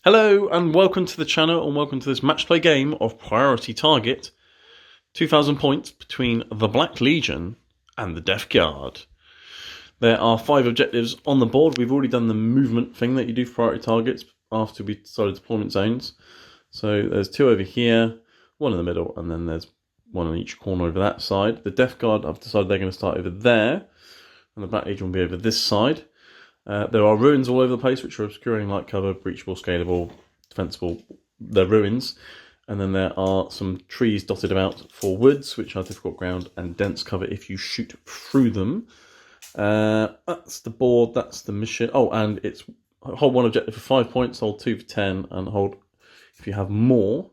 Hello and welcome to the channel and welcome to this match play game of Priority Target. 2,000 points between the Black Legion and the Death Guard. There are 5 objectives on the board. We've already done the movement thing that you do for priority targets after we started deployment zones. So there's 2 over here, 1 in the middle, and then there's 1 on each corner over that side. The Death Guard, I've decided they're going to start over there, and the Black Legion will be over this side. There are ruins all over the place, which are obscuring light cover, breachable, scalable, defensible. They're ruins. And then there are some trees dotted about for woods, which are difficult ground and dense cover if you shoot through them. That's the board, that's the mission. Oh, and it's hold 1 objective for 5 points, hold 2 for 10, and hold, if you have more,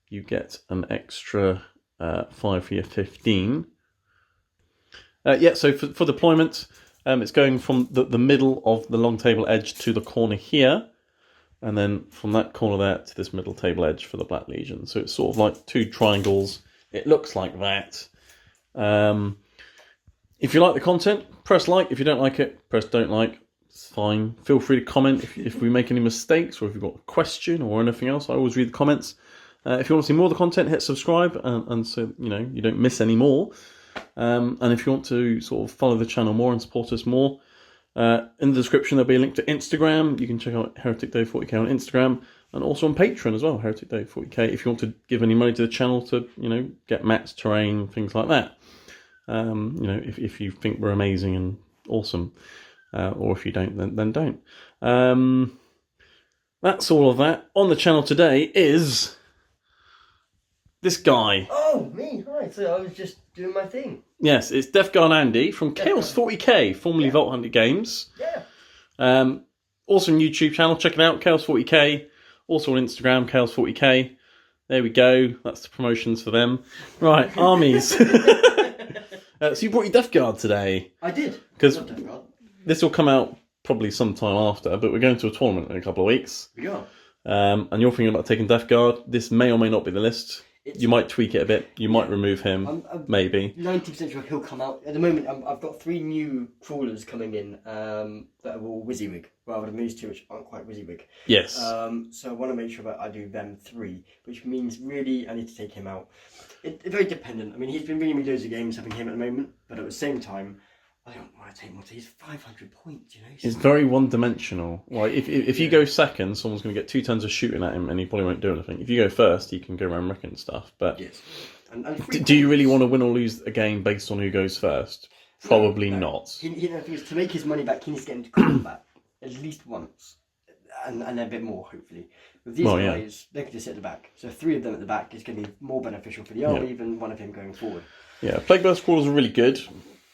you get an extra 5 for your 15. So for deployment, it's going from the middle of the long table edge to the corner here, and then from that corner there to this middle table edge for the Black Legion. So it's sort of like 2 triangles. It looks like that. If you like the content, press like. If you don't like it, press don't like. It's fine. Feel free to comment if we make any mistakes or if you've got a question or anything else. I always read the comments. If you want to see more of the content, hit subscribe, and so you don't miss any more. And if you want to sort of follow the channel more and support us more, in the description there'll be a link to Instagram. You can check out Heretic Day 40k on Instagram, and also on Patreon as well, Heretic Day 40k, if you want to give any money to the channel to get mats, terrain, things like that. If you think we're amazing and awesome, or if you don't, then don't. That's all of that. On the channel today is this guy. Oh, me, hi. So I was just doing my thing. Yes, it's Death Guard Andy from Chaos 40k, formerly Vault Hunter Games. Yeah. Awesome YouTube channel, check it out, Chaos 40k. Also on Instagram, Chaos 40k. There we go, that's the promotions for them. Right, armies. So you brought your Death Guard today. I did. Because this will come out probably sometime after, but we're going to a tournament in a couple of weeks. We are. And you're thinking about taking Death Guard. This may or may not be the list. You might tweak it a bit. You might remove him, I'm maybe. 90% sure he'll come out. At the moment, I've got 3 new crawlers coming in that are all WYSIWYG, rather than these 2 which aren't quite WYSIWYG. Yes. So I want to make sure that I do them 3, which means really I need to take him out. It's very dependent. I mean, he's been bringing me loads of games having him at the moment, but at the same time, I don't want to take him. He's 500 points, It's very one-dimensional. Like if you go second, someone's going to get 2 turns of shooting at him, and he probably won't do anything. If you go first, he can go around wrecking stuff. But yes. Do you really want to win or lose a game based on who goes first? Probably not. The thing is, to make his money back, he needs to get into combat at least once, and a bit more, hopefully. With these guys, they can just sit at the back. So 3 of them at the back is going to be more beneficial for the army than 1 of him going forward. Yeah, Plague Burst crawlers are really good.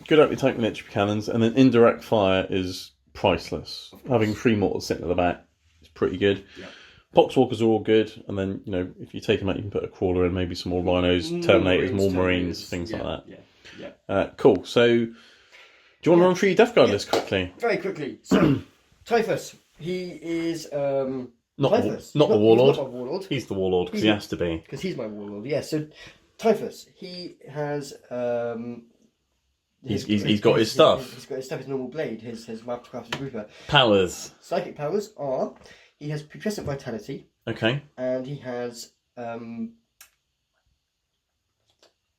Good anti-tank military cannons, and then indirect fire is priceless. Having 3 mortars sitting at the back is pretty good. Yeah. Poxwalkers are all good, and then if you take them out, you can put a crawler in, maybe some more rhinos, terminators, more marines, things like that. Yeah. Cool. So, do you want to run through your Death Guard list quickly? Very quickly. So, Typhus, he is not the warlord. He's not my warlord. He's the warlord because he has to be. Because he's my warlord. Yeah. So, Typhus, he has. He's got his stuff. He's got his stuff, his normal blade, his Wildcraft's Reaper. Powers. Psychic powers are, he has putrescent vitality. Okay. And he has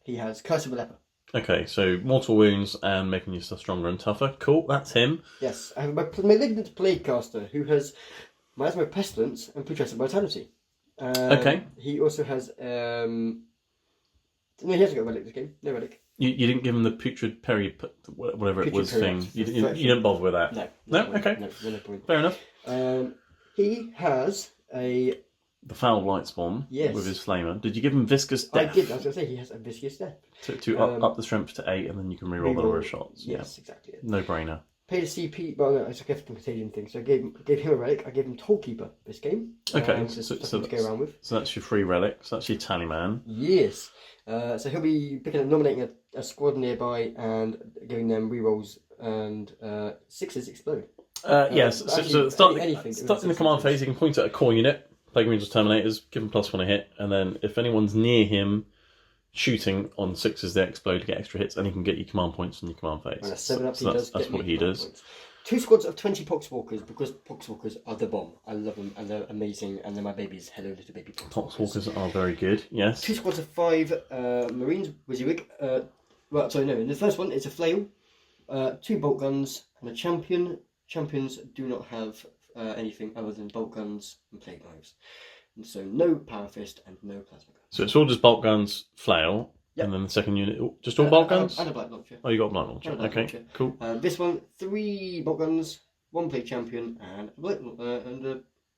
Curse of the Leper. Okay, so mortal wounds and making your stuff stronger and tougher. Cool, that's him. Yes, I have my Malignant Plaguecaster, who has Miasma Pestilence and putrescent vitality. Okay. He also has no, he hasn't got a relic this game. No relic. You didn't give him the putrid peri, whatever it was thing. You didn't bother with that. No. Okay. No point. Fair enough. He has the Foul Blightspawn with his flamer. Did you give him Viscous Death? I did. I was going to say he has a Viscous Death to up the strength to 8, and then you can reroll the number of shots. Yes, exactly. No brainer. Paid a CP. Well, no, it's a gift from Contagion thing. So I gave him a relic. I gave him Tollkeeper this game. Okay, so to go around with. So that's your 3 relics. That's your Tallyman. Yes. So he'll be nominating a squad nearby and giving them rerolls, and 6s explode. Yes. So start in the command phase. You can point at a core unit. Plague Marines or Terminators. Give them +1 a hit, and then if anyone's near him, shooting on 6s, they explode to get extra hits, and he can get you command points in your command phase. And a 7 up, that's what he does. 2 squads of 20 Poxwalkers, because Poxwalkers are the bomb. I love them, and they're amazing, and they're my babies. Hello, little baby Poxwalkers. Poxwalkers are very good, yes. 2 squads of 5 Marines, Wizzywig. In the first one, it's a flail, 2 bolt guns, and a champion. Champions do not have anything other than bolt guns and plague knives. And so no power fist and no plasma guns. So it's all just bolt guns, flail, Yep. And then the second unit, just all bolt guns? And a black launcher. Oh, you got a black launcher. Okay, launcher. cool. This one, 3 bolt guns, 1 plague champion, and a black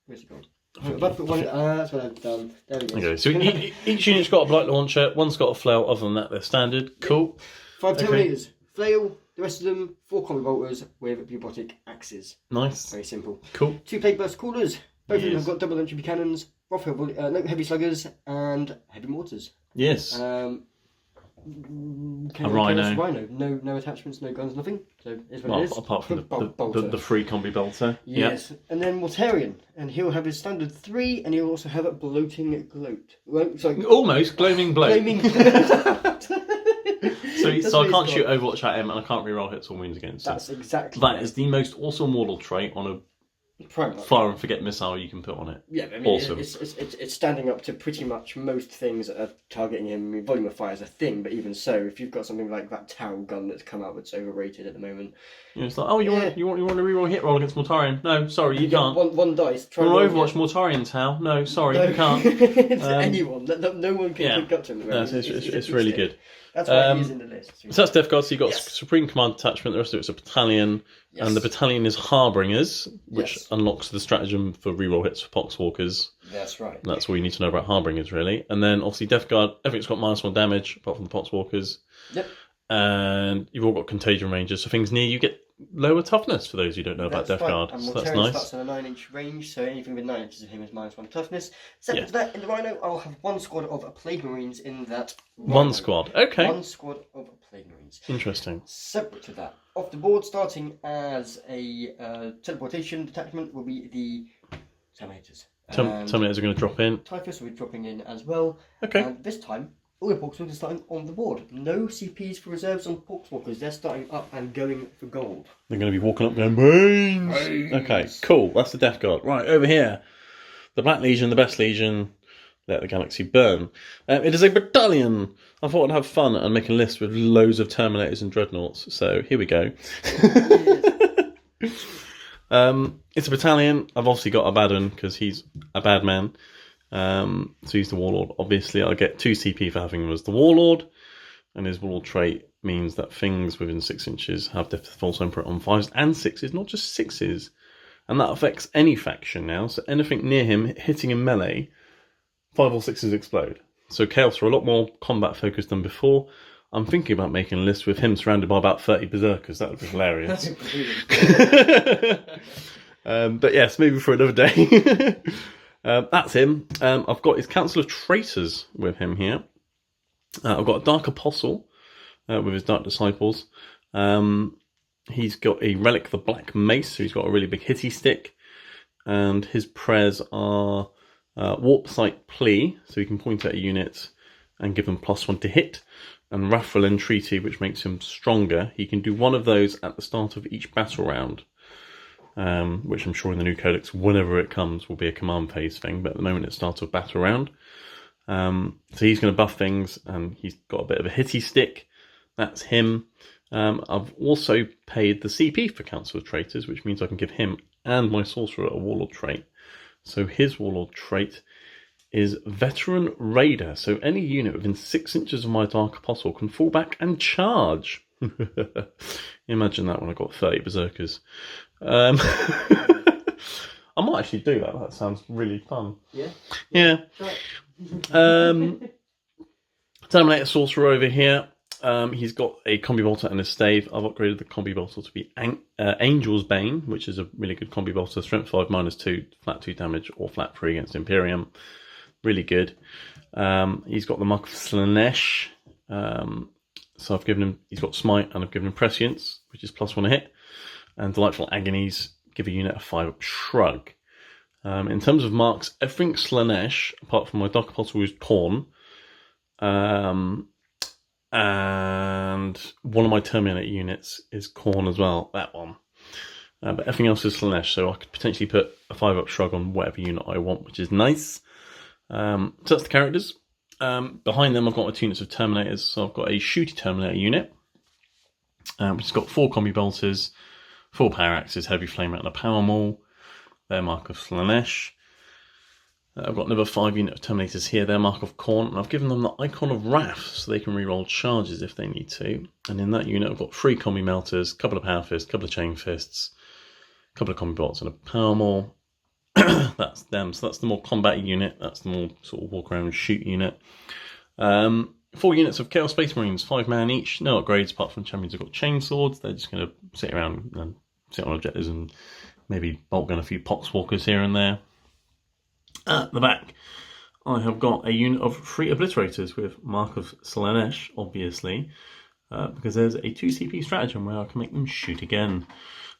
where's it gone? I'm about to put one. That's what I've done. There we go. Okay, so each unit's got a blight launcher, one's got a flail, other than that they're standard. Cool. 5 Terminators, flail, the rest of them, 4 combi bolters with bubotic axes. Nice. Very simple. Cool. 2 plague burst corders, both of them have got double entry cannons, heavy sluggers, and heavy mortars. Yes. A rhino. No attachments, no guns, nothing. So it's what it is. Apart from the free combi bolter. Yes. Yep. And then Mortarion, and he'll have his standard 3, and he'll also have a bloating gloat. Almost gloaming bloat. Flaming gloat. So I can't shoot Overwatch at him, and I can't reroll hits or wounds against him. That's exactly. That is the most awesome warlord trait on a fire and forget missile you can put on it. Yeah, I mean, awesome. It's standing up to pretty much most things that are targeting him. I mean, volume of fire is a thing, but even so, if you've got something like that Tau gun that's come out that's overrated at the moment, it's like, you want to reroll hit roll against Mortarion? No, sorry, you can't. One dice. You want to Overwatch Mortarion Tau? No, sorry, you can't. Anyone, no one can pick up to him. It's really good. That's why he's in the list. So that's Death Guard. So you've got Supreme Command Detachment, the rest of it's a battalion, and the battalion is Harbingers, which unlocks the stratagem for reroll hits for Poxwalkers. That's right. That's all you need to know about Harbingers, really. And then obviously Death Guard, everything's got -1 damage, apart from the Poxwalkers. Yep. And you've all got Contagion Rangers, so things near you get lower toughness for those who don't know about Death Guard. And so that's nice. Starts on a 9-inch range, so anything with 9 inches of him is -1 toughness. Separate to that, in the Rhino, I'll have 1 squad of Plague Marines in that. One squad, okay. 1 squad of Plague Marines. Interesting. Separate to that, off the board, starting as a teleportation detachment, will be the Terminators. Terminators are going to drop in. Typhus will be dropping in as well. Okay. And this time, all the Poxwalkers are starting on the board. No CPs for reserves on Poxwalkers. They're starting up and going for gold. They're going to be walking up going, brains! Okay, cool. That's the Death Guard. Right, over here. The Black Legion, the Best Legion. Let the Galaxy Burn. It is a battalion. I thought I'd have fun and make a list with loads of Terminators and Dreadnoughts. So here we go. It's a battalion. I've obviously got Abaddon because he's a bad man. So he's the Warlord. Obviously, I get 2 CP for having him as the Warlord, and his Warlord trait means that things within 6 inches have Death to the False Emperor on 5s and 6s, not just 6s, and that affects any faction now. So anything near him hitting in melee, 5 or 6s explode. So Chaos are a lot more combat focused than before. I'm thinking about making a list with him surrounded by about 30 berserkers. That would be hilarious. But yes, maybe for another day. That's him. I've got his Council of Traitors with him here. I've got a Dark Apostle with his Dark Disciples. He's got a Relic of the Black Mace, so he's got a really big hitty stick. And his prayers are Warp Sight Plea, so he can point at a unit and give them +1 to hit. And Wrathful Entreaty, which makes him stronger. He can do one of those at the start of each battle round. Which I'm sure in the new codex, whenever it comes, will be a command phase thing, but at the moment it starts with battle round. So he's going to buff things, and he's got a bit of a hitty stick. That's him. I've also paid the CP for Council of Traitors, which means I can give him and my Sorcerer a Warlord trait. So his Warlord trait is Veteran Raider. So any unit within 6 inches of my Dark Apostle can fall back and charge. Imagine that when I got 30 Berserkers. I might actually do that. That sounds really fun. Yeah. Terminator Sorcerer over here. He's got a Combi Bolter and a Stave. I've upgraded the Combi Bolter to be Angel's Bane, which is a really good Combi Bolter. Strength 5, -2, flat 2 damage, or flat 3 against Imperium. Really good. He's got the Mark of Slanesh. So I've given him, he's got Smite, and I've given him Prescience, which is +1 to hit. And Delightful Agonies, give a unit a 5-up shrug. In terms of marks, everything Slanesh, apart from my Dark Apostle, is Khorne. And one of my Terminator units is Khorne as well, that one. But everything else is Slanesh, so I could potentially put a 5-up shrug on whatever unit I want, which is nice. So that's the characters. Behind them I've got my 2 units of Terminators, so I've got a Shooty Terminator unit, which has got 4 Combi Bolters, 4 Power Axes, Heavy Flamer and a Power Maul. They're mark of Slanesh. I've got another 5 unit of Terminators here, they're mark of Khorne, and I've given them the icon of Wrath, so they can reroll charges if they need to. And in that unit I've got 3 Combi Melters, a couple of Power Fists, a couple of Chain Fists, a couple of Combi Bolts and a Power Maul. That's them, so that's the more combat unit, that's the more sort of walk around and shoot unit. 4 units of Chaos Space Marines, 5 man each, no upgrades apart from champions have got chain swords, they're just going to sit around and sit on objectives and maybe bolt gun a few Poxwalkers here and there. At the back, I have got a unit of 3 Obliterators with mark of Slanesh, obviously, because there's a 2 CP stratagem where I can make them shoot again.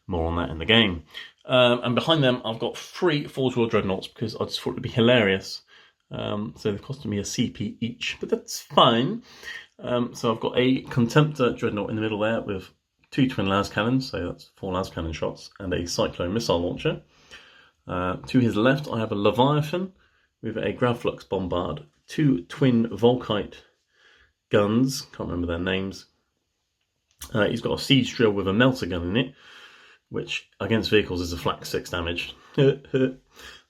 More on that in the game. And behind them, I've got 3 Forge World Dreadnoughts because I just thought it would be hilarious. So they've costed me a CP each, but that's fine. So I've got a Contemptor Dreadnought in the middle there with 2 twin las cannons, so that's 4 las cannon shots, and a Cyclone missile launcher. To his left, I have a Leviathan with a Gravflux Bombard, 2 twin Volkite guns, can't remember their names. He's got a Siege Drill with a Melter gun in it, which against vehicles is a flat 6 damage.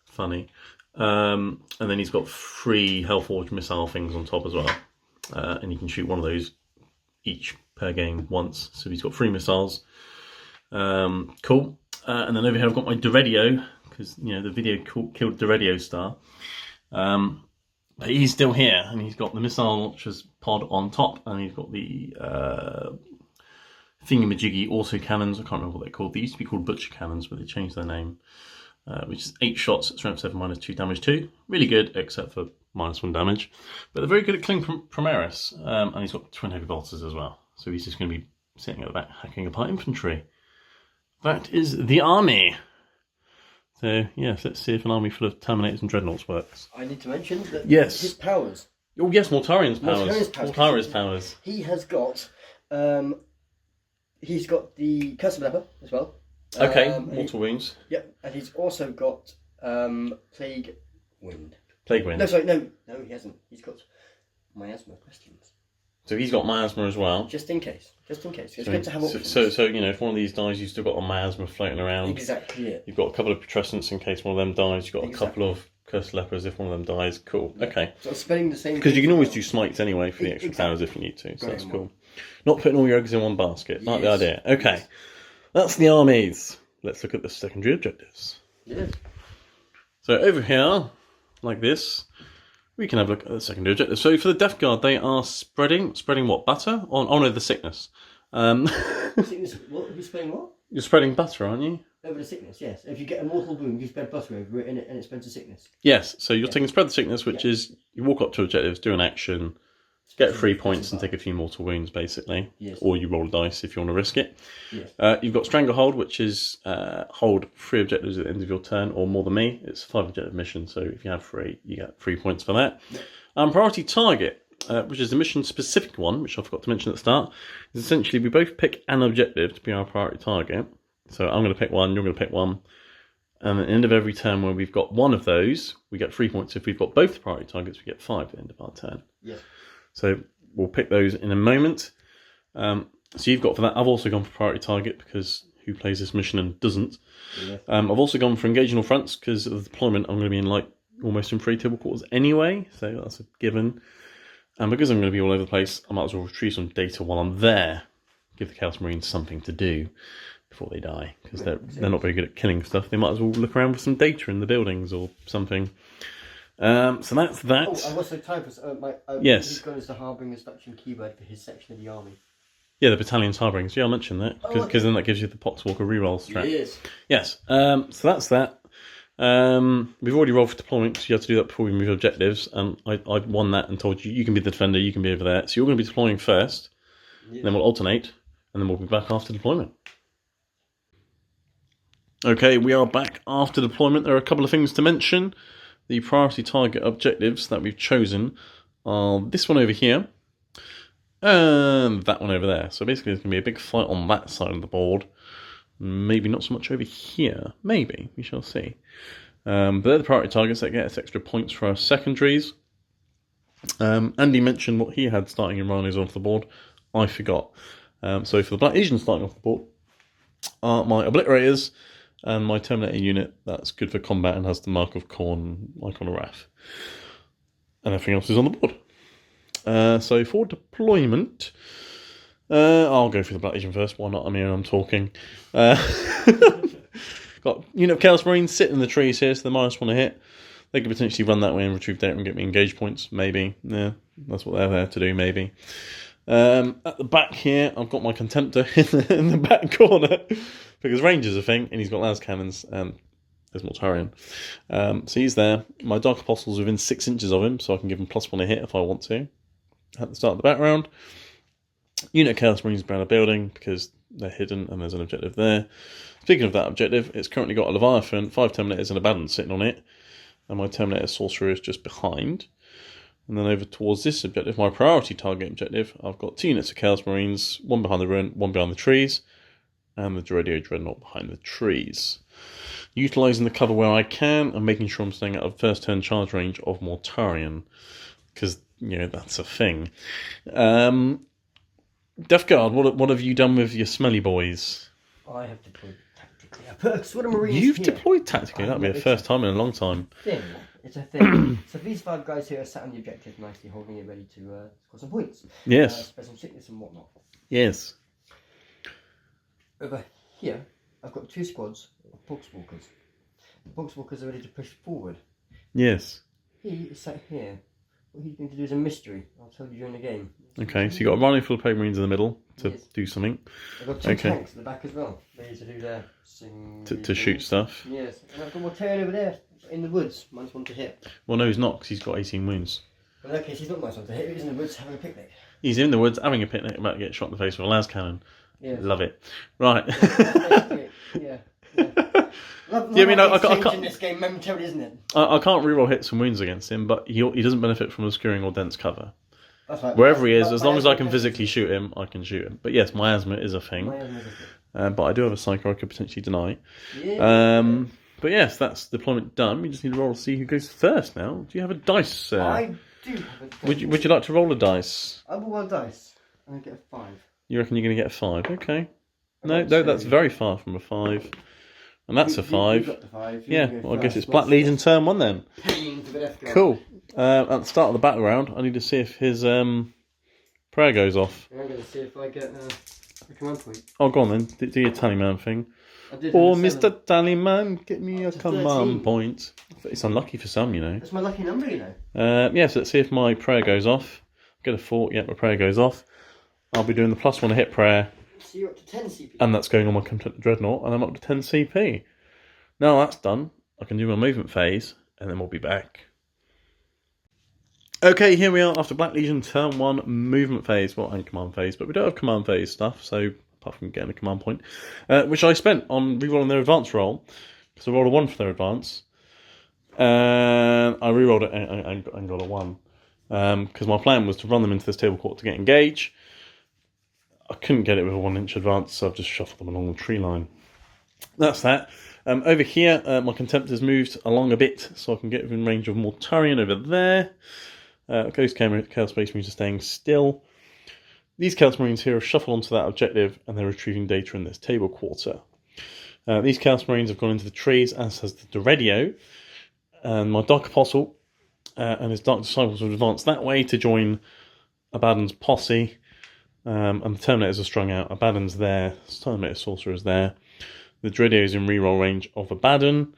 Funny. And then he's got 3 Hellforge missile things on top as well. And you can shoot one of those each per game once. So he's got 3 missiles. Cool. And then over here I've got my Deredio, because you know the video killed Deredio Star. But he's still here, and he's got the missile launcher's pod on top, and he's got the thingamajiggy auto cannons. I can't remember what they're called. They used to be called Butcher Cannons, but they changed their name. Which is 8 shots at strength 7 minus 2 damage 2. Really good, except for minus 1 damage. But they're very good at killing Primaris, and he's got twin heavy bolters as well. So he's just going to be sitting at the back hacking apart infantry. That is the army. So, yes, let's see if an army full of Terminators and Dreadnoughts works. I need to mention that his powers. Oh, yes, Mortarian's powers. Mortarian's powers. He has got... he's got the Curse of Leper as well. Okay, Mortal Wounds. Yep, and he's also got Plague Wind. Plague Wind. No, sorry, no, he hasn't. He's got Miasma Pestilence. So he's got Miasma as well. Just in case. It's good to have options. So you know, if one of these dies, you've still got a Miasma floating around. Exactly it. You've got a couple of Putrescents in case one of them dies. You've got a couple of Cursed Lepers if one of them dies. Cool. Yeah. Okay. So I'm spending the same... Because you can always do smites anyway for the extra powers if you need to. So that's cool. Not putting all your eggs in one basket. Yes. Like the idea. Okay. Yes. That's the armies. Let's look at the secondary objectives. Yes. So over here, like this, we can have a look at the secondary objectives. So for the Death Guard, they are spreading what? Butter? Oh no, the sickness. Sickness, what? Are you spreading what? You're spreading butter, aren't you? Over the sickness, yes. If you get a mortal wound, you spread butter over it and it spreads the sickness. Yes, so you're taking spread the sickness, which is you walk up to objectives, do an action, get 3 points and take a few mortal wounds, basically. Yes. Or you roll a dice if you want to risk it. Yes. You've got Stranglehold, which is hold 3 objectives at the end of your turn, or more than me. It's a 5 objective mission, so if you have 3, you get 3 points for that. Yep. Priority Target, which is the mission-specific one, which I forgot to mention at the start, is essentially we both pick an objective to be our priority target. So I'm going to pick one, you're going to pick one. And at the end of every turn where we've got one of those, we get 3 points. If we've got both the priority targets, we get 5 at the end of our turn. Yes. So we'll pick those in a moment. So you've got for that. I've also gone for priority target because who plays this mission and doesn't? Yeah. I've also gone for engaging all fronts because of the deployment. I'm going to be in almost in 3 table quarters anyway, so that's a given. And because I'm going to be all over the place, I might as well retrieve some data while I'm there. Give the Chaos Marines something to do before they die, because they're not very good at killing stuff. They might as well look around for some data in the buildings or something. So that's that. Oh, and what's the time for yes. He's gone as the Harbinger's Dutchan keyword for his section of the army. Yeah, the Battalion's Harbingers. Yeah, I'll mention that because then that gives you the Poxwalker reroll strat. Yes. Yes. So that's that. We've already rolled for deployment because you have to do that before we move objectives, and I won that and told you can be the defender, you can be over there. So you're going to be deploying first, then we'll alternate, and then we'll be back after deployment. Okay, we are back after deployment. There are a couple of things to mention. The priority target objectives that we've chosen are this one over here and that one over there. So basically there's going to be a big fight on that side of the board. Maybe not so much over here. Maybe. We shall see. But they're the priority targets that get us extra points for our secondaries. Andy mentioned what he had starting in Rhinos off the board. I forgot. So for the Black Legion starting off the board are my Obliterators and my Terminator unit that's good for combat and has the Mark of Khorne icon of Wrath. And everything else is on the board. So for deployment, I'll go for the Black Legion first. Why not? I mean, I'm talking. Got unit of Chaos Marines sitting in the trees here, so the -1 to hit. They could potentially run that way and retrieve data and get me engage points, maybe. Yeah, that's what they're there to do, maybe. At the back here, I've got my Contemptor in the back corner, because range is a thing, and he's got las cannons, and there's Mortarion. So he's there. My Dark Apostle's within 6 inches of him, so I can give him +1 to hit if I want to. At the start of the background, unit of Chaos Marines around a building, because they're hidden and there's an objective there. Speaking of that objective, it's currently got a Leviathan, 5 Terminators and a Baden sitting on it. And my Terminator Sorcerer is just behind. And then over towards this objective, my priority target objective, I've got 2 units of Chaos Marines, 1 behind the ruin, 1 behind the trees, and the Dreadio Dreadnought behind the trees. Utilising the cover where I can, and making sure I'm staying out of first turn charge range of Mortarion. Because, you know, that's a thing. Death Guard, what have you done with your smelly boys? I have deployed tactically. I put a sort of Marines You've here. deployed tactically? That'd be the first time in a long time. It's a thing. So these 5 guys here are sat on the objective, nicely holding it ready to score some points. Yes. Spread some sickness and whatnot. Yes. Over here, I've got 2 squads of Poxwalkers. The Poxwalkers are ready to push forward. Yes. He is sat here. What he's going to do is a mystery. I'll tell you during the game. Okay, so you've got a running full of Plague Marines in the middle to do something. I've got 2 tanks at the back as well. Ready to do their to shoot stuff. Yes. And I've got Mortarion over there in the woods. -1 to hit. Well, no, he's not, because he's got 18 wounds. Well, in that case, he's not -1 to hit. He's in the woods having a picnic. He's in the woods having a picnic, about to get shot in the face with a las cannon. Yes. Love it. Right. Yeah. Yeah, I mean, I can't. In this game momentarily, isn't it? I can't reroll hits and wounds against him, but he doesn't benefit from obscuring or dense cover. That's right. Wherever he is, as long as I can physically shoot him, I can shoot him. But yes, miasma is a thing. But I do have a psycho I could potentially deny. Yeah. But yes, that's deployment done. We just need to roll to see who goes first now. Do you have a dice, sir? I do have a dice. Would you like to roll a dice? I will roll a dice. I'm going to get a 5. You reckon you're going to get a 5? Okay. No, that's very far from a 5. And that's a 5. You got the 5. Yeah, well, I guess it's Black Legion turn 1 then. Cool. At the start of the battleground, I need to see if his prayer goes off. I'm going to see if I get a command point. Oh, go on then. Do your tallyman thing. Mr. Tallyman, get me a command point. It's unlucky for some, you know. That's my lucky number, you know. So let's see if my prayer goes off. Get a 4. Yeah, my prayer goes off. I'll be doing the +1 to hit prayer. So you're up to 10 CP. And that's going on my Contemptor Dreadnought, and I'm up to 10 CP. Now that's done, I can do my movement phase, and then we'll be back. Okay, here we are after Black Legion turn 1 movement phase, well, and command phase, but we don't have command phase stuff, so apart from getting a command point, which I spent on rerolling their advance roll, because I rolled a 1 for their advance, and I rerolled it and got a 1, because my plan was to run them into this table court to get engage. I couldn't get it with a 1-inch advance, so I've just shuffled them along the tree line. That's that. Over here, my Contemptor's moved along a bit, so I can get within range of Mortarion over there. Ghost Chaos Space Marines are staying still. These Chaos Marines here have shuffled onto that objective, and they're retrieving data in this table quarter. These Chaos Marines have gone into the trees, as has the Dreadio. And my Dark Apostle and his Dark Disciples have advanced that way to join Abaddon's posse. And the Terminators are strung out. Abaddon's there. Terminator Sorcerer is there. The Dreadio is in reroll range of Abaddon.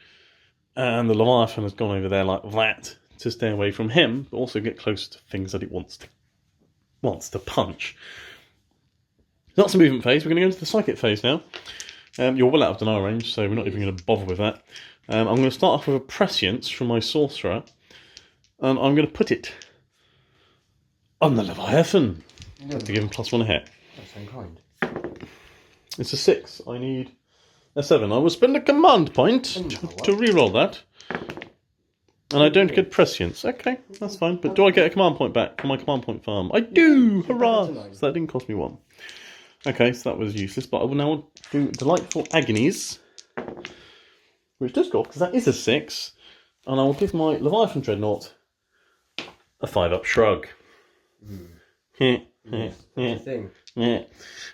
And the Leviathan has gone over there like that to stay away from him, but also get closer to things that it wants to punch. That's the movement phase. We're going to go into the psychic phase now. You're well out of denial range, so we're not even going to bother with that. I'm going to start off with a Prescience from my Sorcerer. And I'm going to put it on the Leviathan. To give him +1 to hit. That's unkind. It's a 6. I need a 7. I will spend a command point to reroll that. And I don't get prescience. Okay, that's fine. But do I get a command point back from my command point farm? I do! Hurrah! So that didn't cost me 1. Okay, so that was useless, but I will now do Delightful Agonies, which does go off, because that is a 6, and I will give my Leviathan Dreadnought a 5-up shrug. Thing. Yeah.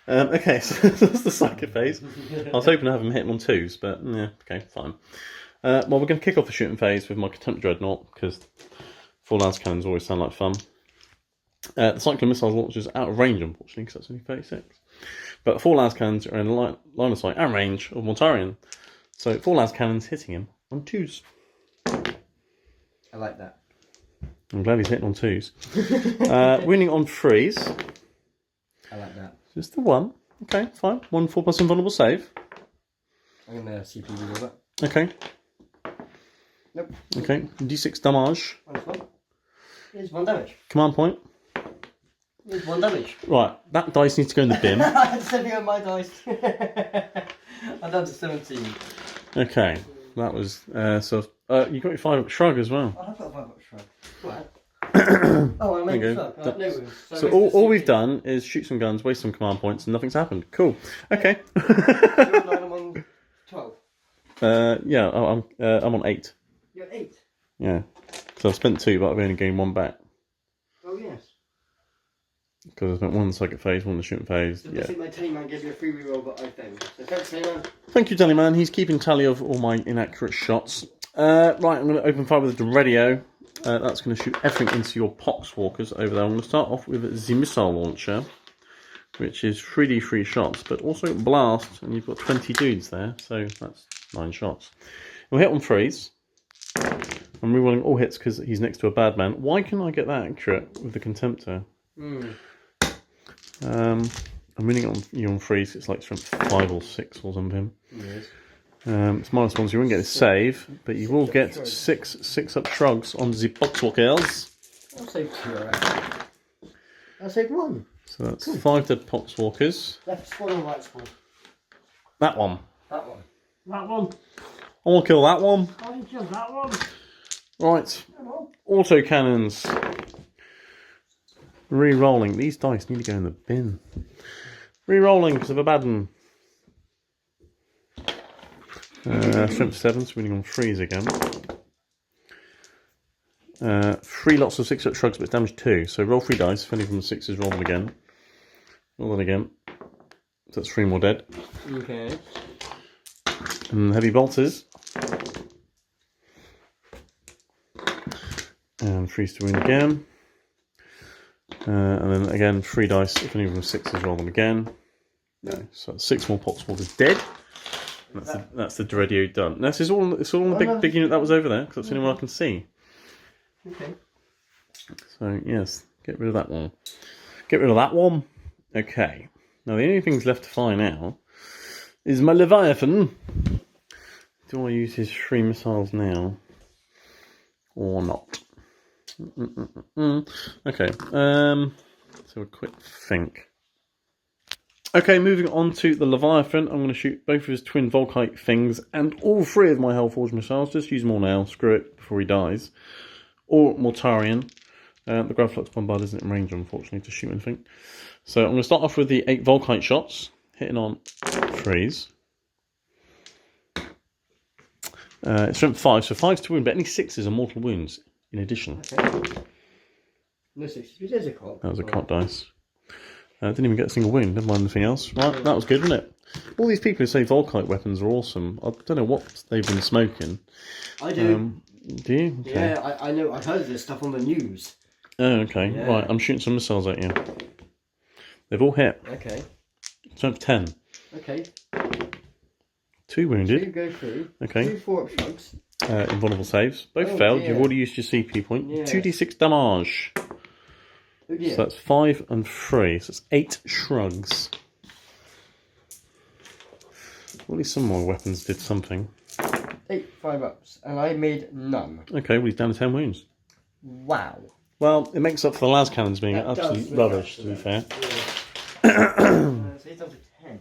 Okay, so that's the psychic phase. I was hoping to have him hit him on 2s, but yeah, okay, fine. Well, we're going to kick off the shooting phase with my Contempt Dreadnought, because 4 Lance Cannons always sound like fun. The Cyclone Missiles launches out of range, unfortunately, because that's only 36. But 4 Lance Cannons are in line of sight and range of Mortarion. So 4 Lance Cannons hitting him on 2s. I like that. I'm glad he's hitting on 2s. Winning on 3s. I like that. Just the 1. Okay, fine. 1 4+ invulnerable save. I'm going to CP reroll that. Okay. Nope. Okay, d6 damage. Here's 1 damage. Command point. Here's 1 damage. Right, that dice needs to go in the bin. I had 7 on my dice. I'm down to 17. Okay, that was you got your 5-up shrug as well. I have got a 5-up shrug. What? Oh, I made a shrug. No wounds. So all we've done is shoot some guns, waste some command points, and nothing's happened. Cool. Okay. I'm on 12. Yeah, I'm on 8. You're 8. Yeah. So I've spent 2, but I've only gained 1 back. Oh yes. Because I spent 1 in the psychic phase, 1 in the shooting phase. So I think my Tallyman gave you a free reroll, but I failed. So thanks, Tallyman. Thank you, Tallyman. He's keeping tally of all my inaccurate shots. Right, I'm going to open fire with the radio. That's going to shoot everything into your Poxwalkers over there. I'm going to start off with the missile launcher, which is 3d3 shots, but also blast, and you've got 20 dudes there, so that's 9 shots. We'll hit on 3s. I'm rerolling all hits because he's next to a bad man. Why can I get that accurate with the Contemptor? I'm winning on you on 3s. It's like strength 5 or 6 or something. Yes. It's -1, so you won't get a save, but you will get 6-up shrugs on the Poxwalkers. I'll save 2 alright. I'll save 1. So that's 5 dead Poxwalkers. Left spawn or right spawn? That one. That one. That one. I want to kill that one. I didn't kill that one. Right. Auto cannons. Re-rolling. These dice need to go in the bin. Re-rolling because of a bad one. Strength 7, so winning on 3s again. 3 lots of 6-up shrugs, but it's damage 2. So roll 3 dice. If any of them are 6s, roll them again. Roll that again. So that's 3 more dead. Okay. And heavy bolters. And 3s to win again. And then again, 3 dice. If any of them are 6s, roll them again. No. So 6 more Poxwalkers dead. That's the radio done. This is all. It's all in the big unit that was over there, because that's the only one I can see. Okay. So yes, get rid of that one. Get rid of that one. Okay. Now the only things left to fire now is my Leviathan. Do I use his 3 missiles now, or not? Okay. So a quick think. Okay, moving on to the Leviathan. I'm going to shoot both of his twin Volkite things and all 3 of my Hellforge missiles. Just use them all now. Screw it before he dies. Or Mortarion. The Gravflux Bombard isn't in range, unfortunately, to shoot anything. So I'm going to start off with the 8 Volkite shots, hitting on 3s. It's strength 5, so 5's to wound, but any 6s are mortal wounds in addition. Okay. No 6s, there's a cop. That was a cop dice. Didn't even get a single wound, never mind anything else. Right, that was good, wasn't it? All these people who say Volkite weapons are awesome, I don't know what they've been smoking. I do. Do you? Okay. Yeah, I know. I've heard of this stuff on the news. Oh, okay. Yeah. Right, I'm shooting some missiles at you. They've all hit. Okay. Strength 10. Okay. 2 wounded. 2 go through. Okay. 2 4-up shrugs. Invulnerable saves. Both failed. Dear. You've already used your CP point. Yeah. 2d6 damage. Oh dear. So that's 5 and 3. So it's 8 shrugs. At least some more weapons did something. 8 5-ups, and I made none. Okay, well he's down to 10 wounds. Wow. Well, it makes up for the las cannons being That absolute does rubbish, to be fair. So he's down to 10.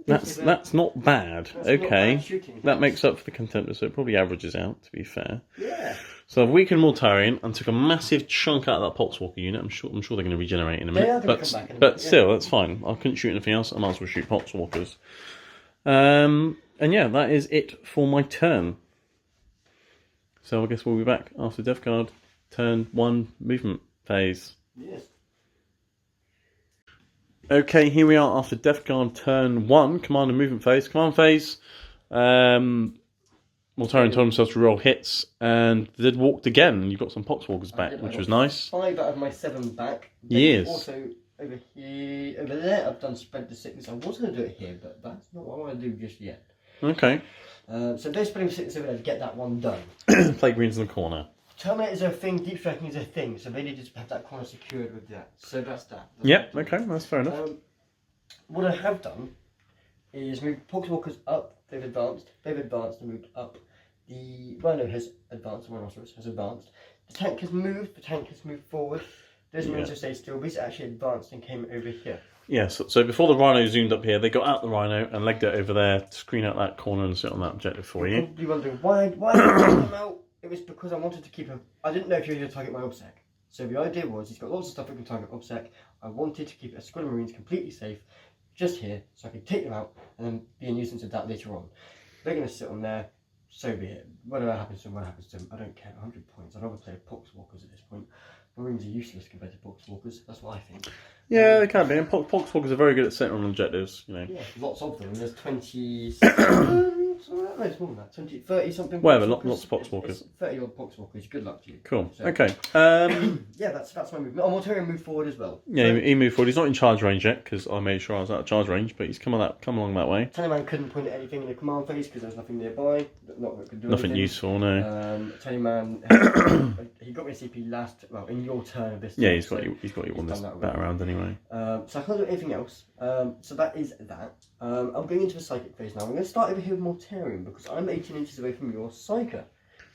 That's not bad. That's okay. not bad shooting. That makes up for the contender, so it probably averages out, to be fair. Yeah. So I've weakened Mortarion and took a massive chunk out of that Poxwalker unit. I'm sure they're going to regenerate in a minute. They are going to come back in a but minute, still, that's fine. I couldn't shoot anything else. I might as well shoot Poxwalkers. And yeah, that is it for my turn. So I guess we'll be back after Death Guard turn 1 movement phase. Yes. Okay, here we are after Death Guard turn 1, command and movement phase. Command phase, Mortarion told himself to roll hits, and they'd walked again. You've got some Poxwalkers back, which was nice. 5 out of my 7 back. Yes. Also, over here, over there, I've done Spread the Sickness. I was going to do it here, but that's not what I want to do just yet. Okay. So they're spreading sickness over there to get that one done. Plague Greens in the corner. Terminators are a thing, Deep Striking is a thing, so they need to have that corner secured with that. So that's that. Yep, okay, that's fair enough. What I have done is move Poxwalkers up, they've advanced and moved up. The Rhino has advanced, the Rhinoceros has advanced. The tank has moved forward. Those Marines have stayed still, these actually advanced and came over here. Yeah, so before the Rhino zoomed up here, they got out the Rhino and legged it over there to screen out that corner and sit on that objective for you. You're wondering, why did I take them out? It was because I wanted to keep him. I didn't know if you were going to target my OBSEC. So the idea was, he's got lots of stuff that can target OBSEC. I wanted to keep a squad of Marines completely safe, just here, so I could take them out and then be a nuisance of that later on. They're going to sit on there, so be it. Whatever happens to them, what happens to them, I don't care. 100 points. I'd rather play Poxwalkers at this point. Marines are useless compared to Poxwalkers, that's what I think. Yeah, they can be. And Poxwalkers are very good at setting on objectives, you know. Yeah, lots of them. There's 27. No, it's more than that. 20, 30 something. Whatever, lots of Poxwalkers. 30 odd Poxwalkers. Good luck to you. Cool. So, okay. yeah, that's my movement. Oh, Mortarion moved forward as well. Yeah, So, he moved forward. He's not in charge range yet because I made sure I was out of charge range, but he's come along that way. Tallyman couldn't point at anything in the command phase because there was nothing nearby. Not that could do Nothing anything. useful, no. Tallyman, he got me a CP last. Well, in your turn of this. Yeah, turn, he's got you on this done that bat around anyway. So I can't do anything else. So that is that. I'm going into the psychic phase now. I'm going to start over here with Mortarion because I'm 18 inches away from your Psyker,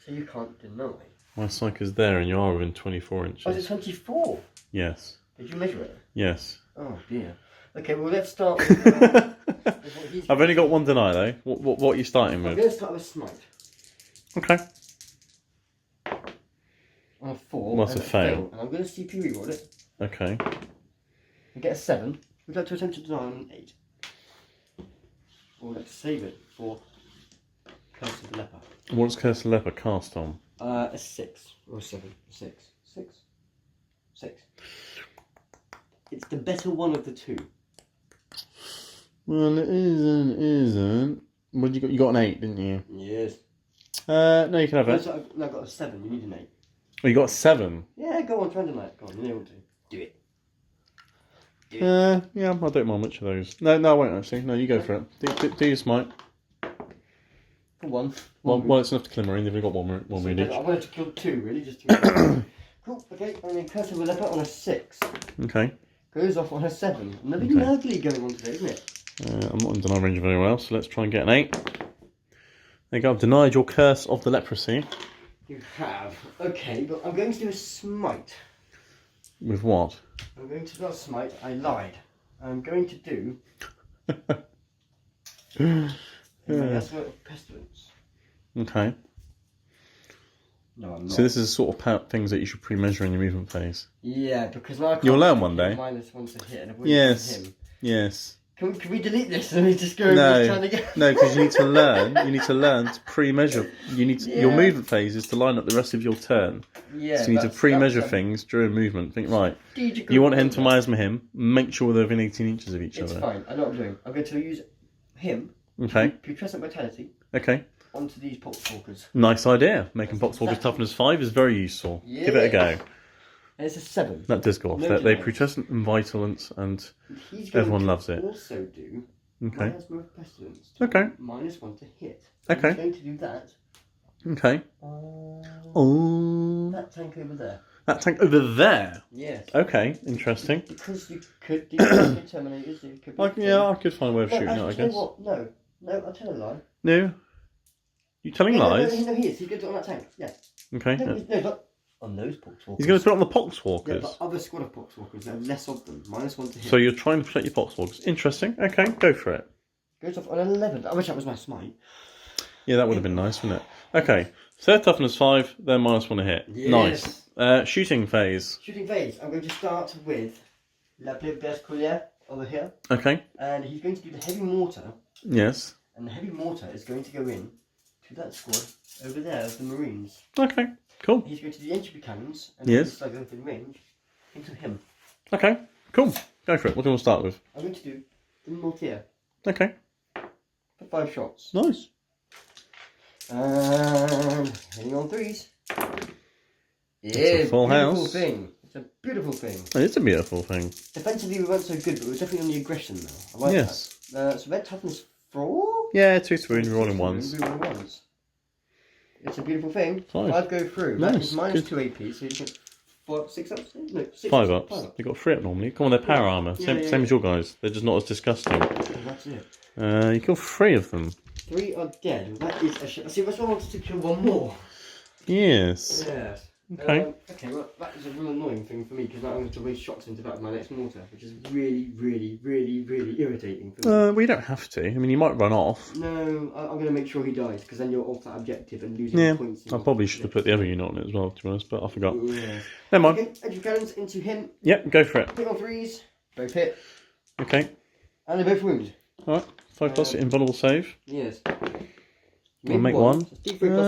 so you can't deny. My Psyker's there and you are within 24 inches. Oh, is it 24? Yes. Did you measure it? Yes. Oh dear. Okay, well let's start with, with what he's I've only got one deny though. What are you starting I'm with? going to start with Smite. Okay. On a 4. Well, that's a fail. And I'm going to CP reroll it. Okay. And get a 7. We'd like to attempt to deny on an 8. Or let's save it for Curse of the Leper. What does Curse of the Leper cast on? A 6 or a 7. 6. 6. It's the better one of the two. Well, it isn't. What you got? You got an 8, didn't you? Yes. No, you can have it. No, I've got a 7. You need an 8. Oh, you got a 7. Yeah, go on, try and deny it. Go on, you know what to do. Do it. Yeah, I don't mind which of those. No, I won't actually. No, you go for it. Do your Smite. For one. Well, it's enough to kill a Marine. They've got one wound each. I wanted to kill 2, really, just to Cool, okay, and then Curse of the Leper on a 6. Okay. Goes off on a 7. Nothing ugly going on today, isn't it? I'm not in deny range very well, so let's try and get an 8. There you go, I've denied your Curse of the Leprosy. You have. Okay, but I'm going to do a Smite. With what? I'm going to do a Smite. I lied. I'm going to do Estimate of Pestilence. Okay. No, I'm not. So this is the sort of things that you should pre-measure in your movement phase. Yeah, because now I can't You'll learn one day. -1 to hit and avoid him. Yes. Can we delete this and we just go No, trying again? no, because you need to learn. You need to learn to pre-measure. Your movement phase is to line up the rest of your turn. Yeah. So you need to pre-measure things during movement. Think right. You want him to miasma him. Make sure they're within 18 inches of each It's other. fine. I know what I'm doing. I'm going to use him. Okay. Putrescent Vitality. Okay. Onto these Poxwalkers. Nice idea. Making Poxwalkers toughness 5 is very useful. Yeah. Give it a go. And it's a 7. That does go off. No They're denies. putrescent and vitalent, and He's going everyone to loves it. also do Okay. Miasma of Pestilence. To Okay. -1 to hit. Okay. He's going to do that. Okay. Oh. That tank over there. That tank over there. Yes. Okay. Interesting. Because you could do Terminators. You could be I could find a way of no, shooting it, I actually, you know guess. what? No, I'll tell a lie. No. You telling lies? No, he is. He's going to do it on that tank. Yeah. Okay. No, Yeah. but on those Poxwalkers. He's going to put it on the Yeah, Poxwalkers. but other squad of Poxwalkers, there are less of them. -1 to hit. So you're trying to protect your Poxwalkers. Interesting. Okay, go for it. Goes off on an 11. I wish that was my Smite. Yeah, that would have been nice, wouldn't it? Okay, So they're toughness 5, they're -1 to hit. Yes. Nice. Shooting phase. Shooting phase. I'm going to start with La Bleu over here. Okay. And he's going to do the heavy mortar. Yes. And the heavy mortar is going to go in to that squad over there of the Marines. Okay, cool. He's going to do the entry cannons and yes. the slugger within range into him. Okay, cool. Go for it. What do you want to start with? I'm going to do the mortier. Okay. For 5 shots. Nice. And hitting on 3s. Yeah, it's a full beautiful house. thing. It's a beautiful thing. It's a beautiful thing. Defensively we weren't so good, but we're definitely on the aggression now. I like that. So red toughness 4? Yeah, 2 to wound, rolling ones. It's a beautiful thing. 5. 5 go through. Nice. That is minus 2 AP, so you get 6 ups? No, 6 5 ups. You've got 3 up normally. Come on, they're power armour. Same as your guys. They're just not as disgusting. That's it. You kill 3 of them. 3 are dead. That is a shit. See, that's why I wanted to kill 1 more. Yes. Yes. Okay. Okay, well, that is a real annoying thing for me because now I'm going to waste shots into that with my next mortar, which is really, really, really, really irritating for me. Well, you don't have to. I mean, you might run off. No, I'm going to make sure he dies because then you're off that objective and losing points. I probably should have put the other unit on it as well, to be honest, but I forgot. Yeah. Never mind. Okay, entry cannons into him. Yep, go for it. Hit on 3s. Both hit. Okay. And they both wound. Alright, 5 plus invulnerable save. Yes. I'll make 1. D3 plus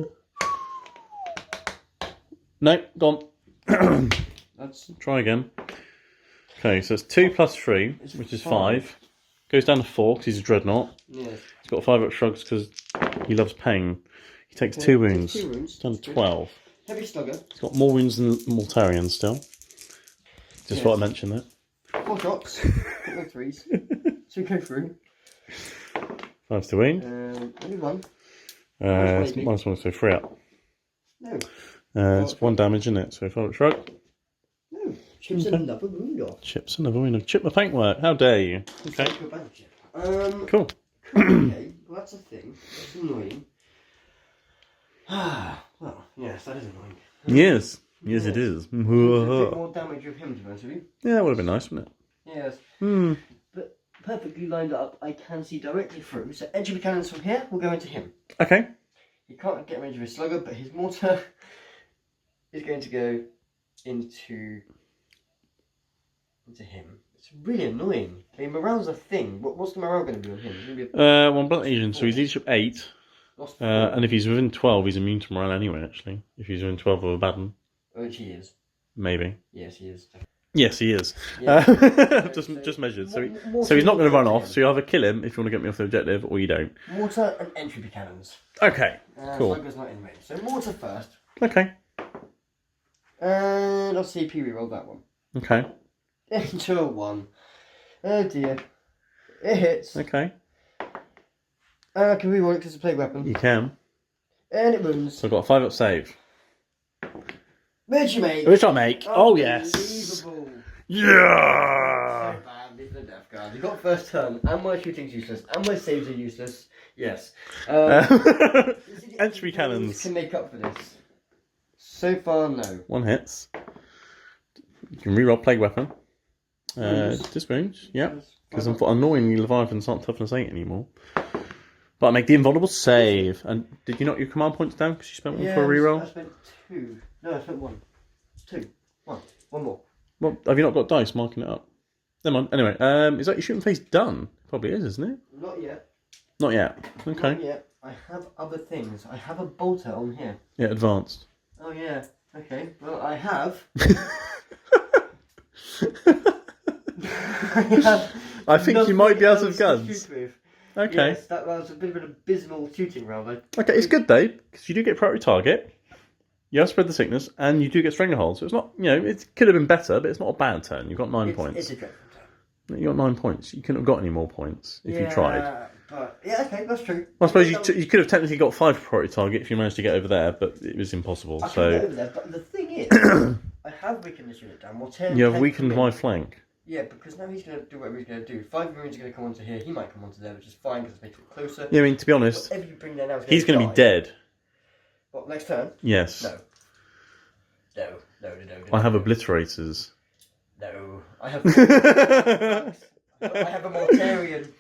3. No, gone. That's... Try again. Okay, so it's 2 plus 3, which is 5. Goes down to 4 because he's a dreadnought. Yes. He's got 5 up shrugs because he loves pain. He takes 2 wounds. 2 wounds. It's down to 12. Heavy slugger. He's got more wounds than Mortarian still. Just thought I'd mention that. 4 shots. Hit with 3s. 2 go through. 5 to wound. Only 1. -1, so 3 up. No. It's 1 damage, isn't it? So 5 up shrug. No. Chips another wound off. Chips another wound. Chip my paintwork. How dare you? Okay. Cool. Okay, well, that's a thing. That's annoying. Well, yes, that is annoying. Yes. Yes, it is. A bit more damage with him, to be honest with you. Yeah, that would have been nice, wouldn't it? Yes. Hmm. But perfectly lined up, I can see directly through. So edge of the cannons from here will go into him. Okay. He can't get range of his slugger, but his mortar is going to go into him. It's really annoying. I mean, morale's a thing. What's the morale going to be on him? It's going to be 1 blunt agent, so he's leadership 8. And if he's within 12, he's immune to morale anyway, actually. If he's within 12 of a bad one. Which he is. Maybe. Yes, he is. Yes, he is. Yeah. Just measured. So he's not going to run off, so you either kill him if you want to get me off the objective, or you don't. Mortar and entry cannons. Okay, cool. Slugger's not in range. So mortar first. Okay. And I'll CP reroll that one. Okay. Into a 1. Oh dear. It hits. Okay. I can reroll it because it's a plague weapon. You can. And it wounds. So I've got a 5 up save. Which you make. Which I make. Oh, yes. Unbelievable. Yeah! So bad, leave the Death Guard. You got first turn, and my shooting's useless, and my saves are useless. Yes. Entry cannons. Can make up for this. So far, no. 1 hits. You can reroll plague weapon. Diswounds, yeah. Because annoyingly Leviathans aren't toughness 8 anymore. But I make the invulnerable save. And did you knock your command points down because you spent 1 for a reroll? I spent 2. No, I spent 1. 2. 1. 1 more. Well, have you not got dice marking it up? Never mind. Anyway, is that your shooting phase done? Probably is, isn't it? Not yet. Not yet. Okay. Not yet. I have other things. I have a bolter on here. Yeah, advanced. Oh yeah. Okay. Well, I have. I think you might be out of guns. Okay. Yes, that was a bit of an abysmal shooting round. Okay, it's good though, because you do get priority target, you have spread the sickness, and you do get stranglehold. So it's not, it could have been better, but it's not a bad turn. You've got 9 points. It's a dreadful turn. You got 9 points. You couldn't have got any more points if you tried. But, yeah, okay, that's true. I suppose you could have technically got 5 priority target if you managed to get over there, but it was impossible. I So can get over there, but the thing is, I have weakened this unit down. you have weakened my flank. Yeah, because now he's going to do whatever he's going to do. 5 Marines are going to come onto here. He might come onto there, which is fine because it's making it closer. Yeah, I mean, to be honest, whatever you bring there now is he's going to be dead. What, next turn? Yes. No. I have obliterators. No. I have I have a Mortarian.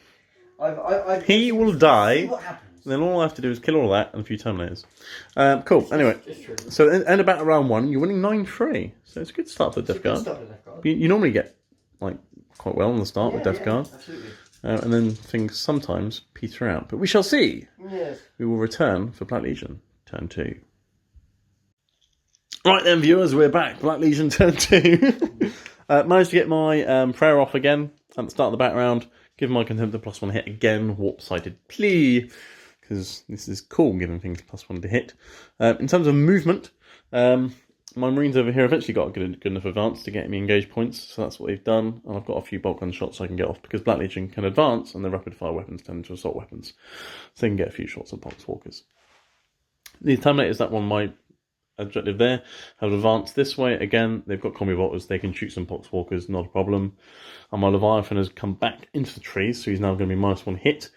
He will die. See what happens. And then all I have to do is kill all that and a few Terminators. Cool. Anyway, It's true. so end about round 1, you're winning 9-3. So it's a good start for the Death Guard. You normally get like quite well on the start with Death Guard. Absolutely. And then things sometimes peter out. But we shall see. Yes. We will return for Black Legion, turn 2. Right then, viewers, we're back. Black Legion, turn 2. Managed to get my prayer off again at the start of the back round. Give my Contemptor +1 hit again. Warp-sided plea. Because this is cool, giving things +1 to hit. In terms of movement, my Marines over here eventually got a good enough advance to get me engaged points, so that's what they've done. And I've got a few bolt gun shots I can get off because Black Legion can advance and their rapid fire weapons turn into assault weapons. So they can get a few shots at Poxwalkers. The Terminators, that one, my objective there, have advanced this way. Again, they've got combi bolters, they can shoot some Poxwalkers, not a problem. And my Leviathan has come back into the trees, so he's now going to be -1 hit.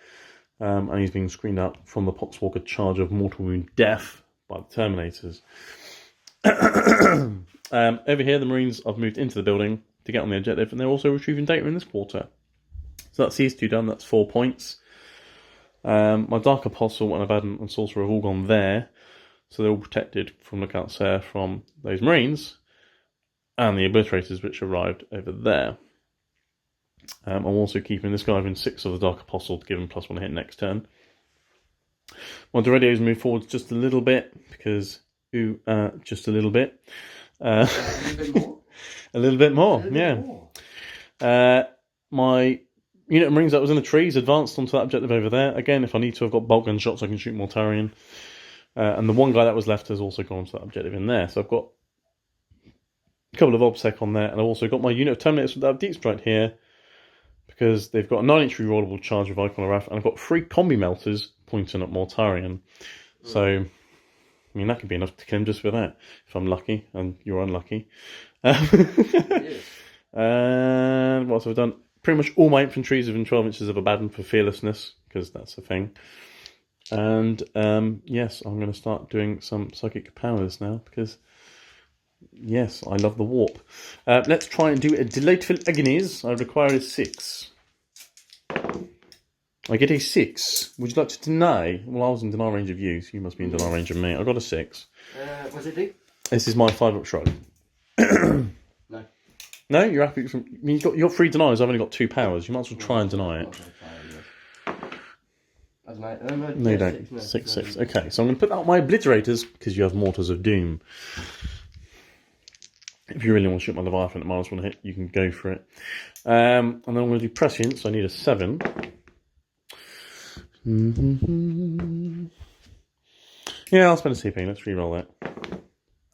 And he's being screened out from the Poxwalker charge of mortal wound death by the Terminators. Over here, the Marines have moved into the building to get on the objective, and they're also retrieving data in this quarter. So that's these two done, that's 4 points. My Dark Apostle and Abaddon and Sorcerer have all gone there, so they're all protected from lookouts there from those Marines, and the Obliterators which arrived over there. I'm also keeping this guy within 6 of the Dark Apostle to give him +1 hit next turn. My Doradios move forward just a little bit, because... just a little bit. A little bit more? A little bit more, yeah. My unit of Marines that was in the trees advanced onto that objective over there. Again, if I need to, I've got bolt gun shots, I can shoot Mortarion. And the one guy that was left has also gone to that objective in there. So I've got a couple of OBSEC on there, and I've also got my unit of Terminators with that Deep Strike here, because they've got a 9-inch rerollable charge with Icon of Wrath, and I've got 3 combi melters pointing at Mortarion. So... I mean, that could be enough to kill him just for that, if I'm lucky, and you're unlucky. And what else have I done? Pretty much all my infantry is within 12 inches of Abaddon for fearlessness, because that's a thing. And, yes, I'm going to start doing some psychic powers now, because, yes, I love the warp. Let's try and do a Delightful Agonies. I require a 6. I get a 6. Would you like to deny? Well, I was in deny range of you, so you must be in deny range of me. I got a 6. What's it do? This is my 5-up shrug. No. No? You're happy? I mean, you've got 3 deniers. I've only got 2 powers. You might as well try and deny it. No, you don't. 6. Okay, so I'm going to put out my Obliterators, because you have Mortars of Doom. If you really want to shoot my Leviathan at -1 hit, you can go for it. And then I'm going to do Prescience, so I need a 7. Yeah, I'll spend a CP. Let's re-roll that.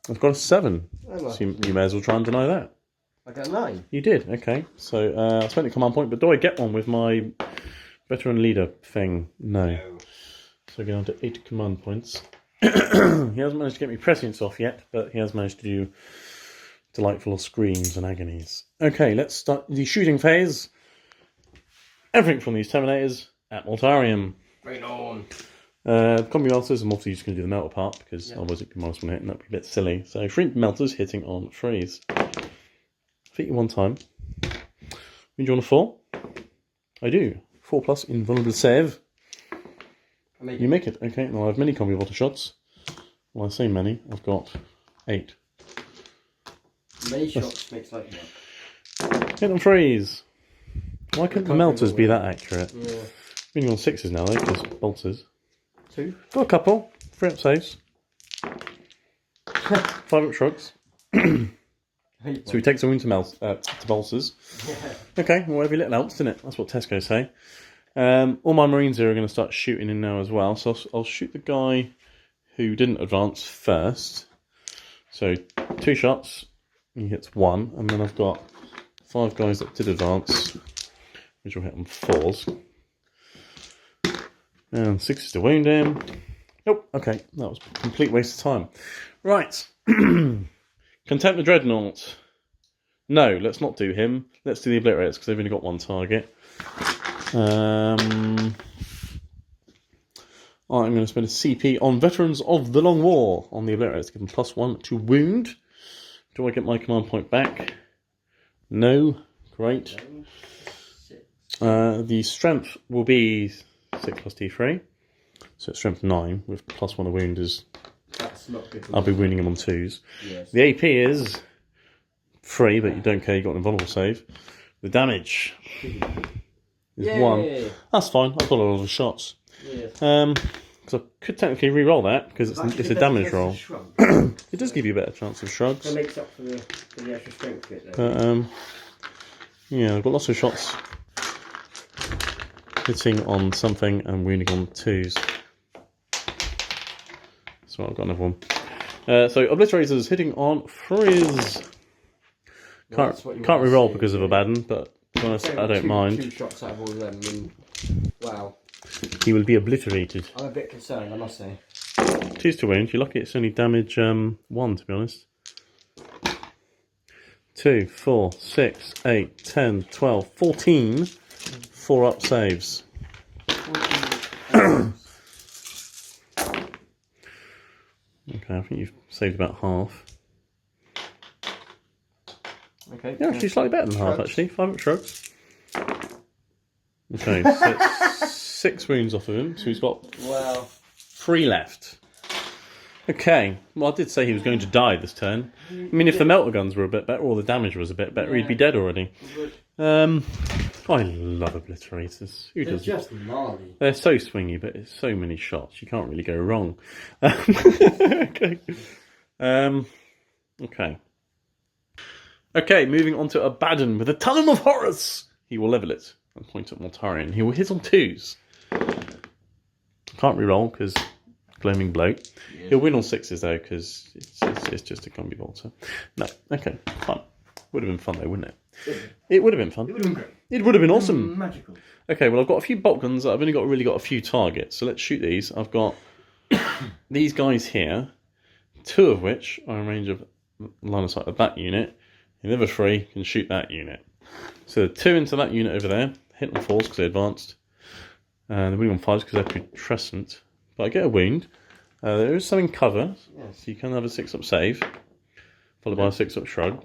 I've got a 7. So you may as well try and deny that. I got a 9. You did, okay. So I spent a command point, but do I get one with my veteran leader thing? No. So I get on to 8 command points. He hasn't managed to get me Prescience off yet, but he has managed to do Delightful Screams and Agonies. Okay, let's start the shooting phase. Everything from these Terminators at Mortarium. Bring it on. Combi melters, I'm obviously just going to do the melter part, because otherwise it'd be -1 hit and that'd be a bit silly. So 3 melters hitting on freeze. Defeat you 1 time. Do you want a 4? I do. 4+ invulnerable save. You make it. Okay, now I have many combi water shots. Well, I say many. I've got 8. Many shots makes light work. Hit on freeze. Why couldn't the melters be that accurate? Yeah. We're on 6s now though, because bolters. 2. Got a couple. 3-up saves. 5-up shrugs. So he takes a wound to bolters. Yeah. Okay, well, every little helps, isn't it? That's what Tesco say. All my Marines here are going to start shooting in now as well. So I'll shoot the guy who didn't advance first. So 2 shots. He hits 1. And then I've got 5 guys that did advance, which will hit on 4s. And 6 to wound him. Nope, okay, that was a complete waste of time. Right. Contempt the Dreadnought. No, let's not do him. Let's do the Obliterators, because they've only got 1 target. I'm going to spend a CP on Veterans of the Long War on the Obliterators to give them +1 to wound. Do I get my command point back? No. Great. The strength will be 6 + T3. So it's strength 9 with +1 a wound is. That's not good. I'll be wounding him on 2s. Yes. The AP is 3, but you don't care. You got an invulnerable save. The damage is 1. That's fine. I've got a lot of shots. Yes. Because I could technically re-roll that because it's a damage roll. It does give you a better chance of shrugs. That makes up for the extra strength bit there. But yeah, I've got lots of shots hitting on something and wounding on 2s. So I've got another one. So Obliterators hitting on 3s. Can't re-roll because of a bad one, but to be honest, I don't mind. 2 shots out of all of them, and wow. He will be obliterated. I'm a bit concerned, I must say. 2s to wound. You're lucky it's only damage 1, to be honest. 2, 4, 6, 8, 10, 12, 14. 4 up saves. Okay, I think you've saved about half. Okay. Yeah, actually slightly better than half, actually. 5 up shrugs. Okay, so it's 6 wounds off of him, so he's got 3 left. Okay, well I did say he was going to die this turn. I mean, if the melter guns were a bit better, or the damage was a bit better, he'd be dead already. I love Obliterators. Who doesn't? They're just gnarly. They're so swingy, but it's so many shots. You can't really go wrong. Okay. Okay. Okay, moving on to Abaddon with a Talon of Horus. He will level it and point at Mortarion. He will hit on 2s. Can't re-roll because Gloaming Bloat. Yeah. He'll win on 6s though because it's just a combi bolter. No, okay, fun. Would have been fun though, wouldn't it? It would have been fun. It would have been great. It would have been awesome. Magical. Okay, well I've got a few bolt guns. I've only really got a few targets, so let's shoot these. I've got these guys here, 2 of which are in range of line of sight of that unit. The other 3 can shoot that unit. So 2 into that unit over there, hit on 4s because they advanced, and the winning on 5s because they're putrescent. But I get a wound. There is some in cover, so you can have a 6-up save, followed by a 6-up shrug.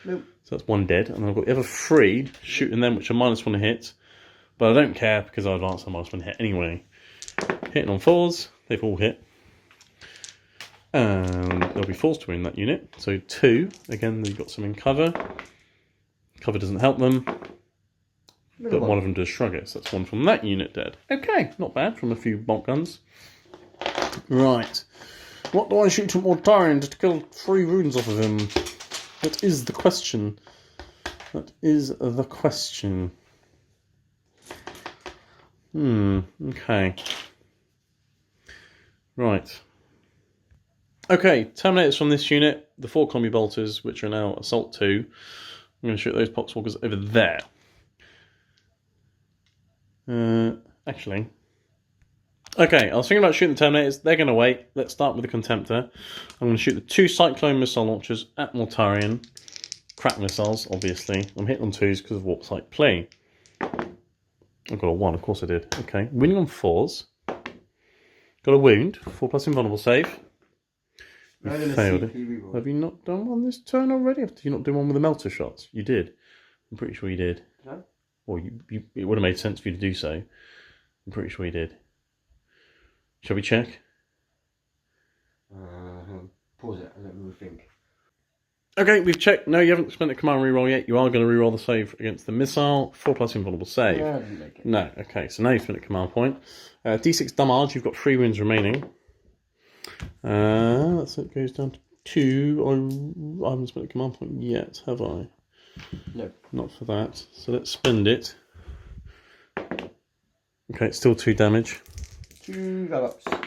Nope. So that's 1 dead, and I've got the other 3 shooting them, which are -1 to hit. But I don't care because I advanced on -1 hit anyway. Hitting on 4s, they've all hit. And they'll be forced to win that unit. So 2, again, they've got some in cover. Cover doesn't help them. But one of them does shrug it, so that's 1 from that unit dead. Okay, not bad from a few bolt guns. Right. What do I shoot to Mortarion to kill 3 wounds off of him? That is the question. That is the question. Okay. Right. Okay, Terminators from this unit. The 4 combi bolters, which are now Assault 2. I'm going to shoot those Poxwalkers over there. Actually. Okay, I was thinking about shooting the Terminators. They're going to wait. Let's start with the Contemptor. I'm going to shoot the 2 Cyclone missile launchers at Mortarion. Crack missiles, obviously. I'm hitting on 2s because of Warp Sight play. I've got a 1, of course I did. Okay, winning on 4s. Got a wound. 4+ invulnerable save. You failed it. Have you not done one this turn already? Did you not do one with the melter shots? You did. I'm pretty sure you did. No? Or it would have made sense for you to do so. I'm pretty sure you did. Shall we check? Pause it. I don't really think. Okay, we've checked. No, you haven't spent a command reroll yet. You are going to reroll the save against the missile. 4+ invulnerable save. No, I didn't make it. No, okay. So now you've spent a command point. D6 damage. You've got 3 wounds remaining. That's it. Goes down to 2. I haven't spent a command point yet, have I? No. Not for that. So let's spend it. Okay, it's still 2 damage. 2 gallops. I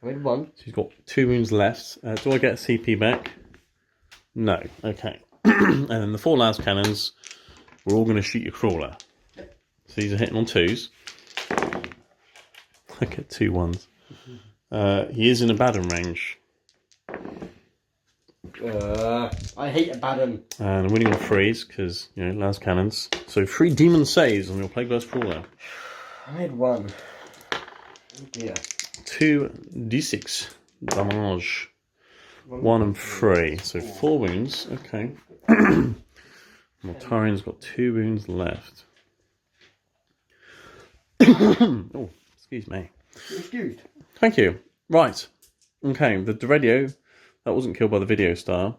made 1. So he's got 2 wounds left. Do I get a CP back? No. Okay. And then the 4 las cannons, we're all going to shoot your crawler. So these are hitting on 2s. I get 2 1s. He is in Abaddon range. I hate Abaddon. And I'm winning on 3s because, you know, las cannons. So 3 demon saves on your Plague Burst crawler. I made 1. Oh dear. 2 d6 damage. 1 and 3. So 4 wounds. Okay. Mortarion's got 2 wounds left. Oh, excuse me. You're excused. Thank you. Right. Okay, the radio, that wasn't killed by the video star.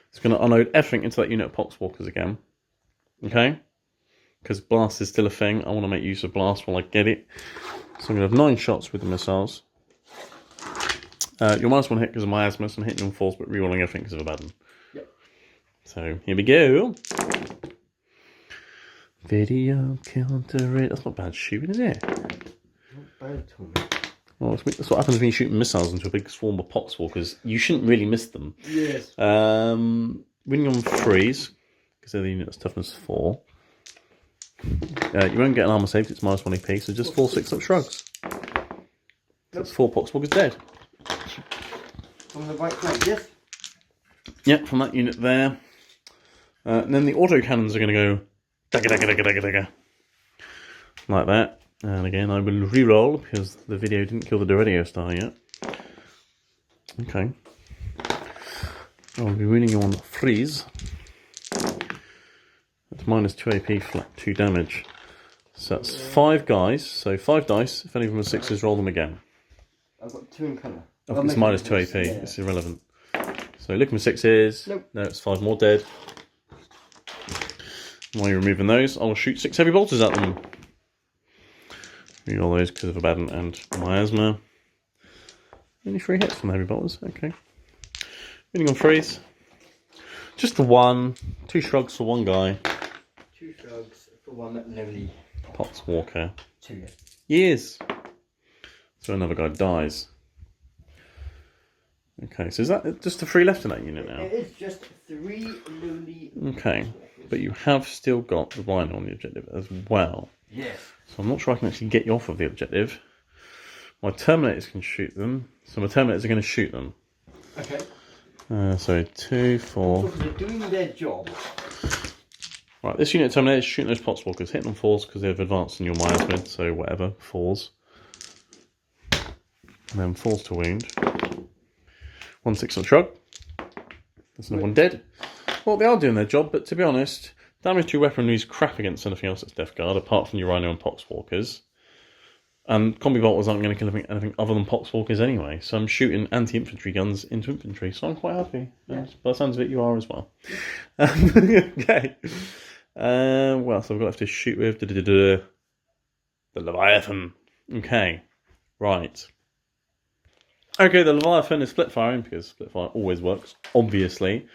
It's going to unload everything into that unit of Poxwalkers again. Okay? Because blast is still a thing. I want to make use of blast while I get it. So I'm going to have 9 shots with the missiles. You'll -1 hit because of my asthma, so I'm hitting on 4s, but rerolling everything because of a bad one. Yep. So here we go. Video counter it. That's not bad shooting, is it? Not bad at all. Well, that's what happens when you shoot missiles into a big swarm of Poxwalkers. You shouldn't really miss them. Yes. Winning on 3s, because they're the unit that's toughness 4. You won't get an armor save, it's -1 AP, so just 4 6-up shrugs. That's 4 Poxwalkers dead. On the right flank, yes? Yep, from that unit there. And then the autocannons are going to go dagga dagga dagga dagga dagga. Like that. And again, I will re-roll because the video didn't kill the radio star yet. Okay. I'll be winning on freeze. That's -2 AP, flat 2 damage. So that's 5 guys. So 5 dice. If any of them are 6s, roll them again. I've got 2 in colour. Oh, it's -2 AP. Yeah. It's irrelevant. So looking for 6s. Nope. No, it's 5 more dead. While you're removing those, I'll shoot 6 heavy bolters at them. Reroll those because of a bad and miasma. Only 3 hits from the heavy bolters. Okay. Winning on freeze. Just the 1. 2 shrugs for 1 guy. 2 shrugs for 1 lonely Poxwalker. 2 yes. Years. So another guy dies. Okay, so is that just the 3 left in that unit now? It is just 3 lonely. Okay, but you have still got the Rhino on the objective as well. Yes. So I'm not sure I can actually get you off of the objective. My Terminators can shoot them, so my Terminators are going to shoot them. Okay. So 2, 4. So they're doing their job. Right, this unit of Terminators is shooting those Poxwalkers, hitting on 4s because they've advanced in your miasma, so whatever, 4s. And then 4s to wound. 1 6-up shrug. There's no one dead. Well, they are doing their job, but to be honest, damage to weaponry is crap against anything else that's Death Guard, apart from your Rhino and Poxwalkers. And combi bolters aren't going to kill anything other than Poxwalkers anyway, so I'm shooting anti-infantry guns into infantry, so I'm quite happy. Yeah. And by the sounds of it, you are as well. Okay. What else have I got left to shoot with? The Leviathan. Okay. Right. Okay, the Leviathan is split firing because split fire always works, obviously.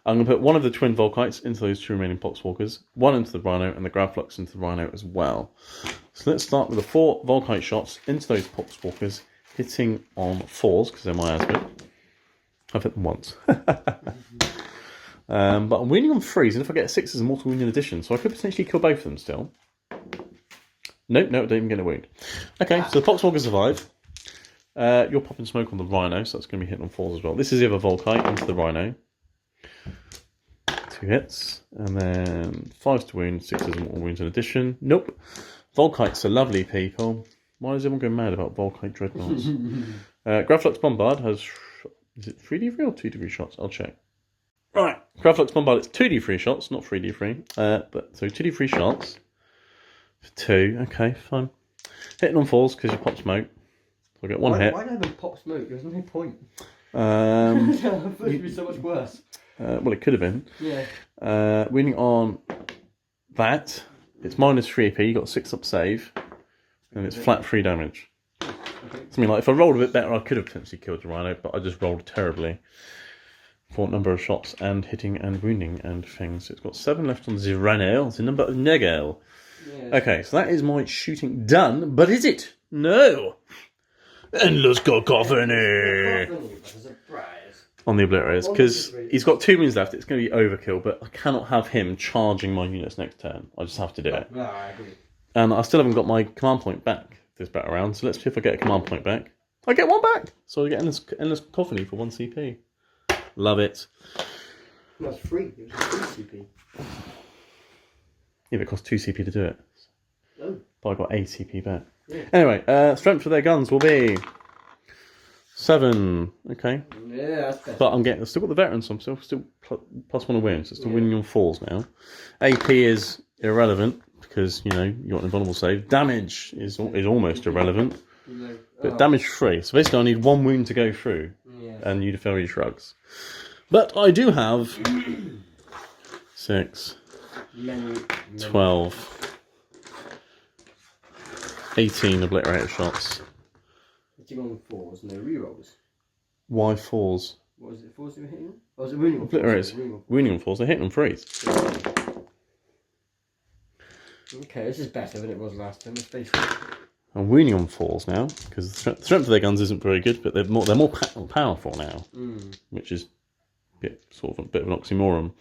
I'm going to put 1 of the twin Volkites into those 2 remaining Poxwalkers, 1 into the Rhino, and the Gravflux into the Rhino as well. So let's start with the 4 Volkite shots into those Poxwalkers, hitting on 4s because they're miasma. I've hit them once. But I'm winning on 3s, and if I get 6 as a mortal wound in addition, so I could potentially kill both of them still. Nope, no, I don't even get a wound. Okay, so the Poxwalkers survive. You're popping smoke on the Rhino, so that's going to be hitting on 4s as well. This is the other Volkite into the Rhino. 2 hits, and then 5s to wound, 6s and mortal wounds in addition. Nope. Volkites are lovely, people. Why is everyone going mad about Volkite dreadnoughts? Gravflux Bombard has... Is it 3D free or 2D shots? I'll check. Right, Gravflux Bombard, it's 2D free shots, not 3D free. But so 2D free shots for 2. Okay, fine. Hitting on 4s because you pop smoke. So I get 1 hit. Why do I even pop smoke? There's no point. I thought it would be so much worse. Well, it could have been. Yeah. Winning on that, it's -3 AP, you got 6-up save, and it's flat 3 damage. Okay. I mean, like, if I rolled a bit better, I could have potentially killed the Rhino, but I just rolled terribly. For number of shots and hitting and wounding and things. It's got 7 left on the Rhino. It's a number of Negel. Yes. Okay, so that is my shooting done, but is it? No! Endless cacophony! On the Obliterators, because he's got 2 moons left. It's going to be overkill, but I cannot have him charging my units next turn. I just have to do it. No, I agree. And I still haven't got my command point back this battle round, so let's see if I get a command point back. I get 1 back! So I get endless cacophony for 1 CP. Love it. That's free. It was free CP. Yeah, but it costs 2 CP to do it. Oh. But I got 8 CP back. Yeah. Anyway, strength for their guns will be 7. Okay. Yeah, that's better. But I've still got the veterans, so I'm still +1 of wounds. So still winning on 4s now. AP is irrelevant because, you know, you got an invulnerable save. Damage is almost irrelevant. But damage free. So basically I need 1 wound to go through. Yeah. And you defend your shrugs. But I do have 6, 12, 18 obliterator shots. Hitting on 4s, no rerolls. Why 4s? What was it, 4s that were hitting? Or was it wounding on 4s? Obliterators. Wounding on 4s, they're hitting on 3s. Okay, this is better than it was last time, let's face it. I'm wounding on 4s now, because the strength of their guns isn't very good, but they're more powerful now, which is sort of a bit of an oxymoron.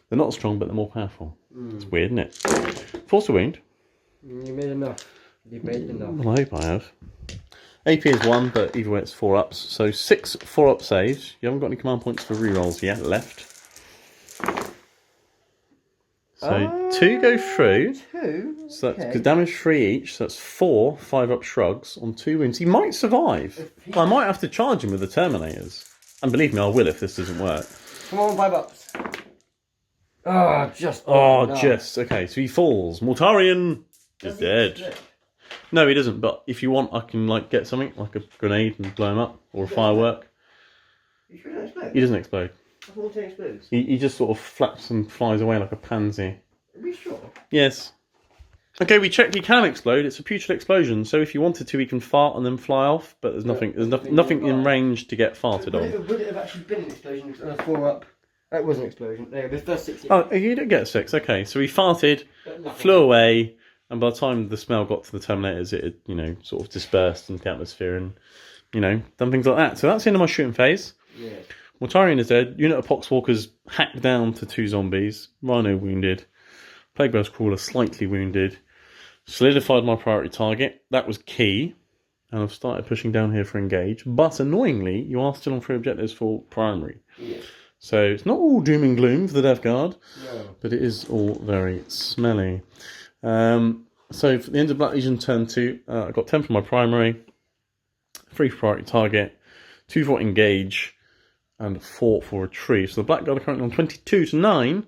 They're not strong, but they're more powerful. It's weird, isn't it? Force a wound. You made enough. You've made enough. Well, I hope I have. AP is 1, but either way it's 4-ups. So 6 4-up saves. You haven't got any command points for rerolls yet left. So 2 go through. 2? So that's damage 3 each. So that's 4 5-up shrugs on 2 wounds. He might survive. I might have to charge him with the Terminators. And believe me, I will if this doesn't work. Come on, 5-ups. Oh, just. Just. Okay, so he falls. Mortarion is dead. No, he doesn't. But if you want, I can get something like a grenade and blow him up, or a firework. You sure he doesn't explode? He doesn't explode. I thought he explodes. He just sort of flaps and flies away like a pansy. Are we sure? Yes. Okay, we checked. He can explode. It's a putrid explosion. So if you wanted to, he can fart and then fly off. But there's nothing. There's nothing in range to get farted on. Would it have actually been an explosion? 4-up. That was an explosion. No, the first 6. Oh, you did get 6. Okay, so he farted, flew away. And by the time the smell got to the Terminators, it had, sort of dispersed into the atmosphere and, done things like that. So that's the end of my shooting phase. Yeah. Mortarion is dead. Unit of Poxwalkers hacked down to 2 zombies. Rhino wounded. Plaguebear's Crawler slightly wounded. Solidified my priority target. That was key. And I've started pushing down here for engage. But annoyingly, you are still on 3 objectives for primary. Yeah. So it's not all doom and gloom for the Death Guard. No. But it is all very smelly. So for the end of Black Legion turn 2, I got 10 for my primary, 3 for priority target, 2 for engage, and 4 for retrieve. So the Black Guard are currently on 22 to 9,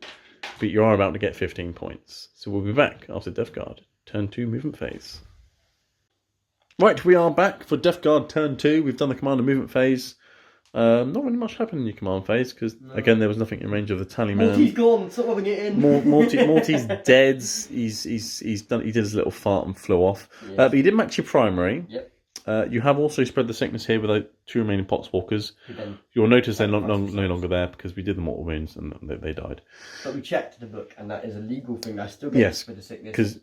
but you are about to get 15 points. So we'll be back after Death Guard turn 2 movement phase. Right, we are back for Death Guard turn 2. We've done the command and movement phase. Not really much happened in your command phase because again there was nothing in range of the tallyman. Morty's gone. Stop rubbing it in. Morty's dead. He's done. He did his little fart and flew off. Yes. But he did match your primary. Yep. You have also spread the sickness here with 2 remaining Poxwalkers. You'll notice they're no longer there because we did the mortal wounds and they died. But we checked the book and that is a legal thing. I still get for the sickness. Because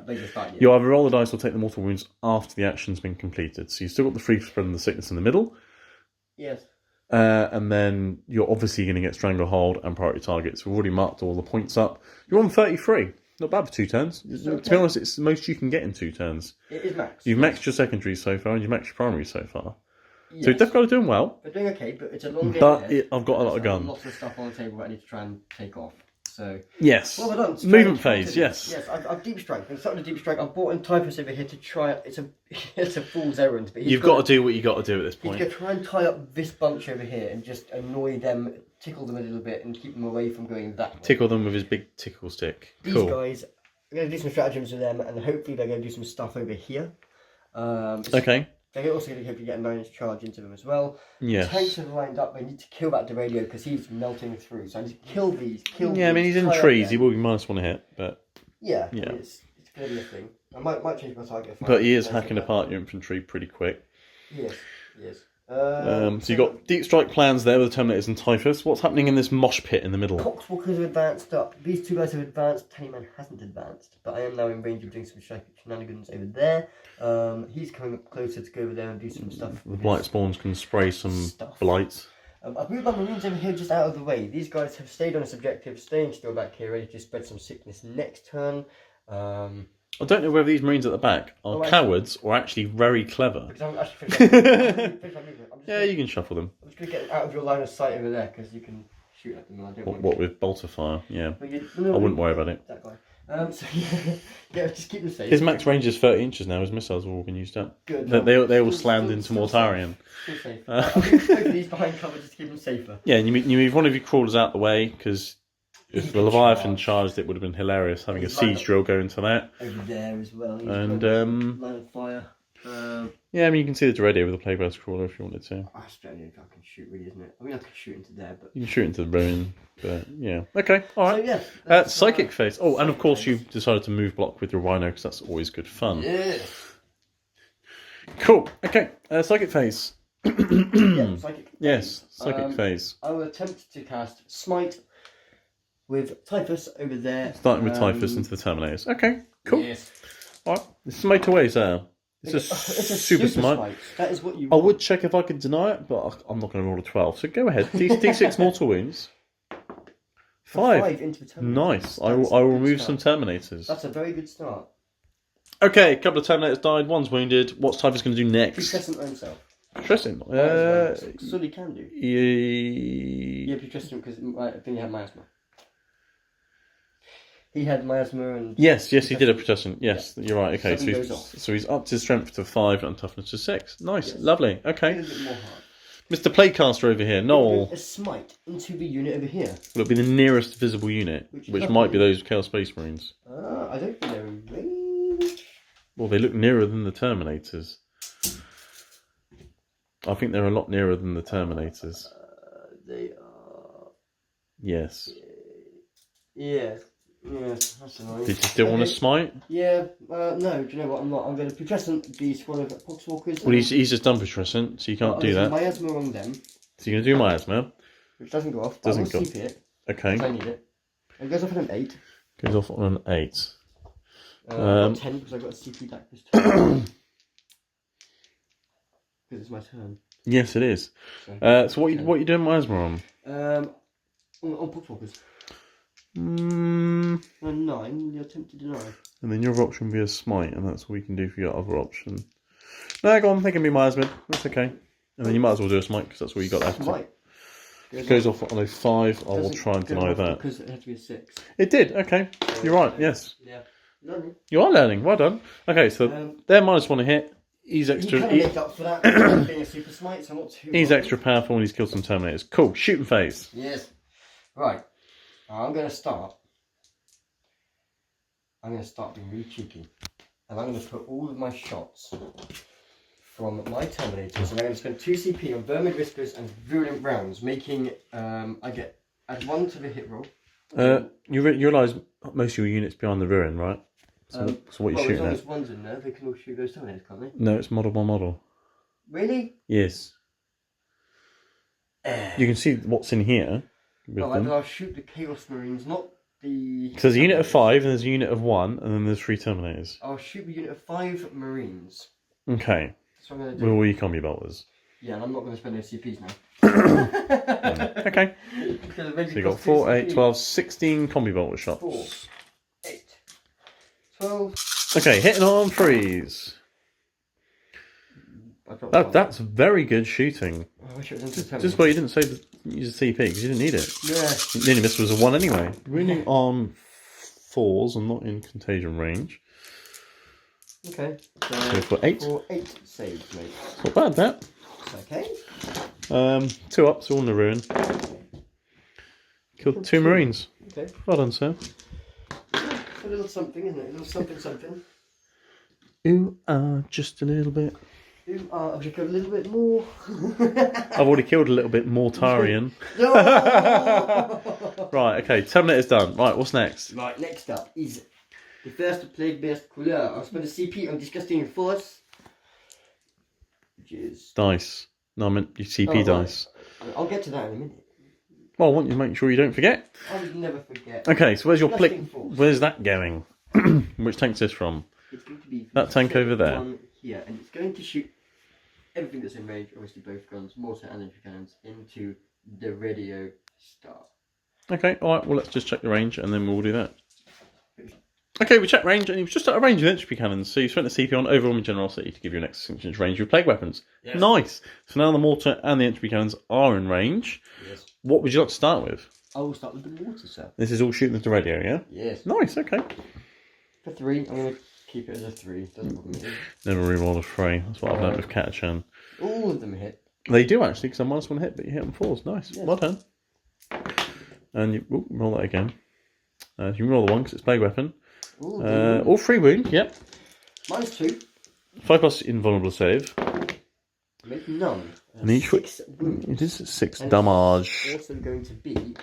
they just start you either roll the dice or take the mortal wounds after the action's been completed. So you've still got the free spread and the sickness in the middle. Yes. And then you're obviously going to get Stranglehold and priority targets. We've already marked all the points up. You're on 33. Not bad for 2 turns. To be honest, it's the most you can get in 2 turns. It is max. You've maxed your secondaries so far, and you've maxed your primaries so far. Yes. So Death Guard are doing well. They're doing okay, but it's a long game But ahead. I've got a lot of guns. Lots of stuff on the table that I need to try and take off. So yes. What have I done? Movement phase, yes. Yes, I've deep strike. I'm starting to deep strike. I've brought in Typhus over here to try it. It's a fool's errand. But You've got to do what you got to do at this point. He's going to try and tie up this bunch over here and just annoy them, tickle them a little bit, and keep them away from going that way. Tickle them with his big tickle stick. These guys, I'm going to do some stratagems with them, and hopefully they're going to do some stuff over here. Okay. They're also going to hopefully get a 9-inch charge into them as well. Yes. Tanks are lined up. I need to kill that Deradio because he's melting through. So I need to kill these. I mean, he's in trees. He will be -1 hit, but... Yeah. It's going to be a thing. I might change my target. But he is hacking apart your infantry pretty quick. Yes. So you've got deep strike plans there with the Terminators and Typhus. What's happening in this mosh pit in the middle? Poxwalkers have advanced up. These 2 guys have advanced. Tallyman hasn't advanced. But I am now in range of doing some shenanigans over there. He's coming up closer to go over there and do some stuff. The Blight Spawns can spray some blights. I've moved my Marines over here just out of the way. These guys have stayed on this objective, staying still back here, ready to spread some sickness next turn. I don't know whether these Marines at the back are cowards or actually very clever. Because I'm actually finished my movement. Yeah, you can shuffle them. I'm just going to get out of your line of sight over there because you can shoot at them. And I don't What with bolter fire? Yeah. I wouldn't worry about it. That guy. So yeah, just keep them safe. His max range is 30 inches now. His missiles have all been used up. Good. They all slammed into Mortarion. Still safe. I'm going to move these behind cover just to keep them safer. Yeah, and you move one of your crawlers out the way because if the Leviathan charged, it would have been hilarious having a siege drill go into that. Over there as well. And line of fire. Yeah, I mean, you can see the radio with the plague burst crawler if you wanted to. That's the only thing I can shoot, really, isn't it? I mean, I could shoot into there, but... You can shoot into the ruin, but yeah. Okay, alright. So, yeah. Psychic phase. Oh, and of course phase. you've decided to move block with your rhino, because that's always good fun. Yeah. Cool. Okay, psychic phase. Yeah, psychic. Yes, psychic phase. I will attempt to cast Smite with Typhus over there. Starting with Typhus into the Terminators. Okay, cool. Yes. Alright, smite away, sir. It's a super smite. That is what you I want. would check if I could deny it, but I'm not going to roll a 12. So go ahead. D6 mortal wounds. 5. Into the Terminators. Nice. I will remove some Terminators. That's a very good start. Okay, a couple of Terminators died. One's wounded. What's Typhus going to do next? Putrescent himself. Interesting. Sully can do. Yeah, Putrescent, because I think he had miasma. He had miasma and... Yes, he did a Protestant. Yes, you're right. Okay, Something so he's upped his strength to 5 and toughness to 6. Nice, Yes. lovely. Okay. A little bit more hard. Mr. Playcaster over here, Noel. A smite into the unit over here. Will it be the nearest visible unit, which might be those Chaos Space Marines? I don't think they're in range. Well, they look nearer than the Terminators. I think they're a lot nearer than the Terminators. They are... Yes. Yes. Yes, that's annoying. Did you still want to smite? Yeah, no, do you know what? I'm not. I'm going to Putrescent the squad of Poxwalkers. Well, he's just done Putrescent, so you can't do that. Miasma on them. So you're going to do Miasma. Which doesn't go off. Doesn't go off. CP it. Okay. I need it. It goes off on an 8. Goes off on an 8. I've got 10 because I've got a CP back this turn. Because it's my turn. Yes, it is. So what are you doing Miasma on? On Poxwalkers. 9, the attempt to deny. And then your other option would be a smite, and that's all you can do for your other option. No, go on, they can be miasma. That's okay. And then you might as well do a smite, because that's all you got left. Smite. It goes off on a 5. I will try and deny that. Because it had to be a 6. It did, okay. You're right, yes. Yeah. Learning. You are learning, well done. Okay, so they're -1 to hit. He's extra. He kind of make up for that being a super smite, so I'm not too He's worried. extra powerful and he's killed some Terminators. Cool, shooting phase. Yes. Right. I'm going to start. I'm going to start being really cheeky. And I'm going to put all of my shots from my Terminators. And I'm going to spend 2 CP on Vermin Whispers and Virulent Rounds, making I add 1 to the hit roll. You realise most of your units behind the ruin, right? So, what you're shooting as long at? as one's in there, they can all shoot those Terminators, can't they? No, it's model by model. Really? Yes. You can see what's in here with Oh, them. I'll shoot the Chaos Marines, not the... So there's a unit of 5 and there's a unit of 1 and then there's 3 Terminators. I'll shoot the unit of 5 Marines. Okay. That's what I'm going to With do. all your combi bolters. Yeah, and I'm not going to spend those CPs now. Okay. Because it makes So it you got cost 4, 2 8, CP. 12, 16 combi bolter shots. 4, 8, 12. Okay, hitting on 3s. That's very good shooting. I wish it was into the Just why you didn't say use a CP because you didn't need it. Yeah. Nearly missed was a 1 anyway. Wounding on 4s and not in contagion range. Okay. So for 8. For 8 saves, mate. Not bad that. It's okay. 2 ups, all in the ruin. Killed 2 Marines. Okay. Well done, sir. It's a little something, isn't it? A little something, something. Ooh, just a little bit. I should go a little bit more. I've already killed a little bit Mortarian. No! Right, okay, Terminator's done. Right, what's next? Right, next up is the first plague-based couleur. I'll spend a CP on Disgusting Force. Which is... Dice. No, I meant your CP dice. Right. I'll get to that in a minute. Well, I want you to make sure you don't forget. I would never forget. Okay, so where's your Disgusting Force. Where's that going? Which tank's this from? It's going to be That tank over there. One here, and it's going to shoot everything that's in range, obviously both guns, mortar and infantry cannons, into the radio star. Okay, alright, well let's just check the range and then we'll do that. Okay, we checked range and he was just at a range with entropy cannons, so you spent the CP on overwhelming generosity to give you an extra 6 inch range with plague weapons. Yes. Nice! So now the mortar and the entropy cannons are in range. Yes. What would you like to start with? I will start with the mortar, sir. This is all shooting at the radio, yeah? Yes. Nice, okay. For 3, I'm going to keep it as a 3. Doesn't bother me. Never reroll a 3. That's what I've learned with Katachan. All of them hit. They do actually, because I'm -1 hit, but you hit on 4s. Nice. Yes. Well done. And you roll that again. You can roll the 1 because it's plague weapon. Ooh, All 3 wound, yep. -2. 5+ invulnerable save. Make none. And each 6 wounds. It is 6 And damage. It's also going to be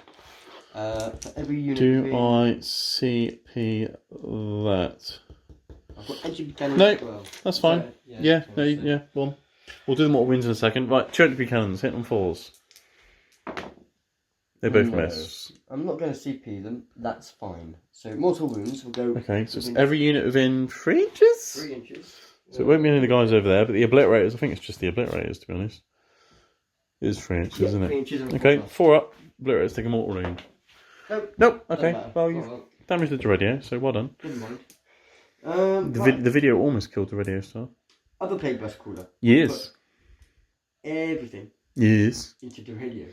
for every unit. Do I CP that? I've got entry cannons No, as well. that's fine. So, Yeah, one. We'll do the mortal wounds in a second. Right, 2 entry cannons, hit on 4s. They both miss. I'm not going to CP them. That's fine. So mortal wounds will go. Okay, so it's every unit within 3 inches? 3 inches. So it won't be any of the guys over there, but the obliterators, I think it's just the obliterators, to be honest. It is 3 inches, isn't it? 3 inches and Okay, 4+. 4 up. Obliterators take a mortal wound. Nope. Okay, well, you've Well, damaged the radio, so well done. never mind. The video almost killed the radio star. Other plague blast cooler. Yes. Everything Yes. into the radio.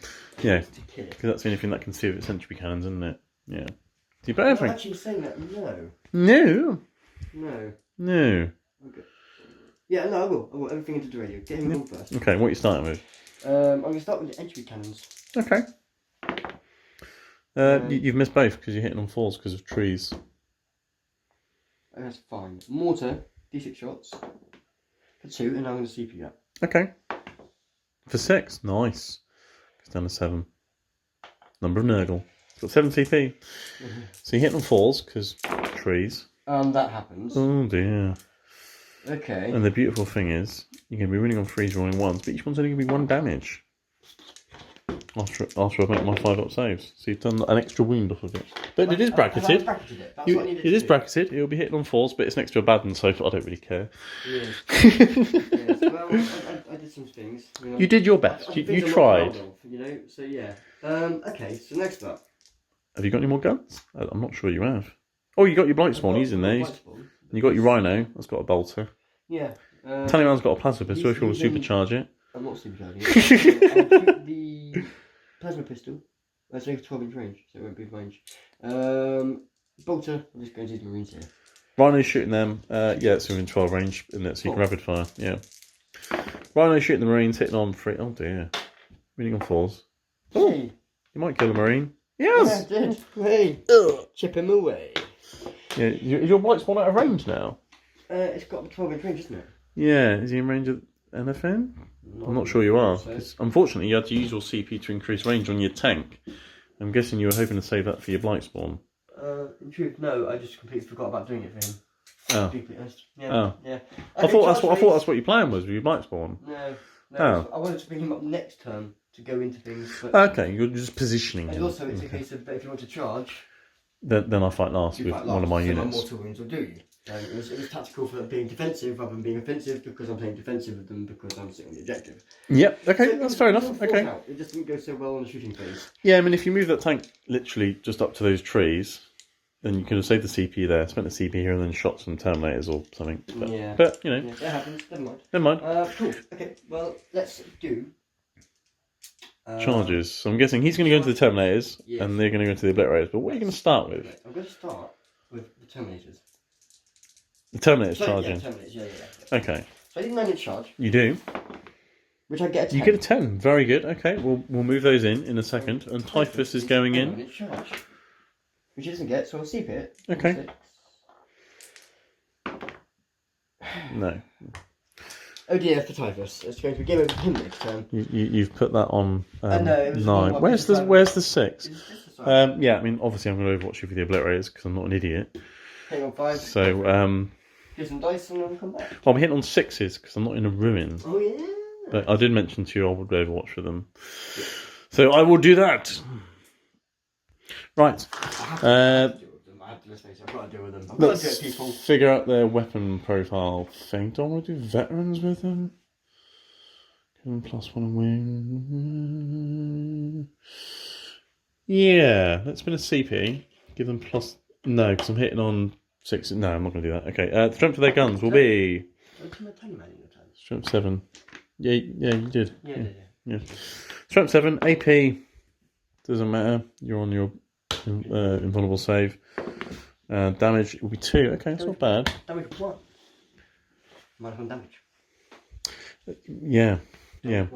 Yeah. To kill it. Because that's the only thing that can see with its entry cannons, isn't it? Yeah. Do you put I'm everything? actually saying that. No. No. No. No. Okay. Yeah, no, I will. Everything into the radio. Get him on first. Okay, what are you starting with? I'm going to start with the entry cannons. Okay. You've missed both because you're hitting on 4s because of trees. That's fine. Mortar, D6 shots. For 2, and I'm going to CP that. Okay. For 6, nice. Goes down to 7. Number of Nurgle. It's got 7 CP. So you're hitting on 4s because trees. That happens. Oh dear. Okay. And the beautiful thing is, you're going to be winning on 3s, rolling 1s, but each one's only going to be 1 damage. After I make my 5+ saves. So you've done an extra wound off of it. But it is bracketed. It is bracketed. It'll be hitting on 4s, but it's next to a bad one, so I don't really care. Yes. Yes. Well, I did some things. You know. You did your best. You tried. So yeah. Okay, so next up. Have you got any more guns? I'm not sure you have. Oh, you got your Blightspawn. He's in there. You got your Rhino. That's got a bolter. Yeah. Tallyman's got a plasma pistol if you want to supercharge it. I'm not supercharging it. I'll keep the plasma pistol. That's only 12-inch range, so it won't be range. Bolter. I'm just going to use Marines here. Rhino's shooting them. Yeah, it's within 12 range, isn't it? So you can rapid fire. Yeah. Rhino's shooting the Marines, hitting on 3. Oh dear. Winning on 4s. Oh, Hey. You might kill a Marine. Yes! Yeah, I did. Hey. Chip him away. Yeah, is your Blightspawn out of range now? It's got a 12-inch range, isn't it? Yeah, is he in range of anything? I'm not sure you are. Because unfortunately, you had to use your CP to increase range on your tank. I'm guessing you were hoping to save that for your Blightspawn. In truth, no. I just completely forgot about doing it for him. Oh. To be completely honest. Yeah. Oh. Yeah. I thought that's what your plan was with your Blightspawn. No. Oh. I wanted to bring him up next turn to go into things. But Okay, you're just positioning and him. also, it's a case of if you want to charge, Then I fight last with one of my units. My mortal wounds will do you. It was tactical for being defensive rather than being offensive because I'm playing defensive with them because I'm sitting on the objective. Yep, okay, So that's fair enough. Okay. It just didn't go so well on the shooting phase. Yeah, I mean, if you move that tank literally just up to those trees, then you could have saved the CP there, spent the CP here, and then shot some Terminators or something. But, Yeah. But, you know. Yeah, that happens. Never mind. Never mind. Cool. Okay, well, let's do... Charges. So I'm guessing he's going to go into the Terminators, Yes. and they're going to go into the Obliterators. But what are you going to start with? I'm going to start with the Terminators. The Terminators So, charging. Yeah, Terminators, yeah. Okay. So I did 9-inch charge, You do. which I get a 10. You get a 10. Very good. Okay, we'll move those in a second. And Typhus is going in. 9-inch charge, which he doesn't get, so I'll CP it. Okay. No. Oh dear, for Typhus. It's going to be game over for him next turn. You've put that on No, it was 9. on Where's one. the 6? Is this the side? Yeah, I mean, obviously I'm going to overwatch you for the Obliterators because I'm not an idiot. Hang on 5. So, Get some dice and then come back. I'll be hitting on 6s because I'm not in a ruin. Oh yeah. But I did mention to you I would overwatch for them. So I will do that. Right. Let's face it, I've got to deal with them. I've got to do it, Let's people. figure out their weapon profile thing. Do I want to do veterans with them? Give them +1 win. Yeah, let's spin a CP. Give them plus... No, because I'm hitting on 6. No, I'm not going to do that. Okay, the strength of their guns will be... Strength 7. Yeah, you did. Yeah. Strength 7, AP. Doesn't matter. You're on your invulnerable save. Damage will be 2. Okay, that's not bad. Damage 1. -1 damage. Yeah. It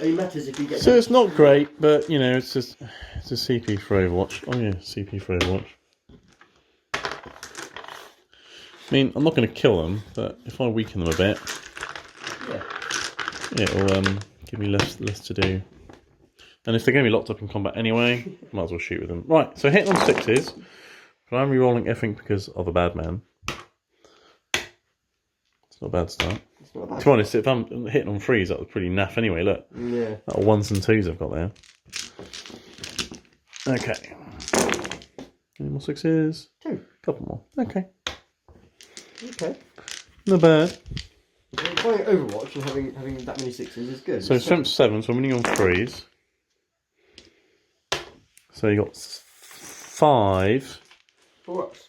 only matters if you get... So it's not great, but you know, it's a CP for Overwatch. Oh yeah, CP for Overwatch. mean, I'm not going to kill them, but if I weaken them a bit, it'll give me less to do. And if they're going to be locked up in combat anyway, might as well shoot with them. Right, so hitting on 6s, but I'm re-rolling everything because of a bad man. It's not a bad start. To be honest, if I'm hitting on 3s, that was pretty naff anyway. Look, little 1s and 2s I've got there. Okay. Any more 6s? 2. Couple more. Okay. Okay. Not bad. Playing Overwatch and having that many 6s is good. So strength 7, so I'm winning on 3s. So you got 5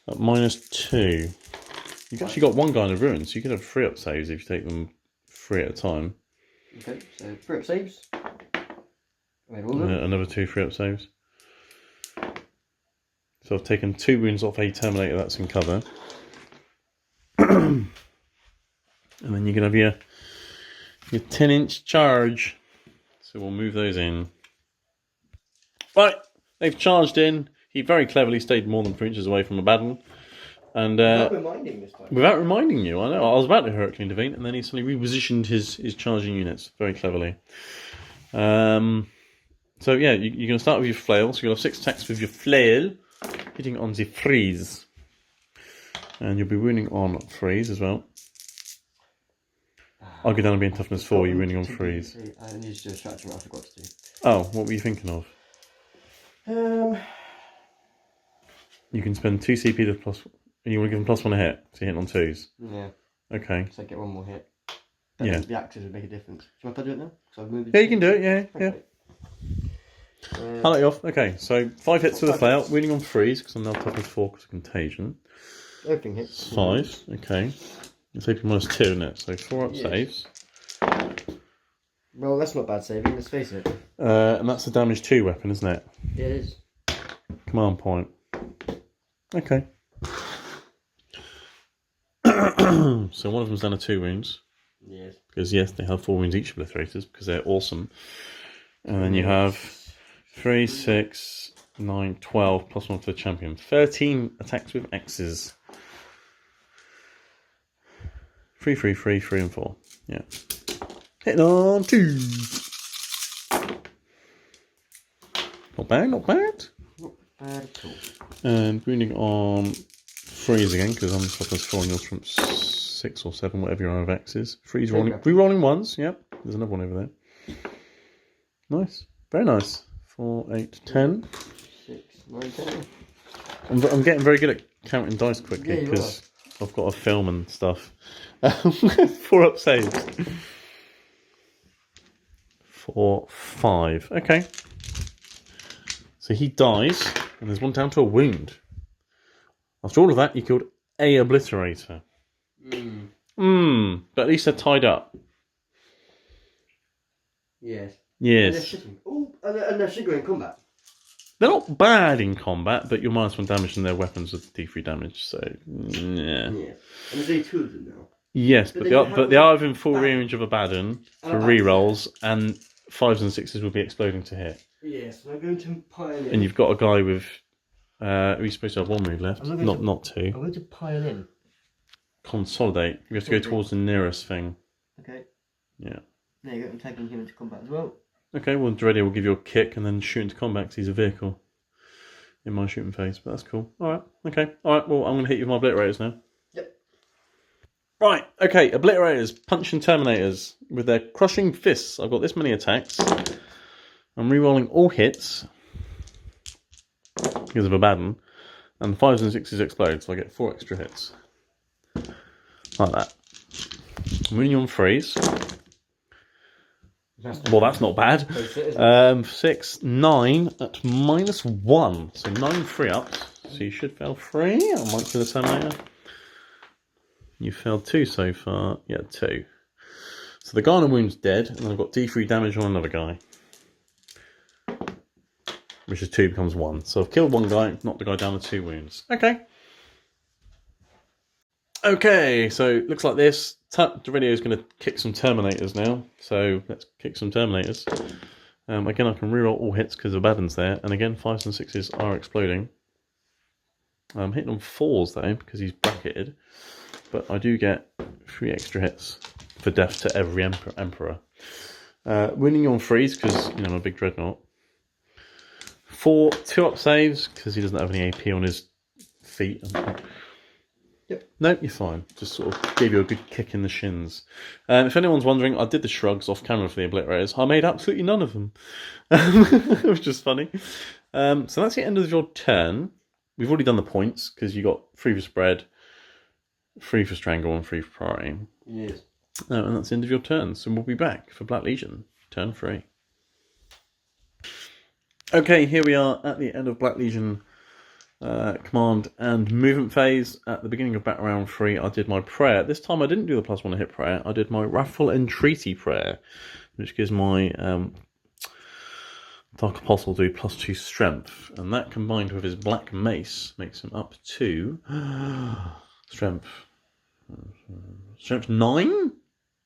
at -2. You've actually got 1 guy in a ruin, so you could have 3 up saves if you take them 3 at a time. Okay, so 3 up saves. Another 2 3 up saves. So I've taken 2 wounds off a Terminator that's in cover. And then you can have your 10-inch charge. So we'll move those in. Right, they've charged in. He very cleverly stayed more than 3 inches away from a bad one. And without reminding this time. Without reminding you, I know. I was about to Hurricane Devine, and then he suddenly repositioned his charging units very cleverly. So yeah, you're going to start with your flail. So you'll have 6 attacks with your flail, hitting on the freeze. And you'll be winning on freeze as well. I'll go down and be in toughness 4, you're winning on freeze. I need to do a strategy I forgot to do. Oh, what were you thinking of? You can spend 2 CP to plus... You want to give them +1 a hit, so you're hitting on 2s? Yeah. Okay. So I get 1 more hit. Yeah. The axes would make a difference. Do you want to do it now? So I've moved Yeah, you can do it, yeah. Okay. I'll let you off. Okay, so 5 hits with a flail, winning on freeze, because I'm now toughness 4 because of contagion. Everything hits. 5, okay. It's AP -2, isn't it? So 4 up saves. Well, that's not bad saving, let's face it. And that's a damage 2 weapon, isn't it? Yeah, it is. Command point. Okay. So one of them's down to 2 wounds. Yes. Because yes, they have 4 wounds each obliterators because they're awesome. And then you have 3, 6, 9, 12 +1 for the champion. 13 attacks with X's. 3, 3, 3, 3 and 4. Yeah. Hitting on 2s. Not bad, not bad. Not bad at all. And wounding on 3s again, because I'm toughness 4 and yours from 6 or 7, whatever your of X is. 3's rolling, re-rolling 1s, yep. There's another one over there. Nice. Very nice. 4, 8, 10. 6, 9, 10. I'm getting very good at counting dice quickly, because I've got a film and stuff. 4 up saves. 4, 5. Okay. So he dies, and there's 1 down to a wound. After all of that, you killed a obliterator. But at least they're tied up. Yes. Yes. And they're shit in combat. They're not bad in combat, but you're -1 damage and their weapons with D3 damage, so yeah. And there's only 2 of them now. Yes, but they are within full range of a Baden for re-rolls, and 5s and 6s will be exploding to hit. Yes, I'm going to pile in. And you've got a guy with he's supposed to have 1 move left, not 2. I'm going to pile in. Consolidate. You have to go towards the nearest thing. Okay. Yeah. There you go, I'm taking him into combat as well. Okay, well Dready will give you a kick and then shoot into combat because he's a vehicle in my shooting phase, but that's cool. Alright, okay. Alright, well I'm going to hit you with my obliterators now. Yep. Right, okay, obliterators, punching terminators with their crushing fists. I've got this many attacks. I'm re-rolling all hits because of a bad one, and 5s and 6s explode, so I get 4 extra hits. Like that. I'm winning on freeze. Well, that's not bad. 6, 9 at -1. So 9 free ups. So you should fail 3. I might kill the Terminator. You failed 2 so far. Yeah, 2. So the guy on the wound's dead, and then I've got D3 damage on another guy. Which is 2 becomes 1. So I've killed 1 guy, knocked the guy down with 2 wounds. Okay. Okay, so looks like this. The video is going to kick some Terminators now. So let's kick some Terminators. Again, I can reroll all hits because the Baden's there. And again, 5s and 6s are exploding. I'm hitting on 4s though, because he's bracketed. but I do get 3 extra hits for death to every Emperor. Winning on freeze, because, you know, I'm a big dreadnought. 4 2-up saves, because he doesn't have any AP on his feet. Yep. No, you're fine. Just sort of gave you a good kick in the shins. If anyone's wondering, I did the shrugs off camera for the obliterators. I made absolutely none of them, which is funny. So that's the end of your turn. We've already done the points because you got 3 for spread, 3 for strangle, and 3 for priority. Yes. And that's the end of your turn. So we'll be back for Black Legion, turn 3. Okay, here we are at the end of Black Legion command and movement phase. At the beginning of battle round 3, I did my prayer. This time I didn't do the +1 hit prayer. I did my Wrathful Entreaty prayer, which gives my Dark Apostle do +2 strength, and that combined with his Black Mace makes him up to strength 9.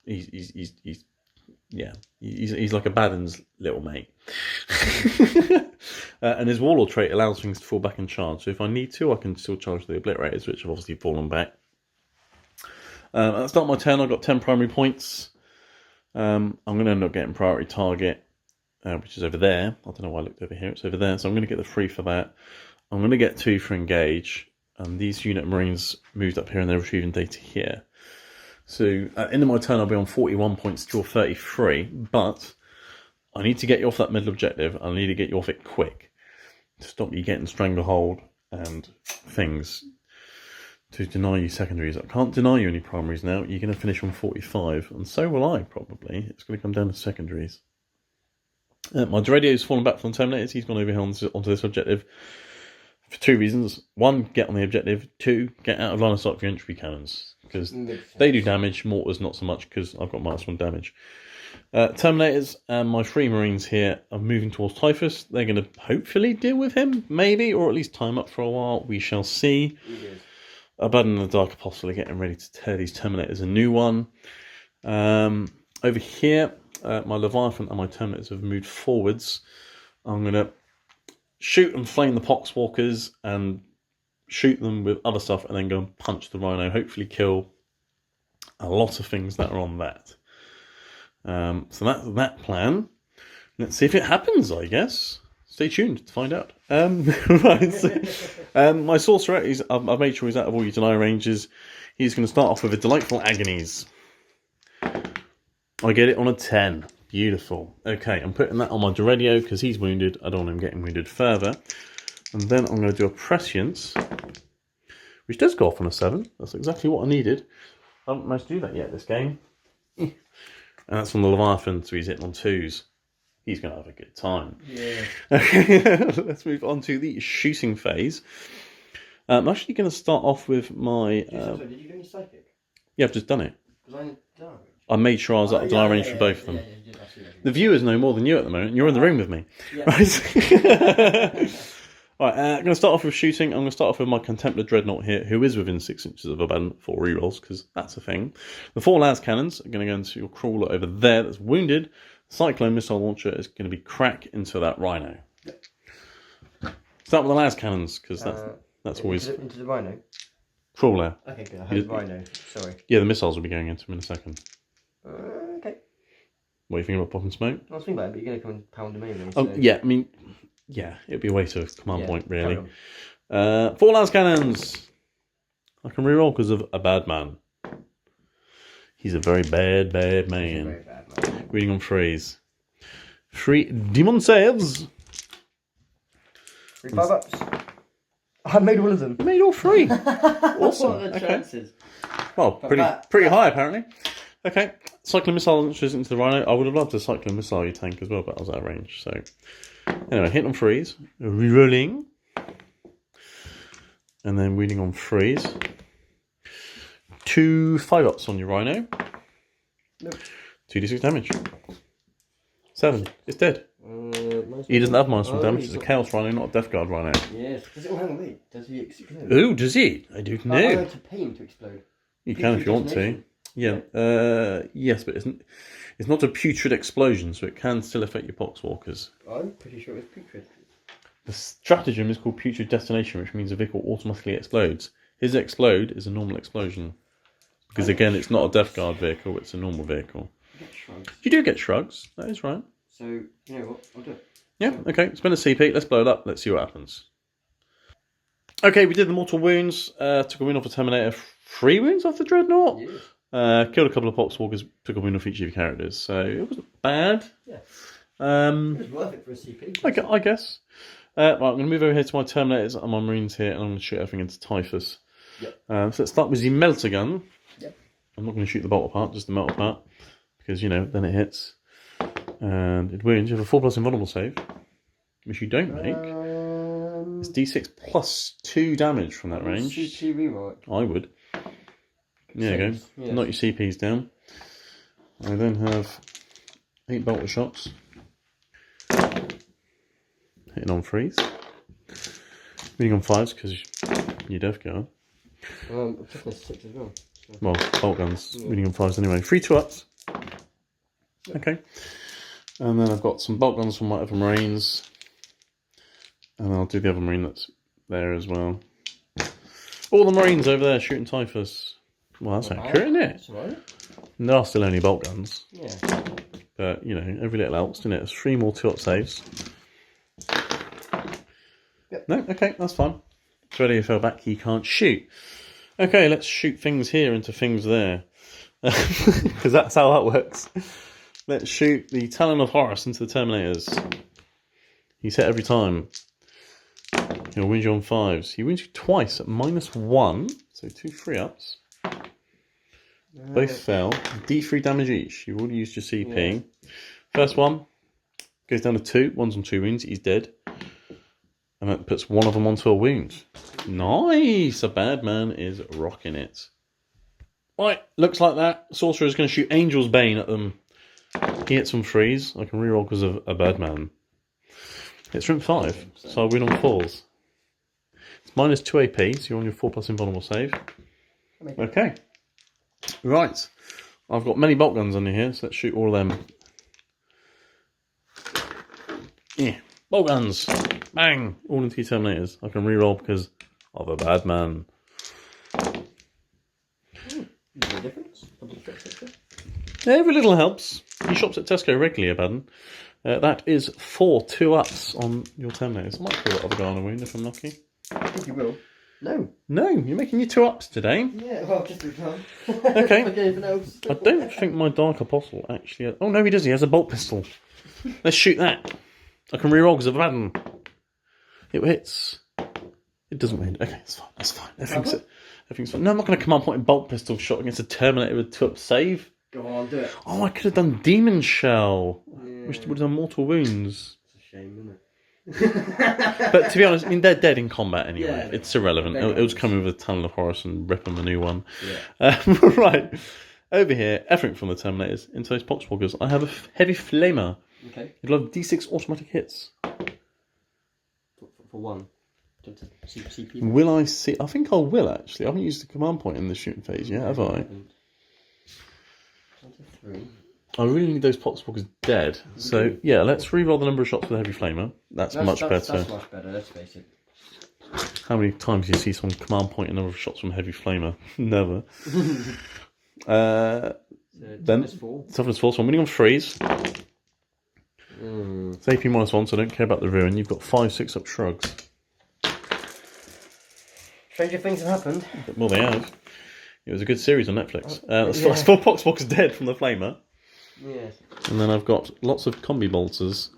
He's like a Baden's little mate. And his Warlord trait allows things to fall back in charge. So if I need to, I can still charge the Obliterators, which have obviously fallen back. At the start of my turn, I got 10 primary points. I'm going to end up getting priority target, which is over there. I don't know why I looked over here. It's over there. So I'm going to get the 3 for that. I'm going to get 2 for engage. And these unit Marines moved up here and they're retrieving data here. So at the end of my turn, I'll be on 41 points to your 33. But I need to get you off that middle objective. I need to get you off it quick to stop you getting stranglehold and things to deny you secondaries. I can't deny you any primaries now. You're going to finish on 45, and so will I, probably. It's going to come down to secondaries. My Dreadio's fallen back from Terminators. He's gone over here onto this objective for 2 reasons. 1, get on the objective. 2, get out of line of sight for your entry cannons, because they do damage. Mortars not so much, because I've got -1 damage. Terminators and my 3 Marines here are moving towards Typhus. They're going to hopefully deal with him, maybe, or at least time up for a while. We shall see. Abaddon and the Dark Apostle are getting ready to tear these Terminators a new one. Over here, my Leviathan and my Terminators have moved forwards. I'm going to shoot and flame the Poxwalkers and shoot them with other stuff and then go and punch the Rhino. Hopefully kill a lot of things that are on that. So that's that plan. Let's see if it happens, I guess. Stay tuned to find out. Right, so, my Sorcerer, I've made sure he's out of all your deny ranges. He's going to start off with a Delightful Agonies. I get it on a 10. Beautiful. Okay, I'm putting that on my Dreadio because he's wounded. I don't want him getting wounded further. And then I'm going to do a Prescience, which does go off on a 7. That's exactly what I needed. I haven't managed to do that yet this game. And that's on the Leviathan, so he's hitting on 2s. He's going to have a good time. Yeah. Let's move on to the shooting phase. I'm actually going to start off with my... did you do any psychic? Yeah, I've just done it. Was I made sure I was at the deny range for both of them. The viewers know more than you at the moment. You're in the room with me. Yeah. Right? Right, I'm going to start off with shooting. I'm going to start off with my Contemplar Dreadnought here, who is within 6 inches of Abaddon for rerolls, because that's a thing. The 4 las cannons are going to go into your crawler over there that's wounded. Cyclone Missile Launcher is going to be crack into that Rhino. Yep. Start with the las cannons, because that's always... Into the Rhino? Crawler. Okay, good. I heard Rhino. Sorry. Yeah, the missiles will be going into him in a second. Okay. What are you thinking about popping smoke? I was thinking about it, but you're going to come and pound him anyway. Oh, yeah, I mean... Yeah, it'd be a waste of command point, really. 4 las cannons. I can reroll because of a bad man. He's a very bad, bad man. Reading on freeze. 3 demon saves. 3 5-ups. I made one of them. You made all 3. Awesome. What are the chances? Well, pretty high, apparently. Okay, Cyclone Missile launches into the Rhino. I would have loved a Cyclone Missile you tank as well, but I was out of range, so... Anyway, hit on freeze, rerolling, and then weeding on freeze. 2 5-ups on your Rhino. Nope. 2d6 damage. 7. It's dead. He doesn't have -1 damage. It's a Chaos Rhino, not a Death Guard Rhino. Yes. Does it all hang on me? Does he explode? Ooh, does he? I do know. I want to pay him to explode. You can if you want to. Yeah. Yes, but it's not a putrid explosion, so it can still affect your Poxwalkers. I'm pretty sure it's putrid. The stratagem is called Putrid Detonation, which means the vehicle automatically explodes. His explode is a normal explosion. Because again, it's not a Death Guard vehicle, it's a normal vehicle. Get shrugs. You do get shrugs, that is right. So, you know what? I'll do it. Yeah, okay, spend a CP, let's blow it up, let's see what happens. Okay, we did the mortal wounds, took a wound off the Terminator, 3 wounds off the Dreadnought. Yeah. Killed a couple of Poxwalkers, took a wound off each of your characters, so it wasn't bad. Yeah. It was worth it for a CP. I guess. Right, I'm going to move over here to my Terminators and my Marines here, and I'm going to shoot everything into Typhus. Yep. So let's start with the melter gun. Yep. I'm not going to shoot the bolt apart, just the metal part, because, you know, then it hits. And it wounds. You have a 4+ invulnerable save, which you don't make. It's D6 plus 2 damage from that range. CP reroll. I would. There you go. Yeah. Knock your CPs down. I then have 8 bolter shots. Hitting on 3s. Hitting on 5s because you're Death Guard. I'm taking a 6 as well. So. Well, bolt guns. Hitting on 5s anyway. 3 2-ups. Okay. And then I've got some bolt guns from my other Marines. And I'll do the other Marine that's there as well. All the Marines over there shooting Typhus. Well, that's accurate, isn't it? That's right. There are still only bolt guns. Yeah. But, you know, every little helps, doesn't it? There's 3 more 2-up saves. Yep. No, okay, that's fine. It's ready, you fell back, you can't shoot. Okay, let's shoot things here into things there. Because that's how that works. Let's shoot the Talon of Horus into the Terminators. He's hit every time. He'll win you on 5s. He wins you twice at -1, so 2 3-ups. Both fell. D3 damage each. You've already used your CP. Yeah. First one goes down to 2. One's on 2 wounds. He's dead. And that puts one of them onto a wound. Nice! A bad man is rocking it. Right, looks like that. Sorcerer is going to shoot Angel's Bane at them. He hits some 3s. I can reroll because of a bad man. It's strength 5, so I win on 4s. It's -2 AP, so you're on your 4+ invulnerable save. Okay. Right. I've got many bolt guns under here, so let's shoot all of them. Yeah. Bolt guns. Bang! All into your Terminators. I can reroll because of a bad man. No difference. Every little helps. He shops at Tesco regularly, Abaddon. That is 4 2-ups on your Terminators. I might kill that other guy on a wound if I'm lucky. I think you will. No. No, you're making your 2-ups today. Yeah, well, just in time. Okay. Anything else? I don't think my Dark Apostle actually has... Oh, no, he does. He has a bolt pistol. Let's shoot that. I can reroll because of Abaddon. It hits. It doesn't win. Okay, it's fine. That's fine. Everything's fine. No, I'm not going to command point and bolt pistol shot against a Terminator with 2-up save. Go on, do it. Oh, I could have done Demon Shell, which would have done mortal wounds. It's a shame, isn't it? But to be honest, I mean, they're dead in combat anyway. Yeah, it's irrelevant. It'll just come in with a Talon of Horus and rip them a new one. Yeah. Right. Over here, everything from the Terminators into those Poxwalkers. I have a heavy flamer. Okay. You'll have D6 automatic hits. For one. CP. Will I see? I think I will actually. I haven't used the command point in the shooting phase yet, have I? 23. I really need those Poxwalkers dead. So, yeah, let's reroll the number of shots with a heavy flamer. That's much better. That's much better, let's face it. How many times do you see someone command point a number of shots from a heavy flamer? Never. Then, toughness 4, so I'm winning on 3s. It's AP -1, so I don't care about the ruin. You've got 5 6-up shrugs. Stranger things have happened. Well, they have. It was a good series on Netflix. That's 4 Poxwalkers dead from the flamer. Yeah. And then I've got lots of combi bolters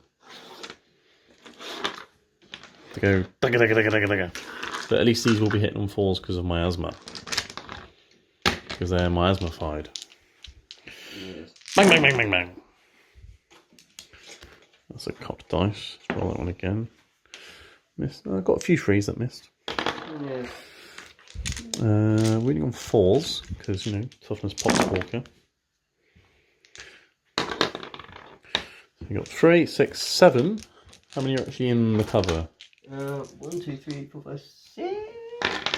to go dagga dagga dagga dagga dagga. But at least these will be hitting on 4s because of my asthma. Because they're miasmified. Yes. Bang bang bang bang bang. That's a cocked dice. Let's roll that one again. Missed. I've got a few 3s that missed. Yeah. Winning on 4s because, you know, toughness Poxwalker. You got 3, 6, 7. How many are actually in the cover? 1, 2, 3, 4, 5, 6.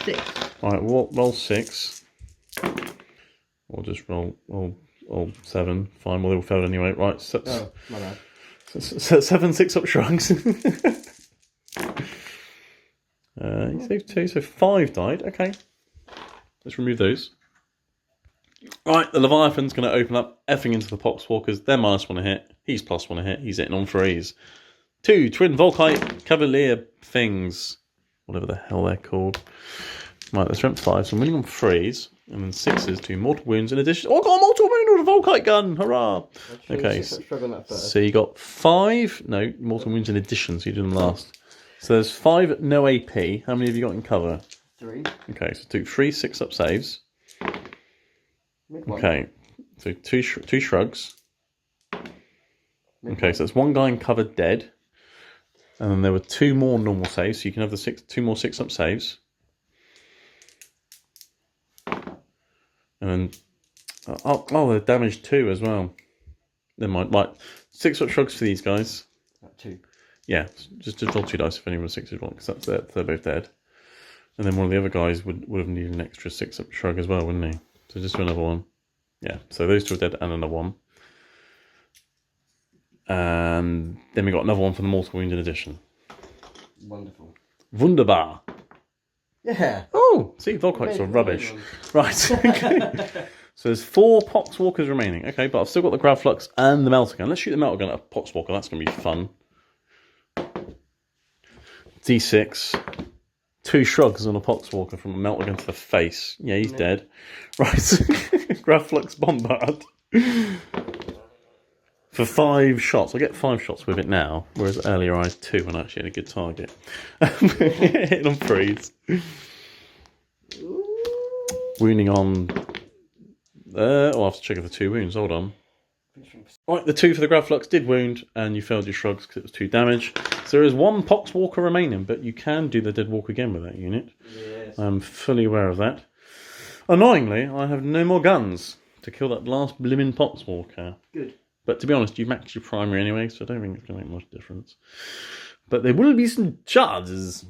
6. Alright, roll 6. Or just roll 7. Fine, well, they all failed anyway. Right, Oh, my bad. 7 6-up shrugs. You saved 2, so 5 died. Okay. Let's remove those. Right, the Leviathan's going to open up effing into the Poxwalkers. They're -1 to hit. He's +1 to hit. He's hitting on 3s. 2 Twin Volkite Cavalier things. Whatever the hell they're called. Right, they're strength 5, so I'm winning on 3s. And then 6s do mortal wounds in addition. Oh, I got a mortal wound with a Volkite gun! Hurrah! Okay, so you got 5. No, mortal wounds in addition, so you do them last. So there's 5 no AP. How many have you got in cover? 3. Okay, so do 3 6-up saves. Mid-1. Okay, so two shrugs. Okay, so it's 1 guy in cover dead. And then there were 2 more normal saves, so you can have the 2 more 6-up saves. And then, they're damaged 2 as well. Never mind. Right, 6-up shrugs for these guys. 2. Yeah, just to roll 2 dice if anyone 6 is wrong, because they're both dead. And then one of the other guys would have needed an extra 6-up shrug as well, wouldn't he? So just do another one. Yeah, so those 2 are dead and another one. And then we got another one for the mortal wound in addition. Wonderful. Wunderbar. Yeah. Oh, see, Volkites are rubbish. Right, okay. So there's 4 Poxwalkers remaining. Okay, but I've still got the Grav Flux and the Melter Gun. Let's shoot the Melter Gun at a Poxwalker. That's going to be fun. D6. 2 shrugs on a Poxwalker from a Melter Gun to the face. Yeah, he's dead. Right. Grav Flux Bombard. For 5 shots. I get 5 shots with it now, whereas earlier I had 2 when I actually had a good target. Hitting on 3s. Wounding on... I'll have to check if the 2 wounds. Hold on. Right, the 2 for the Grav Flux did wound, and you failed your shrugs because it was 2 damage. So there is 1 Poxwalker remaining, but you can do the Dead Walk again with that unit. Yes. I'm fully aware of that. Annoyingly, I have no more guns to kill that last blimmin' Poxwalker. Good. But to be honest, you've maxed your primary anyway, so I don't think it's going to make much difference. But there will be some charges.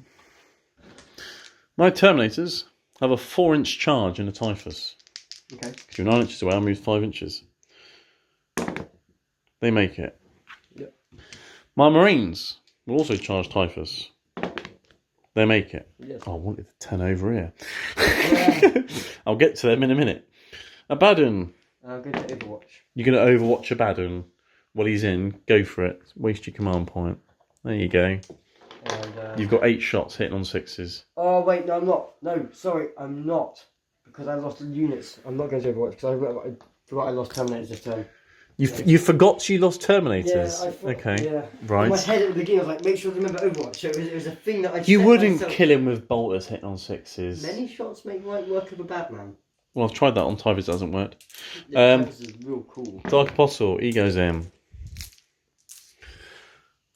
My Terminators have a 4-inch charge in a Typhus. Okay. Because you're 9 inches away, I'll move 5 inches. They make it. Yep. My Marines will also charge Typhus. They make it. Yes. Oh, I wanted the 10 over here. Yeah. I'll get to them in a minute. Abaddon. I'm going to Overwatch. You're going to Overwatch Abaddon while he's in. Go for it. Waste your command point. There you go. And, You've got 8 shots hitting on 6s. Oh, wait, no, I'm not. No, sorry, I'm not. Because I lost units. I'm not going to Overwatch because I forgot I lost Terminators this turn. You forgot you lost Terminators? Yeah, I thought, okay. Yeah. Right. In my head at the beginning, I was like, make sure to remember Overwatch. So it was a thing that I You set wouldn't myself. kill him with bolters hitting on 6s. Many shots make light work of a Batman. Well, I've tried that on Typhus, it hasn't worked. Yeah, this is real cool. Dark Apostle, he goes in.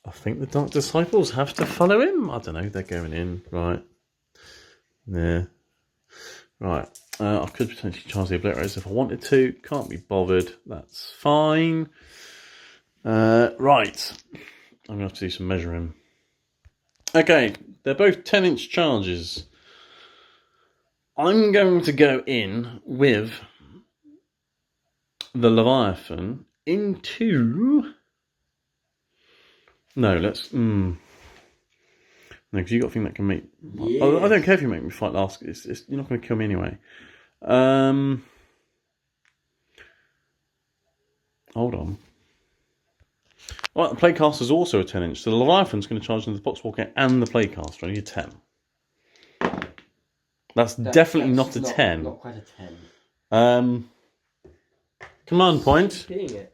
I think the Dark Disciples have to follow him. I don't know, they're going in. Right. Yeah. Right. I could potentially charge the Obliterators if I wanted to. Can't be bothered. That's fine. Right. I'm going to have to do some measuring. Okay. They're both 10-inch charges. I'm going to go in with the Leviathan into... No, let's... No, because you've got a thing that can make... Yeah. I don't care if you make me fight last. You're not going to kill me anyway. Hold on. Well, the Playcaster is also a 10-inch, so the Leviathan's going to charge into the Poxwalker and the Playcaster. I need a 10. That's definitely not a 10. Not quite a 10. Command point. Being it.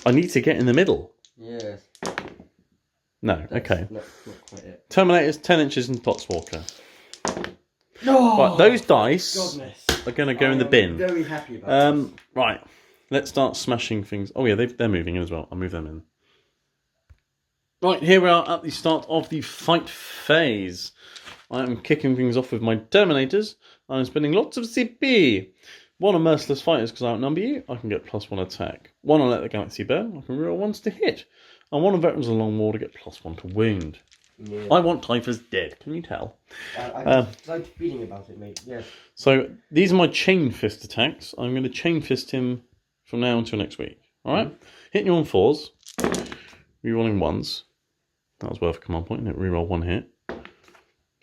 I need to get in the middle. Yes. No, okay. Not quite it. Terminator's 10 inches in Poxwalker. No. Right, those dice Goodness. are going to go in the bin. Very happy about this. Right, let's start smashing things. Oh yeah, they're moving in as well. I'll move them in. Right, here we are at the start of the fight phase. I am kicking things off with my Terminators. I'm spending lots of CP. 1 on Merciless Fighters because I outnumber you. I can get +1 attack. 1 on Let the Galaxy Burn. I can reroll 1s to hit. And 1 on Veterans of the Long War to get +1 to wound. Yeah. I want Typhus dead. Can you tell? I like feeling about it, mate. Yes. So these are my Chain Fist attacks. I'm going to Chain Fist him from now until next week. All right? Hitting you on 4s. Rerolling 1s. That was worth a command point, isn't it? Reroll 1 hit.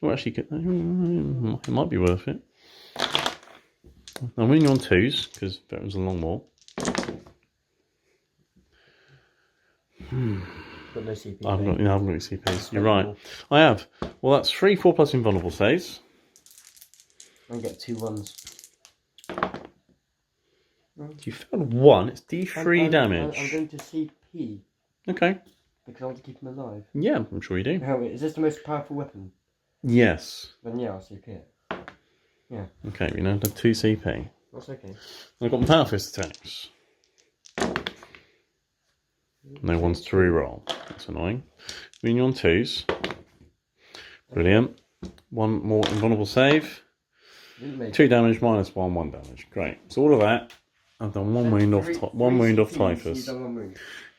Oh, actually, it might be worth it. I'm winning on 2s, because veterans are long more. Got no CP. I haven't got any CPs. You're right. I have. Well, that's 3 4+ invulnerable saves. I get 2 1s. You failed 1. It's D3 damage. I'm going to CP. Okay. Because I want to keep him alive. Yeah, I'm sure you do. How, is this the most powerful weapon? Yes. Then yeah, I'll CP it. Yeah. Okay, we now have 2 CP. That's okay. I've got my Power Fist attacks. No one's to reroll. That's annoying. Winning on 2s. Brilliant. 1 more invulnerable save. 2 damage minus 1 damage. Great. So all of that, I've done 1 wound off Typhus.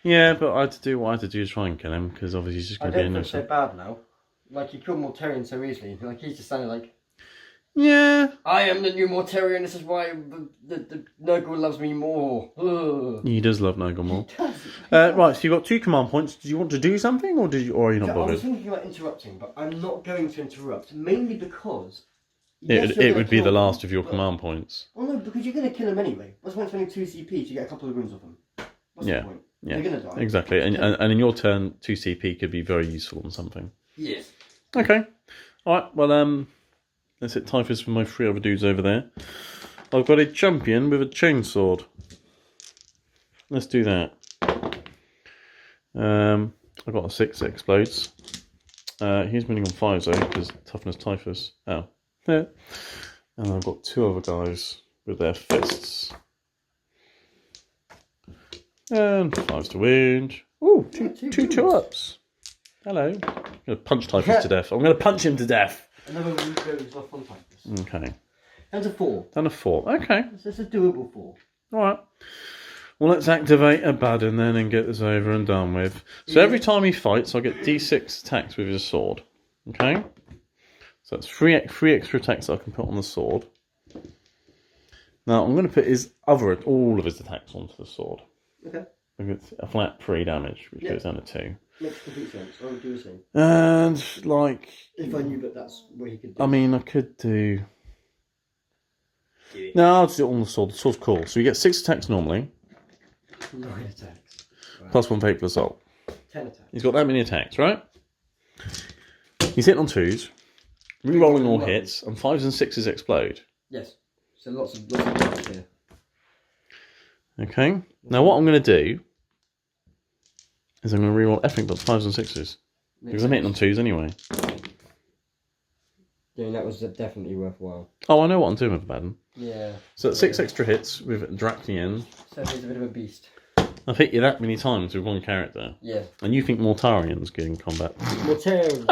Yeah, but I had to do what I had to do to try and kill him, because obviously he's just going to be innocent. I don't feel so bad now. Like, you killed Mortarion so easily. Like, he's just standing like... Yeah. I am the new Mortarion, this is why the Nurgle loves me more. Ugh. He does love Nurgle more. He does. Right, so you've got 2 command points. Do you want to do something, or are you not bothered? I was thinking about interrupting, but I'm not going to interrupt. Mainly because... It would be the last of your command points. Well, no, because you're going to kill him anyway. What's the point of spending 2 CP to get a couple of wounds off him? What's the point? Yeah, they're going to die. Exactly. And in your turn, 2 CP could be very useful on something. Yes. Okay. Alright, well, let's hit Typhus with my 3 other dudes over there. I've got a champion with a chainsword. Let's do that. I've got a 6 that explodes. He's winning on 5s though, because toughness Typhus. Oh. Yeah. And I've got 2 other guys with their fists. And 5s to wound. Ooh, two ups. Hello. I'm going to punch Typhus to death. I'm going to punch him to death. Another one goes off on Typhus. Okay. That's a 4. Done a 4. Okay. It's a doable 4. Alright. Well, let's activate Abaddon then and get this over and done with. So every time he fights, I get D6 attacks with his sword. Okay? So that's 3 extra attacks that I can put on the sword. Now, I'm going to put all of his attacks onto the sword. Okay. It's a flat 3 damage, which goes down to 2. Makes complete sense. I would do the same. And, like... If I knew that that's what he could do. I mean, I could do... No, I'll just do it on the sword. The sword's cool. So you get 6 attacks normally. 9 attacks. Right. Plus 1 fateful assault. 10 attacks. He's got that many attacks, right? He's hitting on 2s. Rerolling all hits. And 5s and 6s explode. Yes. So lots of attacks here. Okay. Now what I'm going to do is I'm going to reroll everything but 5s and 6s. Because I'm hitting on 2s anyway. Yeah, that was definitely worthwhile. Oh, I know what I'm doing with Abaddon. Yeah. So that's 6 extra hits with Dracian. So he's a bit of a beast. I've hit you that many times with 1 character. Yeah. And you think Mortarion's good in combat. Mortarion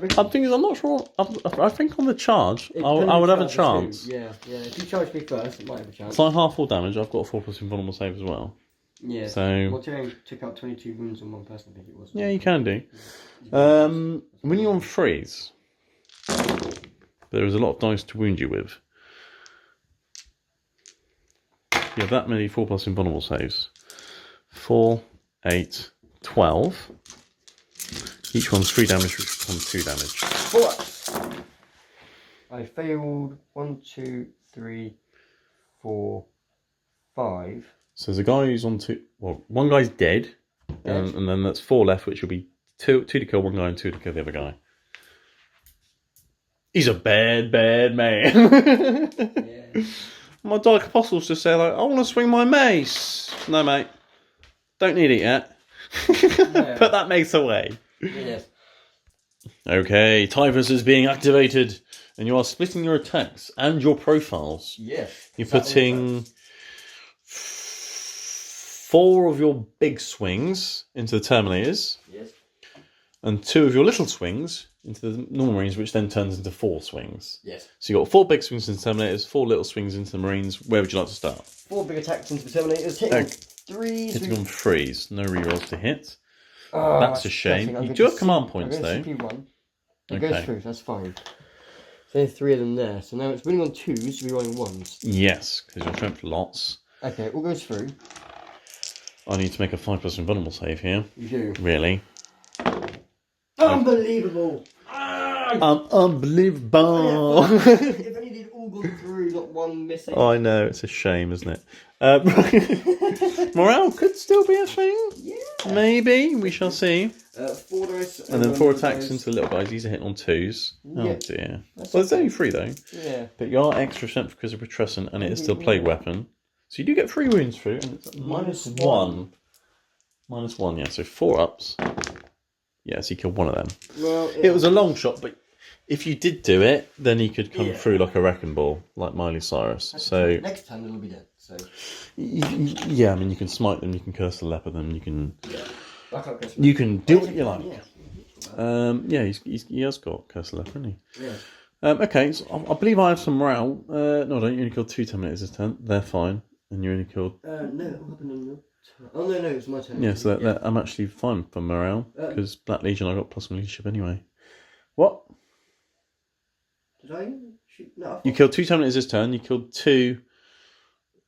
victim. I'm thinking, I'm not sure. I think on the charge, I would have a chance. Yeah. If you charge me first, it might have a chance. So I'm half full damage. I've got a 4+ invulnerable save as well. Yeah. So Mortarion took out 22 wounds on 1 person, I think it was. Yeah, you can do. When you're on 3s, there is a lot of dice to wound you with. You have that many 4+ invulnerable saves. 4, 8, 12. Each one's 3 damage, which becomes 2 damage. 4. I failed 1, 2, 3, 4, 5. So there's a guy who's on 2. Well, 1 guy's dead, and then that's 4 left, which will be 2 to kill 1 guy and 2 to kill the other guy. He's a bad man. Yeah. My Dark Apostles just say, like, I want to swing my mace. No, mate. Don't need it yet. Yeah. Put that mace away. Yes. Okay, Typhus is being activated. And you are splitting your attacks and your profiles. Yes. You're putting 4 of your big swings into the Terminators. Yes. And 2 of your little swings into the normal Marines, which then turns into 4 swings. Yes. So you've got 4 big swings into the Terminators, 4 little swings into the Marines. Where would you like to start? 4 big attacks into the Terminators, hitting 3. Hitting on 3s. No rerolls to hit. That's a shame. You do have command points, though. CP1. It goes through, so that's fine. So there's 3 of them there. So now it's winning on 2s, so we're rolling 1s. Yes, because you're strength lots. Okay, all goes through. I need to make a 5+ invulnerable save here. You do. Really? Unbelievable! Unbelievable! If only they'd all gone through, not one missing. Oh, I know, it's a shame, isn't it? Morale could still be a thing. Yeah. Maybe, we shall see. 4 dice. And then 4 attacks into the little guys. These are hitting on 2s. Oh Yep. dear. That's Well, there's okay. only 3 though. Yeah. But you are extra strength because of Putrescent, and it is still plague weapon. So you do get 3 wounds through, and it's -1. -1, yeah. So 4 ups. Yeah, so you killed one of them. Well, It was a long shot, but if you did do it, then he could come through like a wrecking ball, like Miley Cyrus. So next time it'll be dead. So yeah, I mean you can smite them, you can curse the leper them, you can I can't guess you can do what you like. Yeah. He has got curse the leper, hasn't he? Yeah. Okay, so I believe I have some morale. No, I don't. You only killed 2 Terminators this turn. They're fine, and you only killed. No, what happened on your turn? Oh no, it's my turn. Yeah, so I'm actually fine for morale because Black Legion I got plus leadership anyway. What? Did I shoot? No. You killed 2 Terminators this turn. You killed 2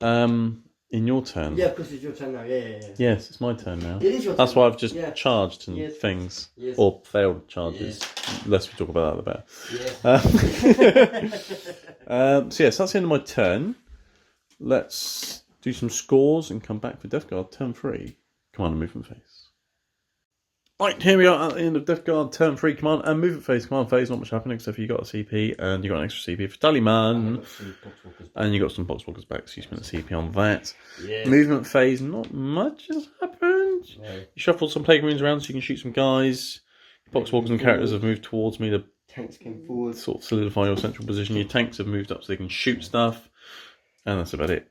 in your turn. Yeah, of course it's your turn now. Yeah. Yes, it's my turn now. It is your turn. That's why I've just charged and Yes. things. Yes. Or failed charges. The less we talk about that, the better. Yeah. So yes, that's the end of my turn. Let's do some scores and come back for Death Guard turn 3. Command and movement phase. Right, here we are at the end of Death Guard turn 3 command and movement phase. Command phase, not much happening except for you got a CP and you got an extra CP for Tallyman. And you got some boxwalkers back, so you spent a CP on that. Yeah. Movement phase, not much has happened. No. You shuffled some plague runes around so you can shoot some guys. Boxwalkers and characters have moved towards me to Tanks came forward. sort of solidify your central position. Your tanks have moved up so they can shoot stuff. And that's about it.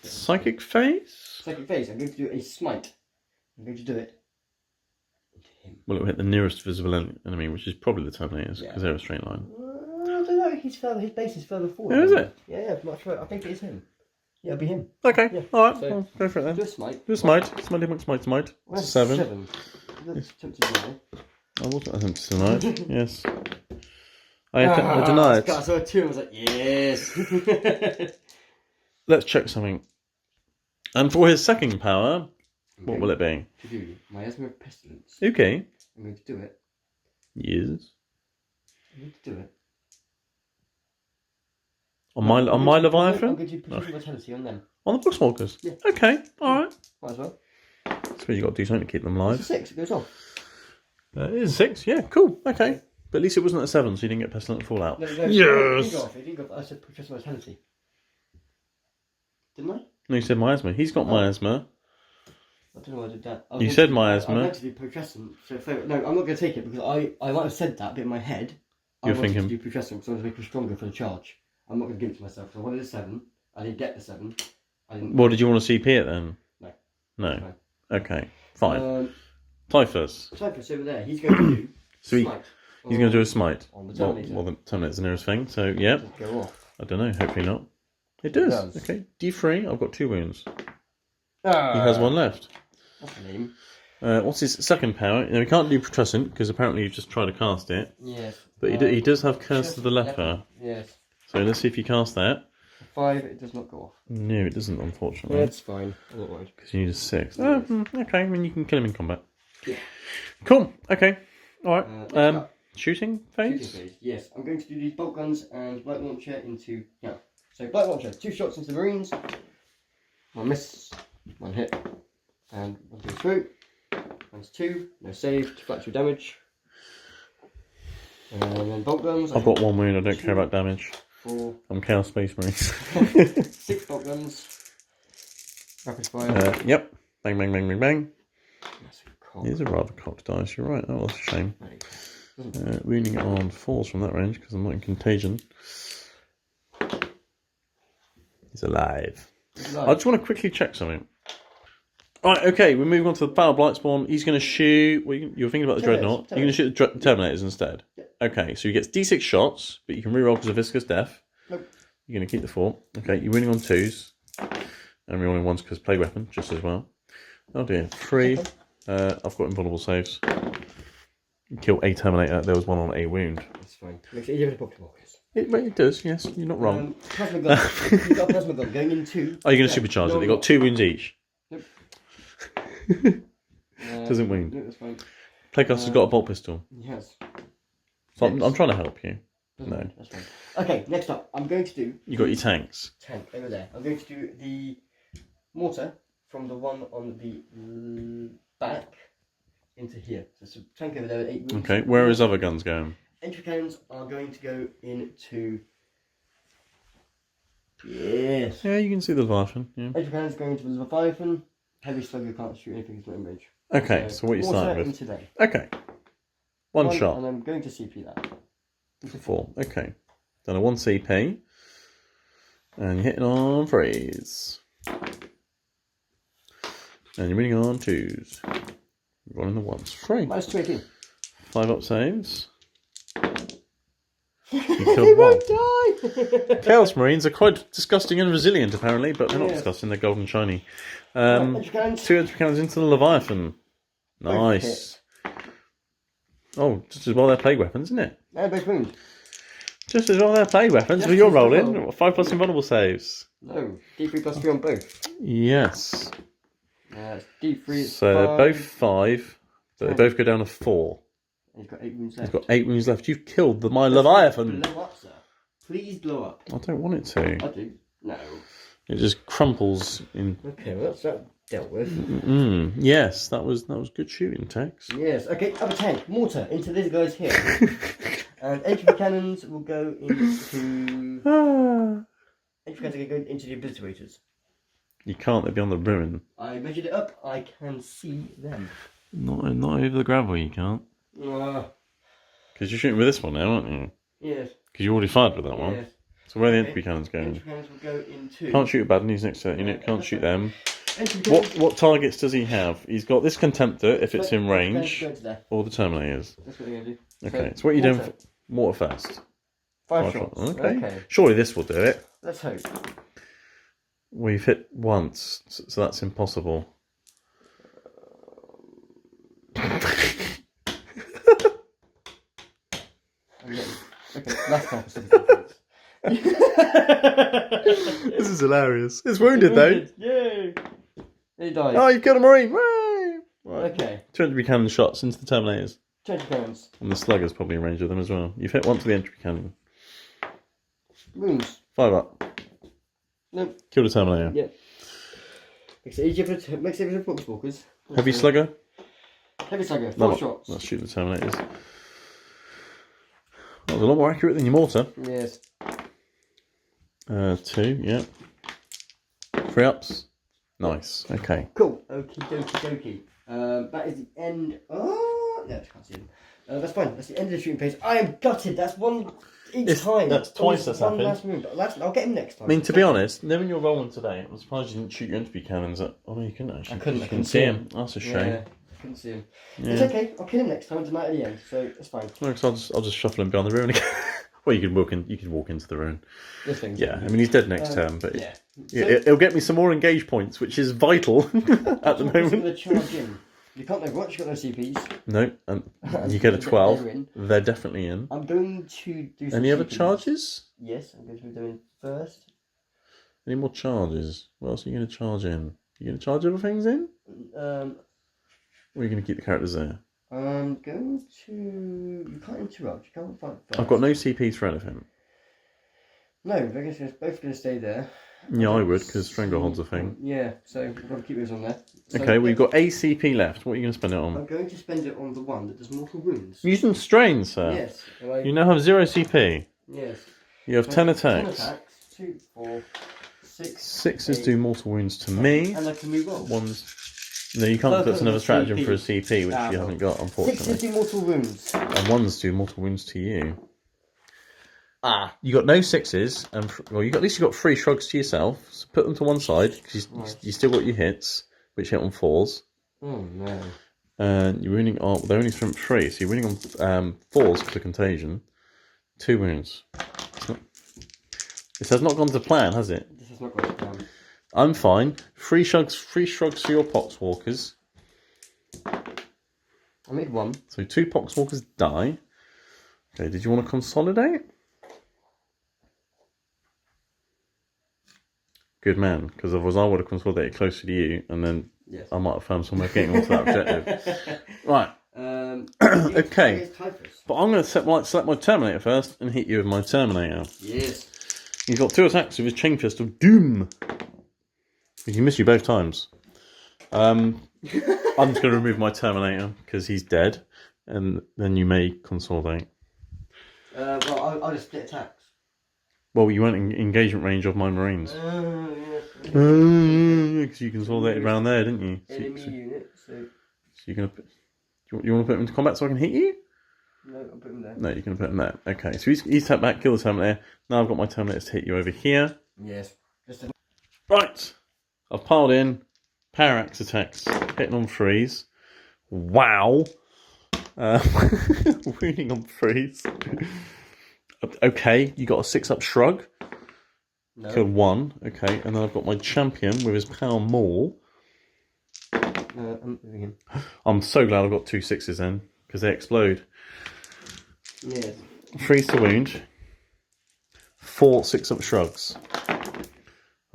Psychic phase? Psychic phase, I'm going to do a smite. I'm going to do it. Well, it will hit the nearest visible enemy, which is probably the Terminators, because they're a straight line. I don't know, his base is further forward. Oh, is it? Yeah, much further. I think it is him. Yeah, it'll be him. Okay, Yeah. alright, So, well, go for it then. Do a smite. Do a smite. Smite. Well, 7. That's tempted to know. I wasn't attempted tonight, yes. I deny it. I saw a 2 and I was like, yes. Let's check something. And for his second power, what will it be? To do Miasma of Pestilence. Okay. I'm going to do it. Yes. I'm going to do it. On my Leviathan? I'm going to push vitality on them. On the Boxwalkers? Yeah. Okay, alright. Might as well. So you've got to do something to keep them It's a alive. 6, it goes off. It is 6, yeah, cool, okay. But at least it wasn't a 7, so you didn't get Pestilent Fallout. No, Yes! It didn't go off. I said push vitality. Didn't I? No, you said miasma. He's got miasma. I don't know why I did that. You said miasma. I meant to do putrescent. So no, I'm not going to take it because I might have said that, but in my head, You're I wanted thinking- to do putrescent because I was making stronger for the charge. I'm not going to give it to myself. So I wanted a 7. I didn't get the 7. I didn't. Well, did you want to CP it then? No. No. No. Okay, fine. Typhus. Typhus. Typhus over there. He's going to do So smite. he's going to do a smite. On the Well, Terminator. the Terminator's the nearest thing, so yeah. Doesn't go off. I don't know, hopefully not. It does. does. Okay, D3, I've got 2 wounds. Ah, He has 1 left. That's lame. What's his second power? Now, we can't do Putrescent because apparently you've just tried to cast it. Yes. But he does have Curse of the Leper. Yes. So let's see if you cast that. 5, it does not go off. No, it doesn't, unfortunately. That's fine. I'm not worried. Because you need a 6. Okay, I mean, you can kill him in combat. Yeah. Cool, okay. Alright. Shooting phase? Shooting phase. Yes, I'm going to do these bolt guns and light launcher into. Yeah. So, light launcher, 2 shots into the Marines. 1 miss, 1 hit, and 1 goes through. One's 2, no save, 2 flat 2 damage. And then bolt guns. I've got 1 wound, I don't care about damage. 4, I'm Chaos Space Marines. 6 bolt guns. Rapid fire. Yep. Bang, bang, bang, bang, bang. That's a cock. It is a rather cocked dice, you're right. Oh, that's a shame. Right. Wounding it on 4s from that range because I'm not in contagion. He's alive. I just want to quickly check something. Right, okay, we're moving on to the Battle Blightspawn. He's going to shoot. Well, you're thinking about the Dreadnought. You're going to shoot the Terminators instead. Yep. Okay, so he gets D6 shots, but you can reroll because of Viscous Death. Nope. You're going to keep the 4. Okay, you're winning on 2s. And rerolling 1s because Plague Weapon, just as well. Oh dear. 3. I've got invulnerable saves. You kill a Terminator. There was 1 on a wound. That's fine. Makes it easier with the Pokémon. It does, yes. You're not wrong. Plasma gun. You've got a plasma gun going in 2. Are you going to supercharge it? They've got 2 wounds each. Nope. Doesn't wound. No, that's fine. Playcaster's got a bolt pistol. He has. So I'm trying to help you. No. That's fine. Okay, next up, I'm going to do... You got your tanks. Tank, over there. I'm going to do the mortar from the one on the back into here. So it's a tank over there with 8 wounds. Okay, where is other guns going? Entry cannons are going to go into... Yes. Yeah, you can see the Leviathan. Yeah. Entry cannons going into the Leviathan. Heavy slugger can't shoot anything, it's not in range. Okay, so what are you starting with? Into there. Okay. One shot. And I'm going to CP that. Into 4. Okay. Done a 1 CP. And you're hitting on 3s. And you're winning on 2s. Rolling the 1s. 3. Minus 218. 5 up saves. You killed 1. Die! Chaos Marines are quite disgusting and resilient, apparently, but they're not disgusting, they're golden shiny. 2 entry cannons into the Leviathan. Nice. Oh, just as well they're plague weapons, isn't it? Yeah, both wounds. Just as well they're plague weapons, but you're rolling. 5 plus invulnerable saves. No, D3 plus 3 on both. Yes. D3 so they're both 5, but they both go down to 4. He's got 8 wounds left. He's got 8 wounds left. You've killed my Leviathan. Blow up, sir. Please blow up. I don't want it to. I do. No. It just crumples in. Okay, well that's that dealt with. Yes, that was good shooting, Tex. Yes. Okay, other tank, mortar into these guys here, and entry cannons will go into. Entry cannons are going to go into the obliterators. You can't. They'll be on the ruin. I measured it up. I can see them. Not over the gravel. You can't. Because you're shooting with this one now, aren't you? Yes. Because you already fired with that one. Yes. So where are the entry cannons going? Entry cannons will go into. Can't shoot bad news next to that unit. Can't shoot them. What targets does he have? He's got this Contemptor if it's in range, or the Terminators. That's what they're going to do. Okay, so what are you doing? Mortar first. 5 shots. Okay. Surely this will do it. Let's hope. We've hit once, so that's impossible. Okay, last time. This is hilarious. It's wounded though. Yay! He died. Oh, you've killed a Marine. Right. Okay. 200 cannon shots into the Terminators. 20 cannons. And the Slugger's probably in range of them as well. You've hit once with the entry cannon. Wounds. 5 up. Nope. Killed a Terminator. Yeah. Makes it easier for Boxwalkers. Heavy Slugger. Heavy Slugger. 4 shots. Let's shoot the Terminators. That was a lot more accurate than your mortar. Yes. 2, yeah. 3 ups. Nice. Okay. Cool. Okie dokie dokie. That is the end. Oh no, I can't see him. That's fine. That's the end of the shooting phase. I am gutted. That's one each time. That's twice that's happened. Last move, but I'll get him next time. I mean, to be honest, knowing you're rolling today, I'm surprised you didn't shoot your entry cannons at. Oh, no, you couldn't actually. I couldn't see him. That's a shame. Yeah, I couldn't see him. Yeah. It's okay. I'll kill him next time tonight at the end, so it's fine. No, because I'll just shuffle him beyond the ruin again. Well, you could walk into the ruin. This thing's I mean, he's dead next turn, but yeah. It'll get me some more engage points, which is vital at the moment. The charge in. You can't overwatch. You got no CPs. No, and you get a 12. They're definitely in. I'm going to do some Any other CPs. Charges? Yes, I'm going to do them in first. Any more charges? What else are you going to charge in? You going to charge other things in? Or are you going to keep the characters there? I'm going to... You can't interrupt. You can't fight first. I've got no CPs for anything. No, they're both going to stay there. Yeah, I would, because Stranglehold's a thing. Yeah, so we've got to keep those on there. So okay, we've got ACP left. What are you going to spend it on? I'm going to spend it on the one that does mortal wounds. Using strain, sir. Yes. You now have 0 CP. Yes. You have 10 attacks. 10 attacks. 2, 4, 6. 6s do mortal wounds to me. And I can reroll. No, you can't. That's another stratagem for a CP, which you haven't got, unfortunately. 6s do mortal wounds. And 1s do mortal wounds to you. You got no 6s, and at least you got 3 shrugs to yourself. So put them to one side because you still got your hits, which hit on 4s. Oh no! And you're winning on. They're only from 3, so you're winning on 4s for contagion. 2 wounds. This has not gone to plan, has it? This has not gone to plan. I'm fine. 3 shrugs for your Poxwalkers. I made 1. So 2 Poxwalkers die. Okay, did you want to consolidate? Good man, because otherwise I would have consolidated closer to you, and then I might have found somewhere getting onto that objective. Right. Okay. But I'm going to select my Terminator first and hit you with my Terminator. Yes. He's got 2 attacks with his Chain Fist of Doom. He can miss you both times. I'm just going to remove my Terminator because he's dead, and then you may consolidate. Well, I'll just split attacks. Well, you weren't in engagement range of my Marines. Yes. Because you consolidated around there, didn't you? Enemy unit, so you're going to put... You want to put him into combat so I can hit you? No, I'll put him there. No, you're going to put him there. Okay, so he's tapped back, kill the Terminator. Now I've got my Terminators to hit you over here. Yes. Right! I've piled in power axe attacks, hitting on freeze. Wow! Wounding on freeze. Okay, you got a 6-up shrug. No. Killed 1. Okay, and then I've got my champion with his power maul. I'm moving him. I'm so glad I've got 2 6s then, because they explode. Yes. Freeze to wound. 4 6-up shrugs.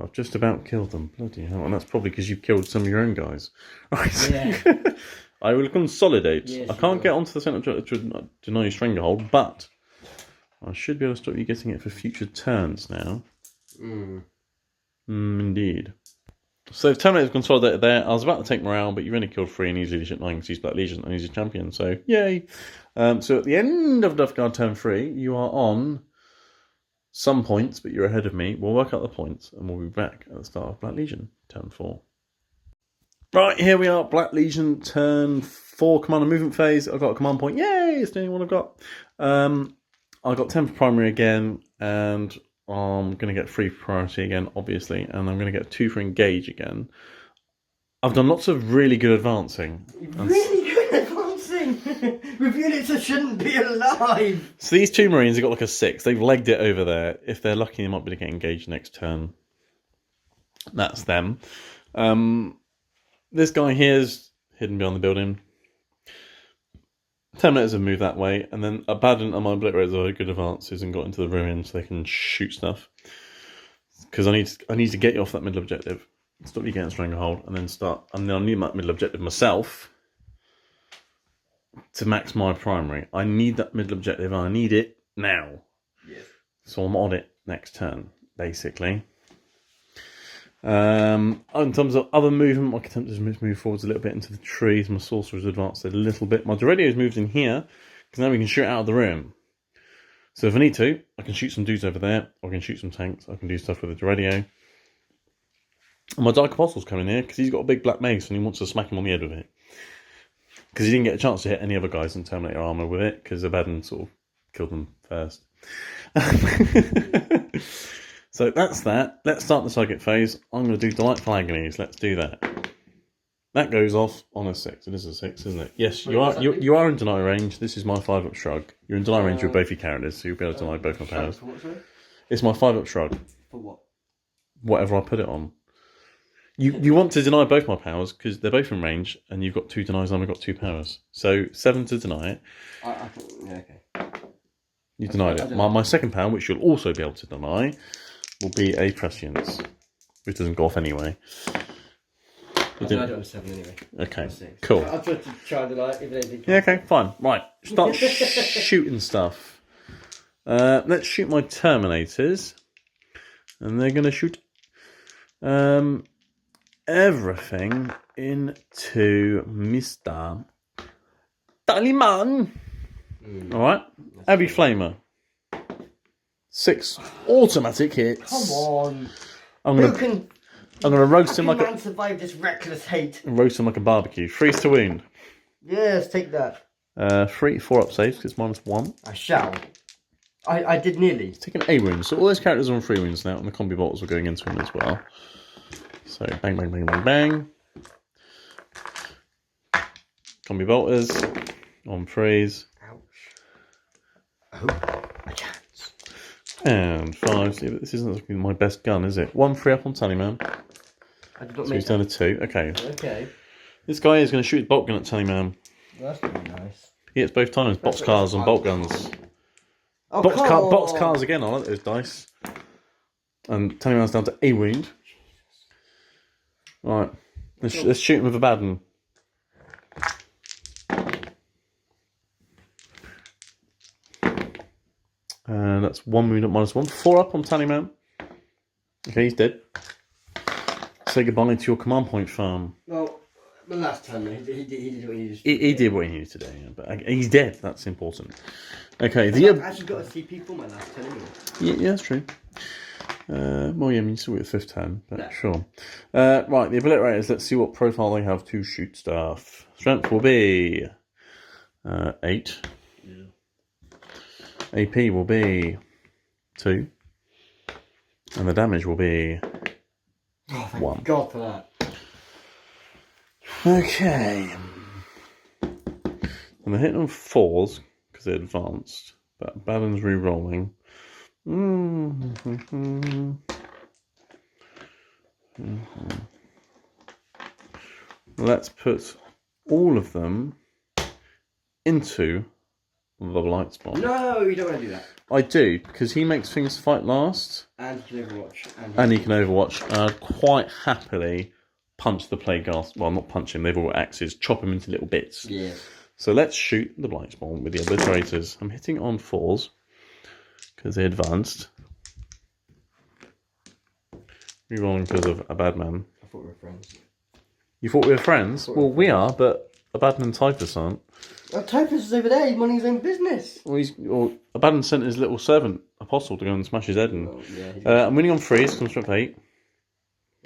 I've just about killed them. Bloody hell. And that's probably because you've killed some of your own guys. Right. Yeah. I will consolidate. Yes, I can't get onto the centre to deny you stranglehold, but I should be able to stop you getting it for future turns now. Indeed. So Terminator's consolidated there. I was about to take morale, but you've only killed 3 and he's leadership 9 because he's Black Legion and he's a champion. So yay! So at the end of Death Guard turn 3, you are on some points, but you're ahead of me. We'll work out the points and we'll be back at the start of Black Legion turn 4. Right, here we are, Black Legion turn 4 command and movement phase. I've got a command point. Yay! It's the only one I've got. I've got 10 for primary again, and I'm going to get 3 for priority again, obviously, and I'm going to get 2 for engage again. I've done lots of really good advancing. Really good advancing! With units that shouldn't be alive! So these 2 Marines have got like a 6. They've legged it over there. If they're lucky, they might be able to get engaged next turn. That's them. This guy here's hidden behind the building. Terminators have moved that way, and then Abaddon and my Obliterators are good advances and got into the ruins so they can shoot stuff. Because I need to get you off that middle objective, stop you getting stranglehold, and then start. And then I need that middle objective myself to max my primary. I need that middle objective, and I need it now. Yes. So I'm on it next turn, basically. In terms of other movement, my Contemptors move forwards a little bit into the trees. My Sorcerer's advanced a little bit. My Doradio's moved in here, because now we can shoot out of the room. So if I need to, I can shoot some dudes over there, or I can shoot some tanks, I can do stuff with the Doradio. And my Dark Apostle's coming here, because he's got a big black mace, and he wants to smack him on the head with it. Because he didn't get a chance to hit any other guys in Terminator armour with it, because Abaddon sort of killed them first. So that's that. Let's start the target phase. I'm going to do Delightful Agonies. Let's do that. That goes off on a 6. It is a 6, isn't it? Yes, you are in deny range. This is my 5-up shrug. You're in deny range with both your characters, so you'll be able to deny both my powers. For what, sorry? It's my 5-up shrug. For what? Whatever I put it on. You want to deny both my powers because they're both in range, and you've got 2 denies and I've got 2 powers. So 7 to deny it. Yeah, okay. You denied it. My second power, which you'll also be able to deny, will be a Prescience, which doesn't go off anyway. I did it on 7 anyway. Okay, cool. I'll try to try the light, even though they Yeah, okay, fine. Right, start shooting stuff. Let's shoot my Terminators. And they're going to shoot everything into Mr. Taliman. Alright, Heavy Flamer. 6 automatic hits. Come on. I'm gonna roast him like a man survive this reckless hate. Roast him like a barbecue. Freeze to wound. Yes, take that. 3 4-up saves because it's -1. I shall. I did nearly. Take an A wound. So all those characters are on 3 wounds now, and the combi bolters were going into him as well. So bang, bang, bang, bang, bang. Combi bolters on freeze. Oh, my chance. And 5. See, but this isn't looking my best gun, is it? 1 3 up on Tallyman. I did not So make he's down to 2. Okay. Okay. This guy is going to shoot bolt gun at Tallyman. Well, that's pretty nice. He hits both times. Boxcars and bolt guns. Oh, Boxcars again. I like those dice. And Tallyman's down to a wound. Right. Let's shoot him with Abaddon. And that's 1 wound at -1. 4 up on Tallyman. Okay, he's dead. Say goodbye to your command point farm. Well, the last time he did what he needed to do. He did what he needed to do, yeah, but he's dead. That's important. Okay, I actually got a CP for my last turn anyway. Yeah, that's true. Well, yeah, I mean, you still get the 5th turn, but sure. Right, the obliterators. Let's see what profile they have to shoot stuff. Strength will be 8. Yeah. AP will be 2. And the damage will be Oh, thank 1. God for that. Okay. And they're hitting on 4s because they're advanced. But Baden's re-rolling. Let's put all of them into the Blight Spawn. No, you don't want to do that. I do, because he makes things fight last. And he can overwatch. And he can overwatch. And I'd quite happily punch the Plague Ghast. Well, not punch him, they've all got axes. Chop him into little bits. Yeah. So let's shoot the Blight Spawn with the obliterators. I'm hitting on 4s, because they advanced. Rerolling because of a bad man. I thought we were friends. You thought we were friends? Well, we are, but Abaddon and Typhus aren't. Oh, Typhus is over there. He's minding his own business. Well, Abaddon sent his little servant, Apostle, to go and smash his head in. Oh, yeah, I'm winning on 3s, comes from 8.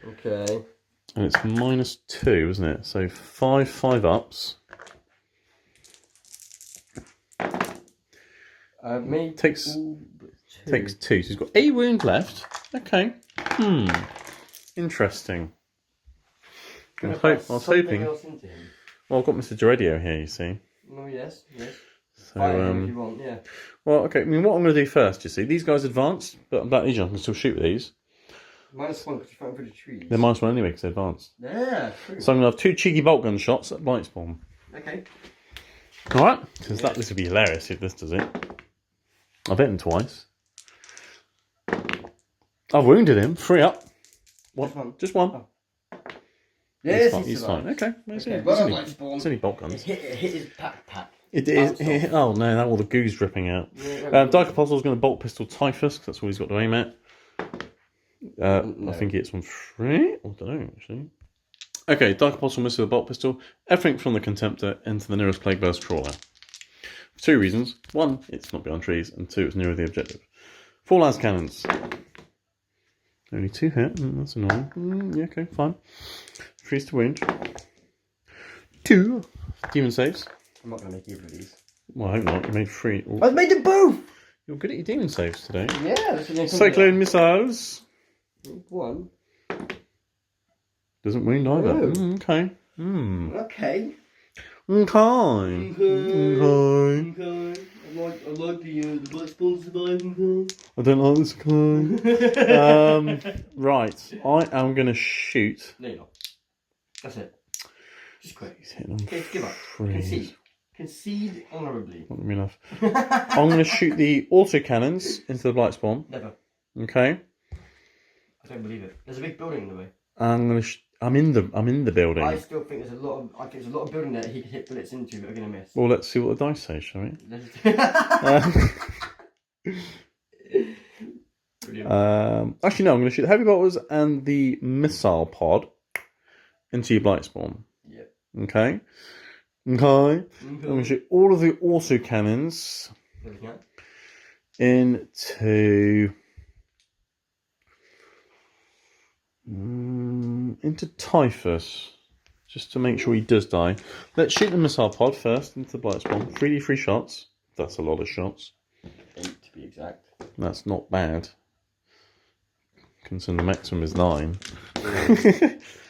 Okay. And it's -2, isn't it? So 5 ups. Takes 2. So he's got a wound left. Okay. Interesting. I was hoping. Well, I've got Mr. Geredio here, you see. Oh, yes. So, if you want, yeah. Well, okay. I mean, what I'm going to do first, you see, these guys advanced, but I'm that easy. I can still shoot with these. -1 because you're fighting through the trees. They're -1 anyway because they're advanced. Yeah, true. So I'm going to have 2 cheeky bolt gun shots at Blight Spawn. Okay. Alright? Because this would be hilarious if this does it. I've hit him twice. I've wounded him. 3 up. What? Just 1. Oh. Yes, he's fine. Okay. It's only bolt guns. Hit his backpack. It is. Oh no, now all the goo's dripping out. Dark Apostle's going to bolt pistol Typhus, because that's all he's got to aim at. No. I think it's on 3. I don't know, actually. Okay, Dark Apostle misses the bolt pistol. Everything from the Contemptor into the nearest Plague Burst Crawler. For 2 reasons. 1, it's not behind trees, and 2, it's nearer the objective. 4 las cannons. Only 2 hit. That's annoying. Yeah, okay, fine. 3's to wound. 2 demon saves. I'm not going to make either of these. Well, I hope not. You made 3. Ooh. I've made them both! You're good at your demon saves today. Yeah, that's what Cyclone missiles. 1. Doesn't wound either. Oh. Okay. Okay. Okay. I like the Black Spawn surviving. I don't like this guy. Right. I am going to shoot. No, you're not. That's it. Just quick. He's hitting on Okay, give up. Concede honourably. Not gonna be enough. I'm going to shoot the autocannons into the Blight Spawn. Never. Okay. I don't believe it. There's a big building in the way. I'm going to. I'm in the building. I still think there's a lot of. I think there's a lot of building that he could hit bullets into that are going to miss. Well, let's see what the dice say, shall we? Actually, no. I'm going to shoot the heavy bolters and the missile pod into your Blight Spawn. Yep. Okay. I'm going to shoot all of the autocannons into Typhus, just to make sure he does die. Let's shoot the missile pod first into the Blight Spawn. 3d3 shots. That's a lot of shots. 8 to be exact. That's not bad. Considering the maximum is 9.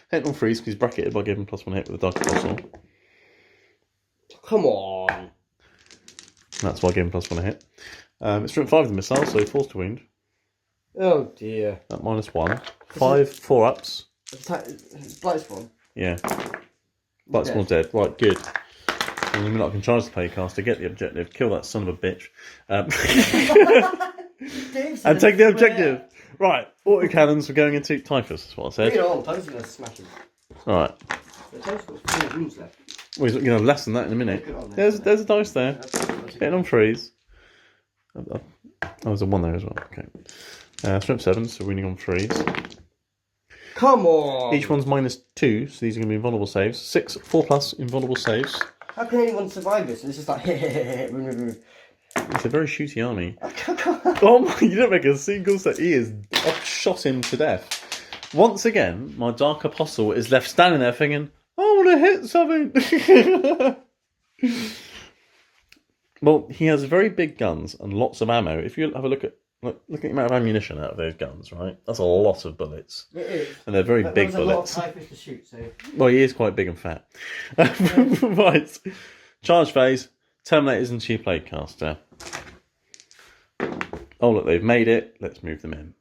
Hit on 3s because he's bracketed by giving +1 hit with the Dark Apostle. Come on. That's why I gave him +1 hit. It's strength 5 of the missile, so 4's to wound. Oh dear. At -1. 5 4-ups. It's Blight Spawn. Yeah. Blight Spawn dead. Right, good. And then I can charge the playcaster, get the objective, kill that son of a bitch. And take the objective. Right, autocannons are going into Typhus, that's what I said. Bring it on, Typhus is going to smash him. Alright. The Typhus got 4 wounds left. Well, he's going to have less than that in a minute. There's a dice there. Hitting on 3s. Oh, there's a 1 there as well. Okay. Strength 7, so winning on 3s. Come on! Each one's -2, so these are going to be invulnerable saves. 6, 4+ invulnerable saves. How can anyone survive this? It's just like, It's a very shooty army. Oh my, you don't make a single set. I've shot him to death. Once again, my Dark Apostle is left standing there thinking, I want to hit something. Well, he has very big guns and lots of ammo. If you have a look at the amount of ammunition out of those guns, right? That's a lot of bullets. It is. And they're very big bullets. There's a lot of high fish to shoot, so... Well, he is quite big and fat. Right. Charge phase. Terminators and Chief Plaguecaster. Oh, look, they've made it. Let's move them in.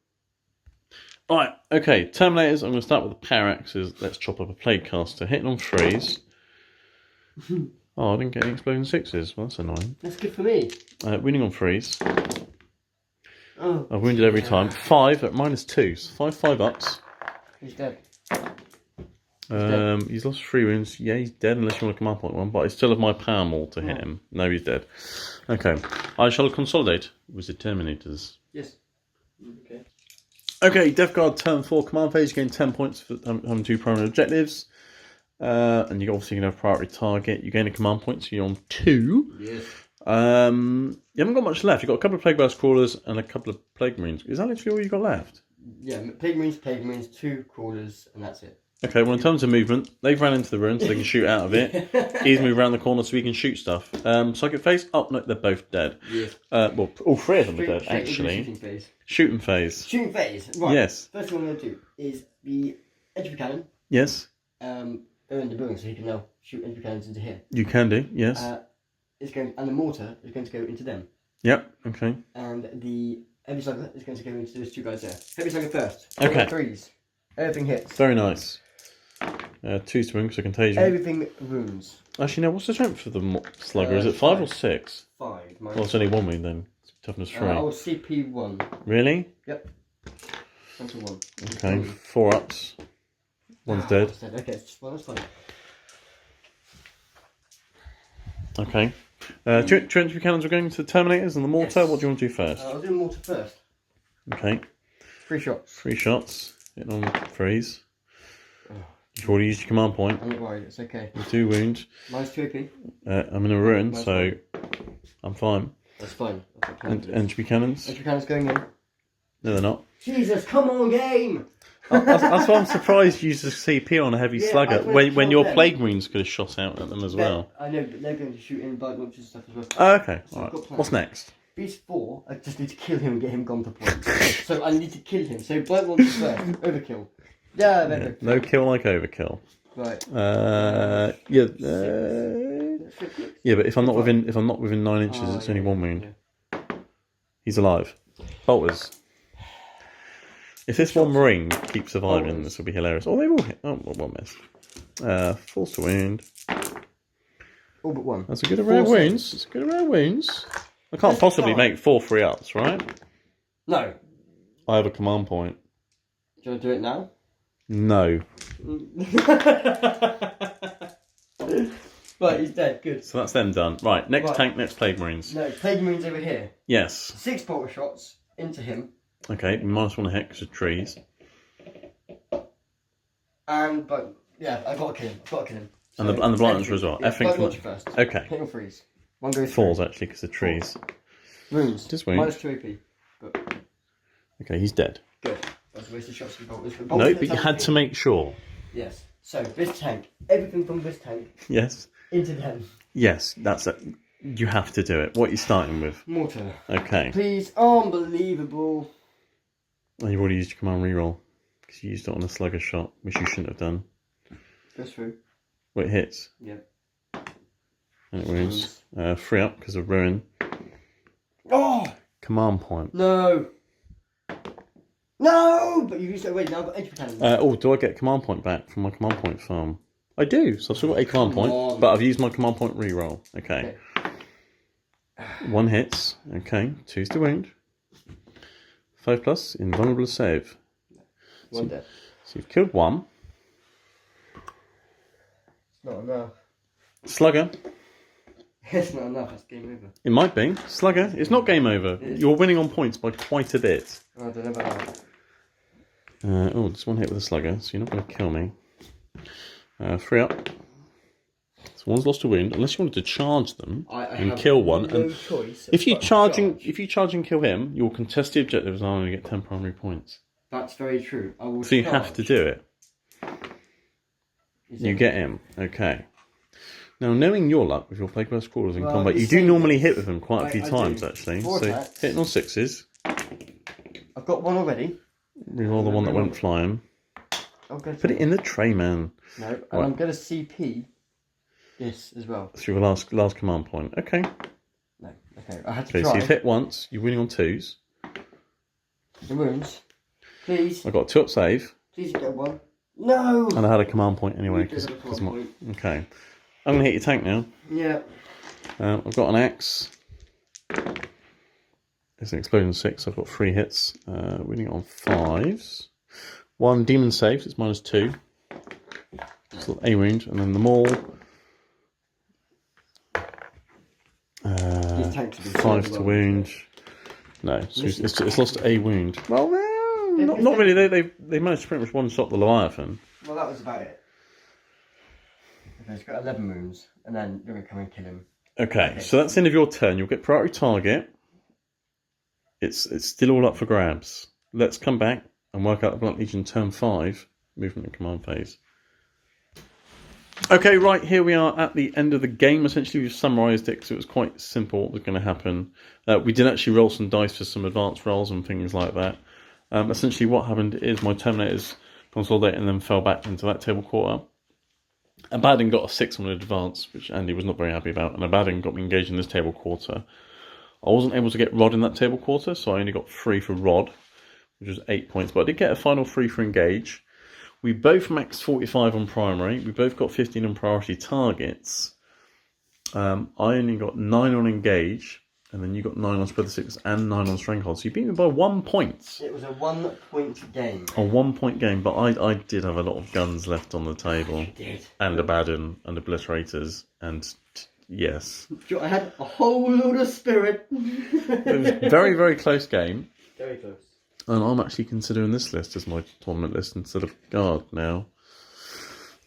Right, okay. Terminators. I'm going to start with the power axes. Let's chop up a Plaguecaster. Hitting on 3s. Oh, I didn't get any exploding 6s. Well, that's annoying. That's good for me. Winning on 3s. Oh, I've wounded every time. 5 at -2. So 5 ups. He's dead. He's lost 3 wounds. Yeah, he's dead unless you want to come up on one. But I still have my power maul to hit him. No, he's dead. Okay. I shall consolidate with the Terminators. Yes. Okay. Okay, Death Guard turn 4 command phase. You gain 10 points for having 2 primary objectives. And you're obviously going to have priority target. You gain a command point, so you're on 2. Yes. You haven't got much left. You've got a couple of Plague Burst Crawlers and a couple of Plague Marines. Is that literally all you've got left? Yeah, Plague Marines, 2 crawlers, and that's it. Okay, well, in terms of movement, they've ran into the ruin so they can shoot out of it. He's moved around the corner so he can shoot stuff. Psychic phase? Oh, no, they're both dead. Yes. Well, all 3 of them are dead, actually. Shooting phase. Shooting phase. Shooting phase, right. Yes. First thing I'm going to do is the entry cannon. Yes. They're in the building, so he can now shoot entry cannons into here. You can do, yes. And the mortar is going to go into them. Yep, okay. And the heavy slugger is going to go into those 2 guys there. Heavy slugger first. Okay. 3s. Everything hits. Very nice. 2 swing, so contagion. Everything wounds. Actually, no, what's the strength for the slugger? Is it 5 or 6? 5. Well, it's only 1 wound then. Toughness 3. Oh, CP 1. Really? Yep. Down to 1. Okay, 4 ups. One's dead. Okay, well, that's fine. Okay. Two entry cannons are going to the Terminators and the mortar. Yes. What do you want to do first? I'll do the mortar first. Okay. 3 shots. 3 shots. Hitting on 3s. You've already used your command point. I'm not worried, it's okay. 2 wounds. -2 AP. I'm in a ruin, so I'm fine. That's fine. Entry cannons. Entry cannons going in. No, they're not. Jesus, come on, game! That's why I'm surprised you used a CP on a heavy slugger when your Plague Marines could have shot out at them as well. I know, but they're going to shoot in bug launchers and stuff as well. Oh, okay, So alright. What's next? Beast 4, I just need to kill him and get him gone for points. So I need to kill him. So bug launchers first. Overkill. Yeah, no kill like overkill. Right. Yeah, but if I'm not within 9 inches, it's only 1 wound. Yeah. He's alive. Bolters. If this one Marine keeps surviving, this will be hilarious. Oh, they all hit. Oh, well, one missed. Force to wound. All but 1. That's a good array of wounds. It's a good array of wounds. I can't possibly make 4 3-ups, right? No. I have a command point. Do you want to do it now? No. Right, he's dead. Good. So that's them done. Right, next tank, next Plague Marines. No, Plague Marines over here. Yes. 6 bolter shots into him. Okay, -1 hit because of trees. But yeah, I've got to kill him. So, And the Blighters as well. Yeah, Everything launcher first. Okay. Hit or freeze. 1 goes 4s actually because of trees. Wounds. Just wounds. -2 AP. But okay, he's dead. good. That's a waste of shots for bolters. No, but you had to make sure. Yes. So this tank, everything from this tank Yes. into them. Yes, that's it. You have to do it. What are you starting with? Mortar. Okay. Please, unbelievable. Oh, you've already used your command reroll because you used it on a slugger shot, which you shouldn't have done. Goes through. Well, it hits. Yep. And it wounds. 3 up because of ruin. Oh! Command point. No! No! But you used it already, now I've got entry cannon. Do I get command point back from my command point farm? I do, so I've still got a command point, on. but I've used my command point reroll. Okay. 1 hits. Okay. 2's to wound. 5+, invulnerable save. 1 dead. So you've killed 1. Not enough. Slugger. It's not enough. That's game over. It might be. Slugger, it's not game over. You're winning on points by quite a bit. Oh, I don't know about that. Just one hit with a slugger, so you're not going to kill me. 3 up. So one's lost a wound, unless you wanted to charge them and kill one. No and choice. if you charge and kill him, you'll contest the objectives and only get 10 primary points. That's very true. I will. So you have to do it. You get him. Okay. Now, knowing your luck with your Plague Burst Crawlers in combat, you do normally hit with them quite a few times, actually. So hitting on 6s. I've got one already. Reroll the one that went flying. Put it in the tray, man. No, and I'm going to CP this as well. Through the last command point. Okay. No, okay. I had to try. So you've hit once. You're winning on 2s. The wounds. Please. I got a 2-up save. Please get one. No! And I had a command point anyway. Okay. I'm going to hit your tank now. Yeah. I've got an axe. It's an explosion 6. I've got 3 hits. Winning on 5s. 1 demon saves. It's -2. So a wound, and then the maul. 5 to wound. No, so it's lost a wound. Well, no, not really. They managed to pretty much one-shot the Leviathan. Well, that was about it. Okay, it's got 11 wounds, and then you're going to come and kill him. Okay, so that's the end of your turn. You'll get priority target. It's still all up for grabs. Let's come back and work out the Black Legion turn 5 movement and command phase. Okay, right, here we are at the end of the game. Essentially, we've summarised it because it was quite simple what was going to happen. We did actually roll some dice for some advanced rolls and things like that. Essentially, what happened is my Terminators consolidated and then fell back into that table quarter. Abaddon got a 6 on an advance, which Andy was not very happy about, and Abaddon got me engaged in this table quarter. I wasn't able to get Rod in that table quarter, so I only got 3 for Rod, which was 8 points, but I did get a final 3 for engage. We both maxed 45 on primary. We both got 15 on priority targets. I only got 9 on engage, and then you got 9 on spread the 6 and 9 on stranglehold. So you beat me by 1 point. It was a 1-point game. A 1-point game, but I did have a lot of guns left on the table. You did. And Abaddon and Obliterators, and yes. I had a whole load of spirit. It was a very, very close game. Very close. And I'm actually considering this list as my tournament list instead of Guard now.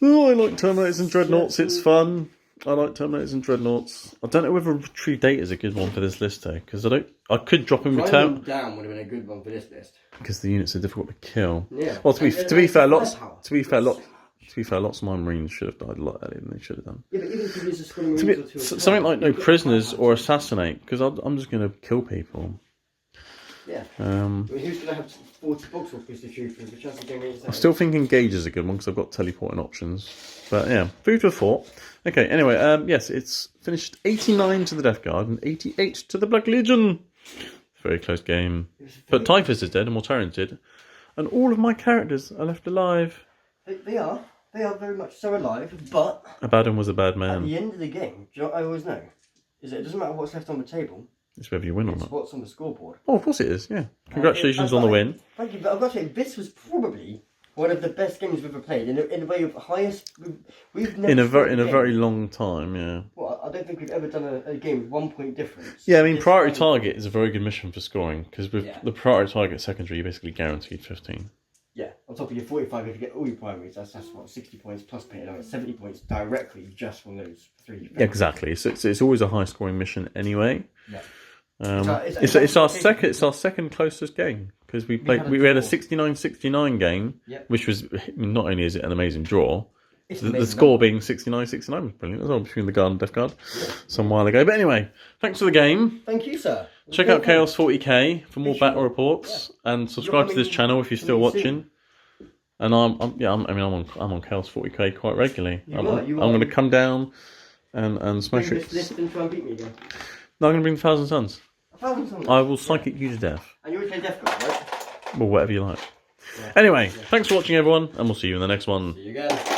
Oh, I like Terminators and Dreadnoughts, it's fun. I like Terminators and Dreadnoughts. I don't know whether Retrieve Data is a good one for this list though, because I could drop in with Down would have been a good one for this list. Because the units are difficult to kill. Yeah. Well, to be fair, lots of my Marines should have died a lot earlier than they should have done. Yeah, but even if you use a squad of Marines or two, something like no prisoners or assassinate, because I'm just going to kill people. Yeah. Who's going to have 40 box office to shoot for? The chance of getting I still think Engage is a good one because I've got teleporting options. But yeah, food for thought. Okay, anyway, yes, it's finished 89 to the Death Guard and 88 to the Black Legion. Very close game. But Typhus is dead and Mortarian's dead. And all of my characters are left alive. They are. They are very much so alive, but... Abaddon was a bad man. At the end of the game, do you know what I always know? Is that it doesn't matter what's left on the table. It's whether you win or not. It's what's on the scoreboard. Oh, of course it is, yeah. Congratulations on the win. Thank you, but I've got to say, this was probably one of the best games we've ever played. In a way of highest... We've never... In a very long time, yeah. Well, I don't think we've ever done a game with 1 point difference. Yeah, I mean, priority target is a very good mission for scoring, because with the priority target secondary, you basically guaranteed 15. Yeah, on top of your 45, if you get all your primaries, that's what, 60 points plus painted on 70 points directly just from those 3. Exactly, so it's always a high scoring mission anyway. Yeah. It's our second closest game because we had a 69-69 game, which was not only is it an amazing draw, the score being 69-69 was brilliant as well between the Guard and Death Guard some while ago. But anyway, thanks for the game. Thank you, sir. Check out Chaos 40k for more battle reports and subscribe to this channel if you're still watching. And I'm on Chaos 40k quite regularly. I'm going to come down and smash it. And try and beat me again. No, I'm going to bring 1,000 Suns. 1,000 Suns. I will psychic you to death. And you always play Death Guard, right? Well, whatever you like. Anyway, thanks for watching everyone, and we'll see you in the next one. See you guys.